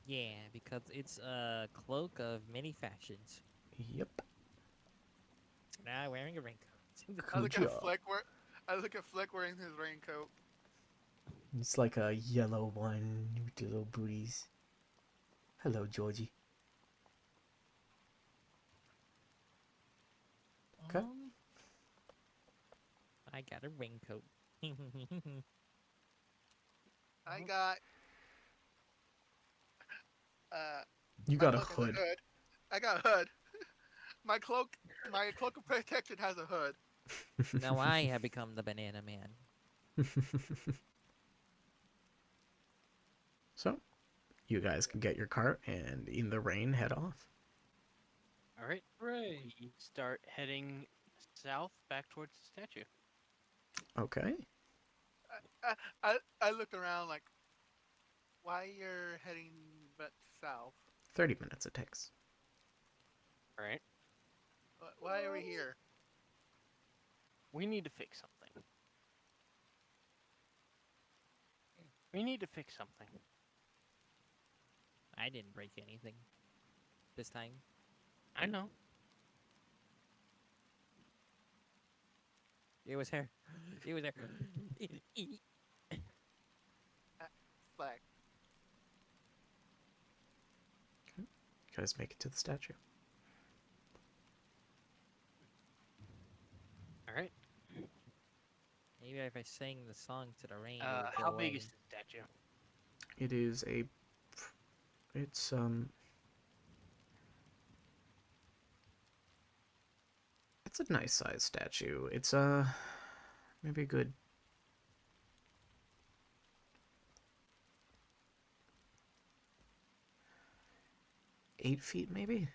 Yeah, because it's a cloak of many fashions. Yep. So now I'm wearing a raincoat. I Good look at job. I look at Fleck wearing his raincoat. It's like a yellow one with the little booties. Hello, Georgie. Okay. I got a raincoat. I got uh You my got a cloak has a hood. hood. I got a hood. My cloak of protection has a hood. Now I have become the banana man. So, you guys can get your cart and in the rain head off. All right. Hooray! We start heading south back towards the statue. Okay. I looked around like, why you're heading back south? 30 minutes it takes. All right. Why are we here? We need to fix something. We need to fix something. I didn't break anything this time. I know. It was her. It was her. Fleck. You guys make it to the statue. All right. Maybe if I sang the song to the rain, it would How go big away. is the statue? It is a. It's It's a nice size statue. It's maybe a good 8 feet, maybe.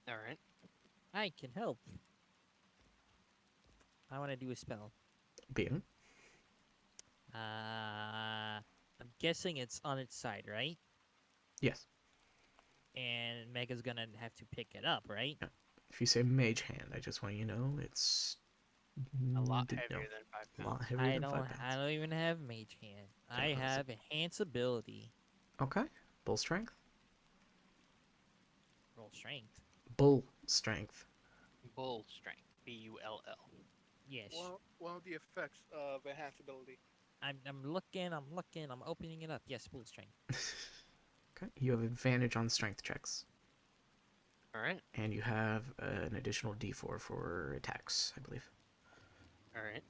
All right. I can help. I want to do a spell. Being. I'm guessing it's on its side, right? Yes. And Mega's gonna have to pick it up, right? Yeah. If you say mage hand, I just want you to know it's A lot no, heavier than 5 a lot pounds. heavier than 5 I pounds. don't even have mage hand. I Okay, let's have enhance ability. Okay. Bull strength. Roll strength. Bull strength. Bull strength. Bull. Yes. One of the effects of enhanced ability. I'm looking. I'm opening it up. Yes, bull strength. Okay. You have advantage on strength checks, All right. and you have an additional D4 for attacks, I believe. All right.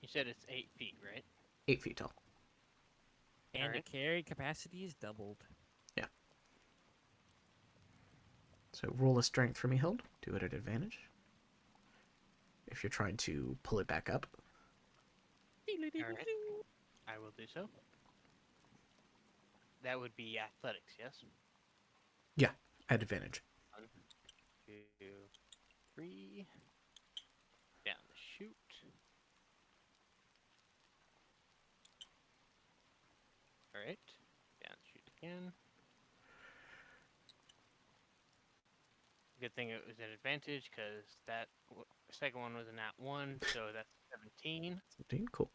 You said it's 8 feet, right? 8 feet tall. And Alright. the carry capacity is doubled. Yeah. So roll a strength for me, Hild. Do it at advantage. If you're trying to pull it back up. All right. I will do so. That would be athletics, yes? Yeah, at advantage. 1, 2, 3. Down the chute. All right. Down the chute again. Good thing it was an advantage because that second one was a nat 1, so that's 17. 17, cool.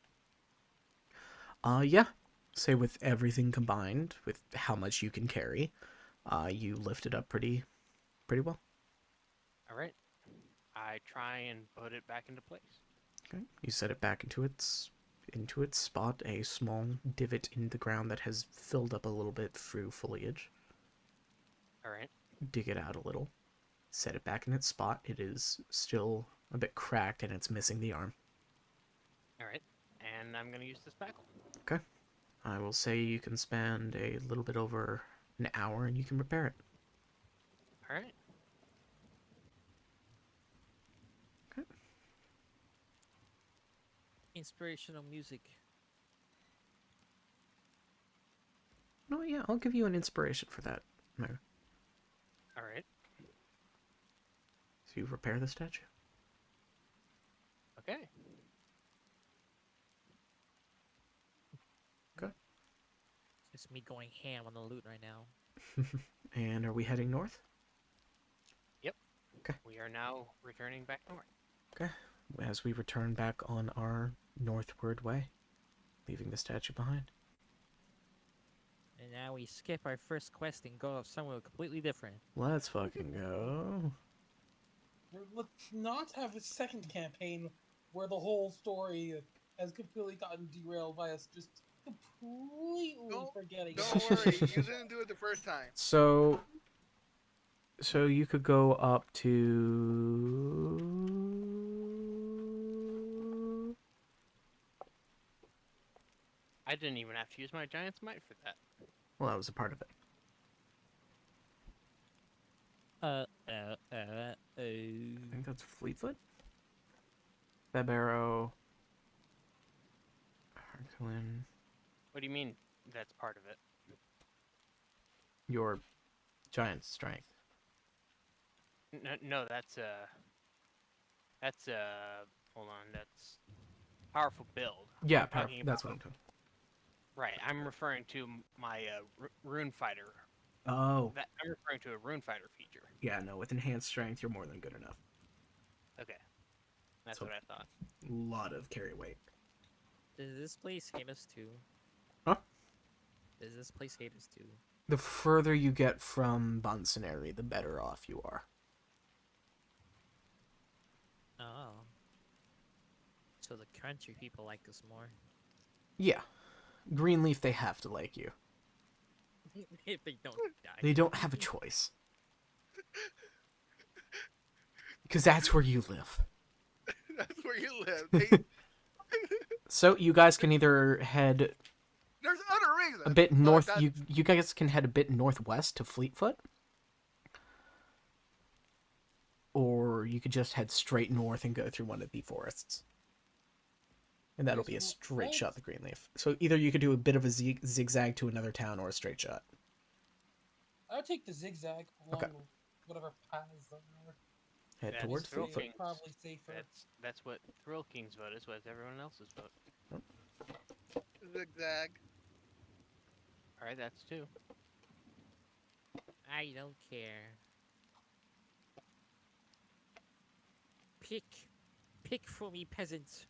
Yeah. Say with everything combined, with how much you can carry, you lift it up pretty well. All right. I try and put it back into place. Okay. You set it back into its spot, a small divot in the ground that has filled up a little bit through foliage. All right. Dig it out a little. Set it back in its spot. It is still a bit cracked and it's missing the arm. All right. And I'm going to use the spackle. Okay. I will say you can spend a little bit over an hour and you can repair it. All right. Okay. Inspirational music. No, yeah, I'll give you an inspiration for that, Mary. All right. So you repair the statue. Okay. Okay. It's just me going ham on the loot right now. And are we heading north? We are now returning back north. Okay. As we return back on our northward way, leaving the statue behind. And now we skip our first quest and go somewhere completely different. Let's fucking go. Let's not have a second campaign where the whole story has completely gotten derailed by us just completely forgetting. Don't worry, you didn't do it the first time. So you could go up to... I didn't even have to use my Giant's Might for that. Well, that was a part of it. I think that's Fleetfoot. Febero. Harklin. What do you mean that's part of it? Your giant strength. No, that's hold on, that's powerful build. Yeah, Talking that's about- what I'm talking. Right, I'm referring to my rune fighter. Oh. I'm referring to a rune fighter feature. Yeah, no, with enhanced strength, you're more than good enough. Okay, that's So- what I thought. A lot of carry weight. Does this place hate us too? Huh? Does this place hate us too? The further you get from Bonsaneri, the better off you are. Oh. So the country people like us more. Yeah. Greenleaf, they have to like you. If they don't die. They don't have a choice. Because that's where you live. That's where you live. So you guys can either head There's other reasons. a bit but north. that's- You guys can head a bit northwest to Fleetfoot. Or you could just head straight north and go through one of the forests. And that'll be a straight shot to Greenleaf. So either you could do a bit of a zigzag to another town or a straight shot. I would take the zigzag along Okay. whatever paths there are. Head That's towards Thrill Fleetfoot. Kings. Probably safer. That's what Thrill King's vote is. What's everyone else's vote? Zigzag. All right, that's 2. I don't care. Pick for me, peasants.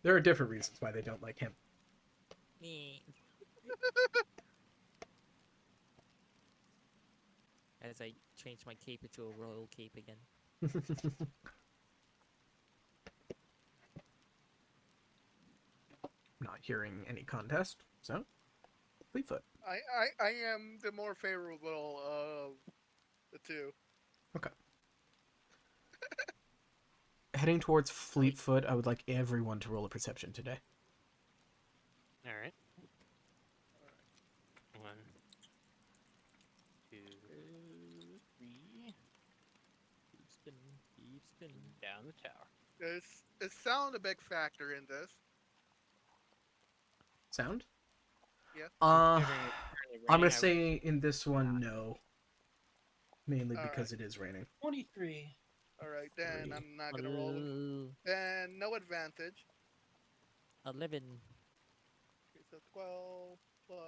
There are different reasons why they don't like him. Me. As I change my cape into a royal cape again. Not hearing any contest, so Fleetfoot. I am the more favorable of the two. Okay. Heading towards Fleetfoot, I would like everyone to roll a perception today. All right. 1, 2, 3. Keep spinning, keep spinning. Down the tower. Is sound a big factor in this? Sound? Yeah. I'm Considering it's currently gonna raining, I would- say in this one, no. Mainly Alright. because it is raining. 23. All right, then Three. I'm not gonna roll. Then no advantage. 11. Okay, so 12 plus.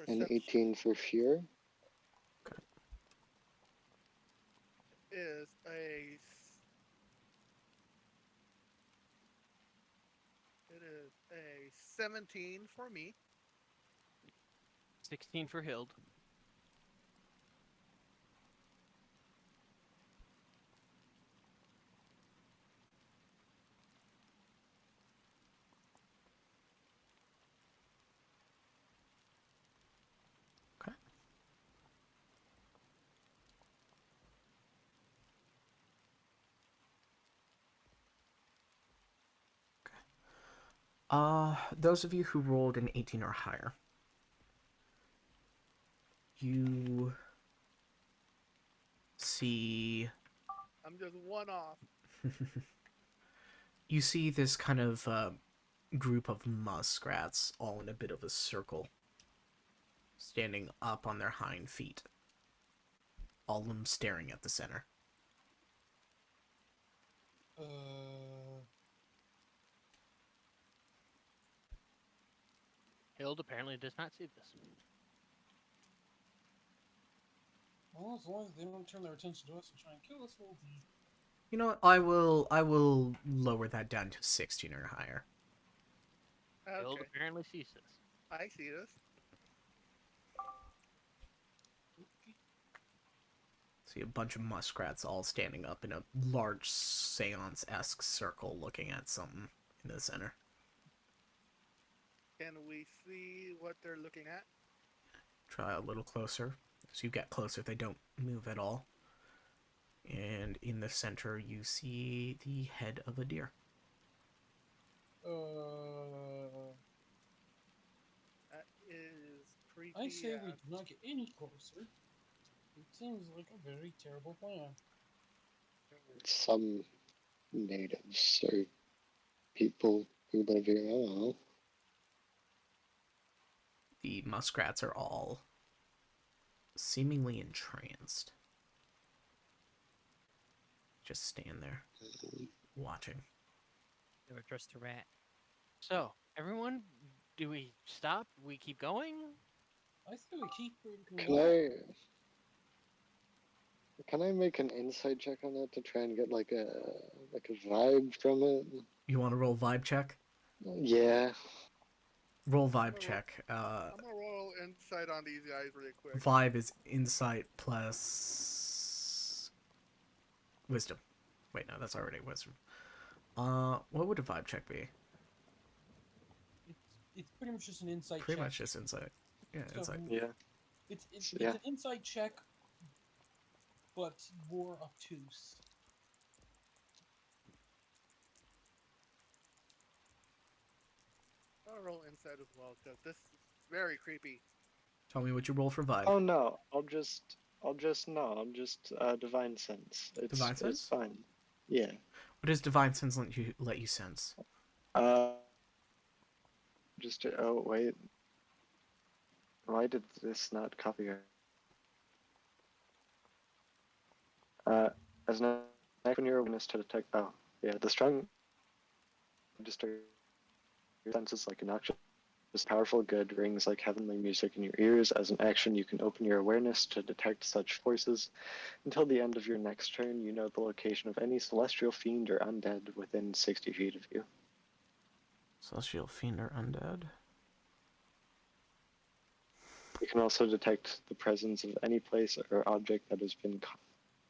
And Perception 18 for fear. is a. It is a 17 for me. 16 for Hild. Those of you who rolled an 18 or higher, you see I'm just one off. you see this kind of group of muskrats all in a bit of a circle, standing up on their hind feet, all of them staring at the center. Hild apparently does not see this. Well, as long as they don't turn their attention to us and try and kill us, we'll be. You know what? I will lower that down to 16 or higher. Guild Okay, apparently sees this. I see this. See a bunch of muskrats all standing up in a large seance-esque circle looking at something in the center. Can we see what they're looking at? Try a little closer. As you get closer, they don't move at all. And in the center, you see the head of a deer. That is creepy. I say we do not get any closer. It seems like a very terrible plan. Some natives or people who live here. I don't know. The muskrats are all seemingly entranced. Just stand there, watching. Never trust a rat. So, everyone, do we stop? We keep going? I say we keep moving. Can I make an insight check on that to try and get like a vibe from it? You want to roll vibe check? Yeah. Roll vibe check. I'm gonna roll insight on these guys really quick. Vibe is insight plus wisdom. Wait, no, that's already wisdom. What would a vibe check be? It's pretty much just an insight Pretty check. much just insight. Yeah, So, insight. Yeah. It's Yeah. an insight check, but more obtuse. I'll roll insight as well because this is very creepy. Tell me what you roll for vibe. Oh no, I'll just divine sense. Divine It's sense? fine. Yeah. What does divine sense let you sense? Oh wait. Why did this not copy it? As an action, your awareness to detect. Oh, yeah. The strong register senses like an noxious, powerful good rings like heavenly music in your ears. As an action, you can open your awareness to detect such forces. Until the end of your next turn, you know the location of any celestial fiend or undead within 60 feet of you. Celestial fiend or undead? You can also detect the presence of any place or object that has been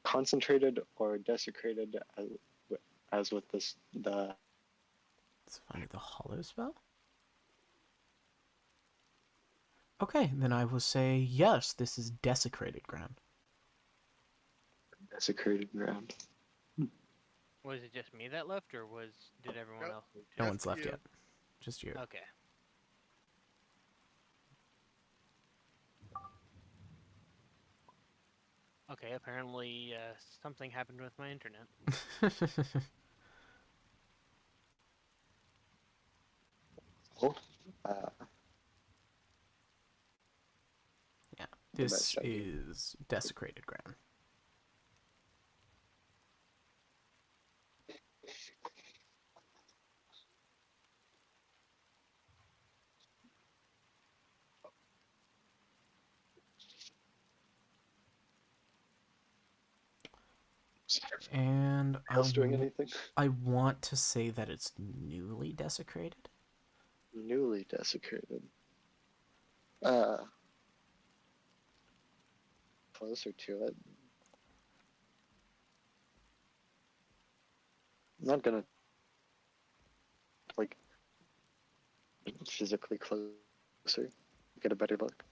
concentrated or desecrated as with the It's under the hollow spell? Okay, then I will say yes, this is desecrated ground. desecrated ground. Was it just me that left, or did everyone Yep. else leave No too? one's left you. yet. Just you. Okay. Okay, apparently something happened with my internet. Oh, Yeah, the this best idea. is desecrated ground. And else doing anything? I want to say that it's newly desecrated. Newly desecrated. Closer to it. I'm not gonna like physically closer. Get a better look.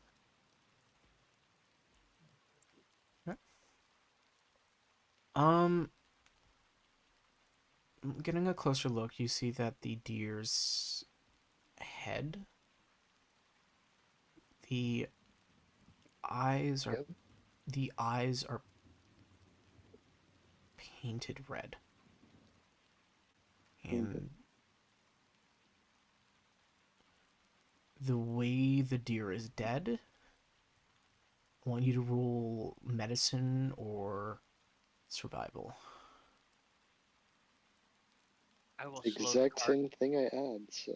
Um, getting a closer look, you see that the deer's head, the eyes are Yep. the eyes are painted red. And the way the deer is dead, I want you to roll medicine or survival. I will slow the Exact cart. same thing I add, so.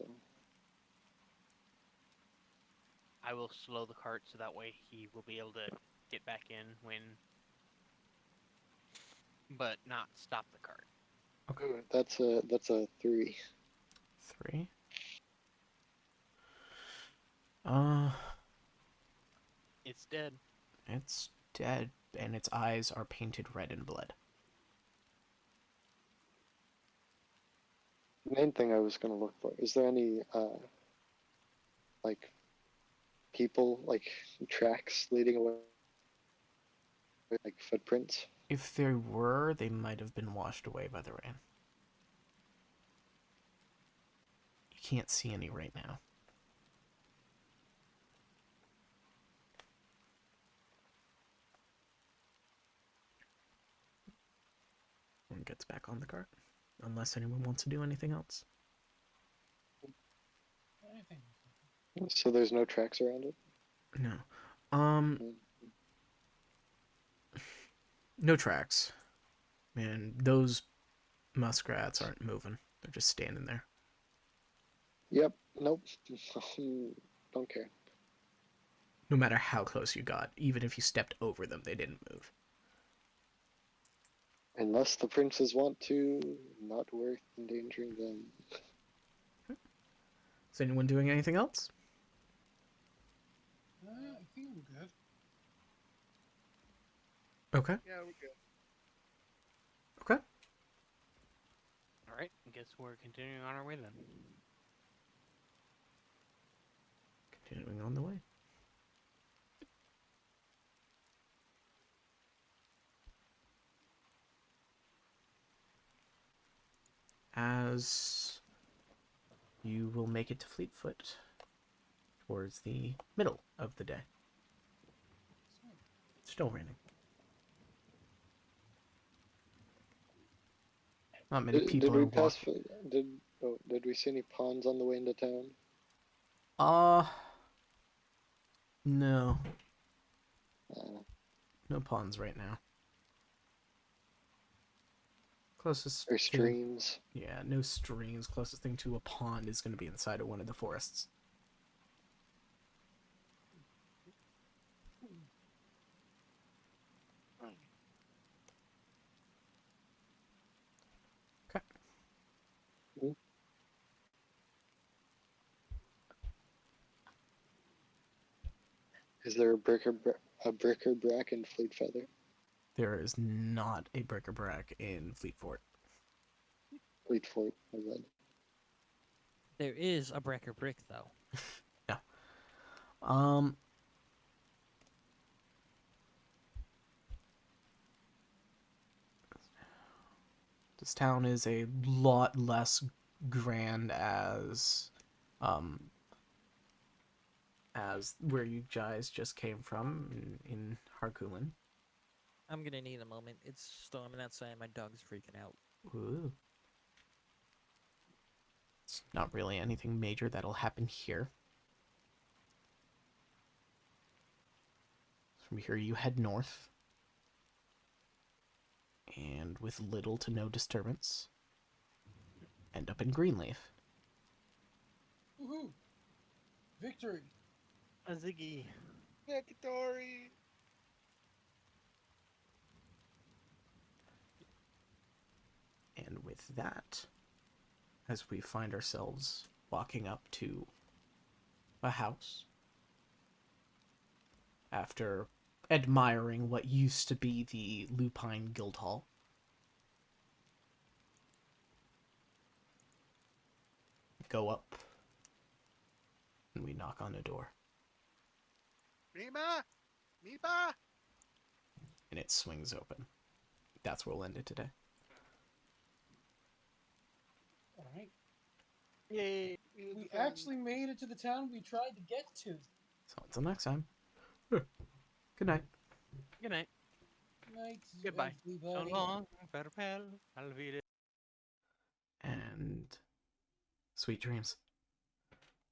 I will slow the cart so that way he will be able to get back in when, but not stop the cart. Ooh, that's a 3. 3. It's dead. It's dead, and its eyes are painted red in blood. The main thing I was gonna look for, is there any like people, like tracks leading away, like footprints? If there were, they might have been washed away by the rain. You can't see any right now. And gets back on the cart, unless anyone wants to do anything else. Anything. So there's no tracks around it? No. Mm. No tracks. Man, those muskrats aren't moving. They're just standing there. Yep, nope. Don't care. No matter how close you got, even if you stepped over them, they didn't move. Unless the princes want to, not worth endangering them. Is anyone doing anything else? I think I'm good. Okay. Yeah, we're good. Okay. All right, I guess we're continuing on our way then. Continuing on the way. As you will make it to Fleetfoot towards the middle of the day. It's still raining. Not many people Did are we pass? walking. Did we see any pawns on the way into town? No. Uh, No pawns right now. Closest or thing, streams? yeah, no streams. Closest thing to a pond is going to be inside of one of the forests. Okay. Is there a bric-a-brac in Fleet Feather? There is not a bric-a-brac in Fleetfort. Fleet Fort, my bad. There is a breaker brick though. Yeah. Um. This town is a lot less grand as where you guys just came from in Harkulen. I'm gonna need a moment. It's storming outside. My dog's freaking out. Ooh. It's not really anything major that'll happen here. From here you head north. And with little to no disturbance, end up in Greenleaf. Woohoo! Victory! A Ziggy. Victory! And with that, as we find ourselves walking up to a house, after admiring what used to be the Lupine Guildhall, go up, and we knock on a door, Mima! Mipa! and it swings open. That's where we'll end it today. Alright. Yay! We actually made it to the town we tried to get to. So until next time, good night. Good night. Night, Goodbye. So everybody. long, farewell, I'll be And sweet dreams.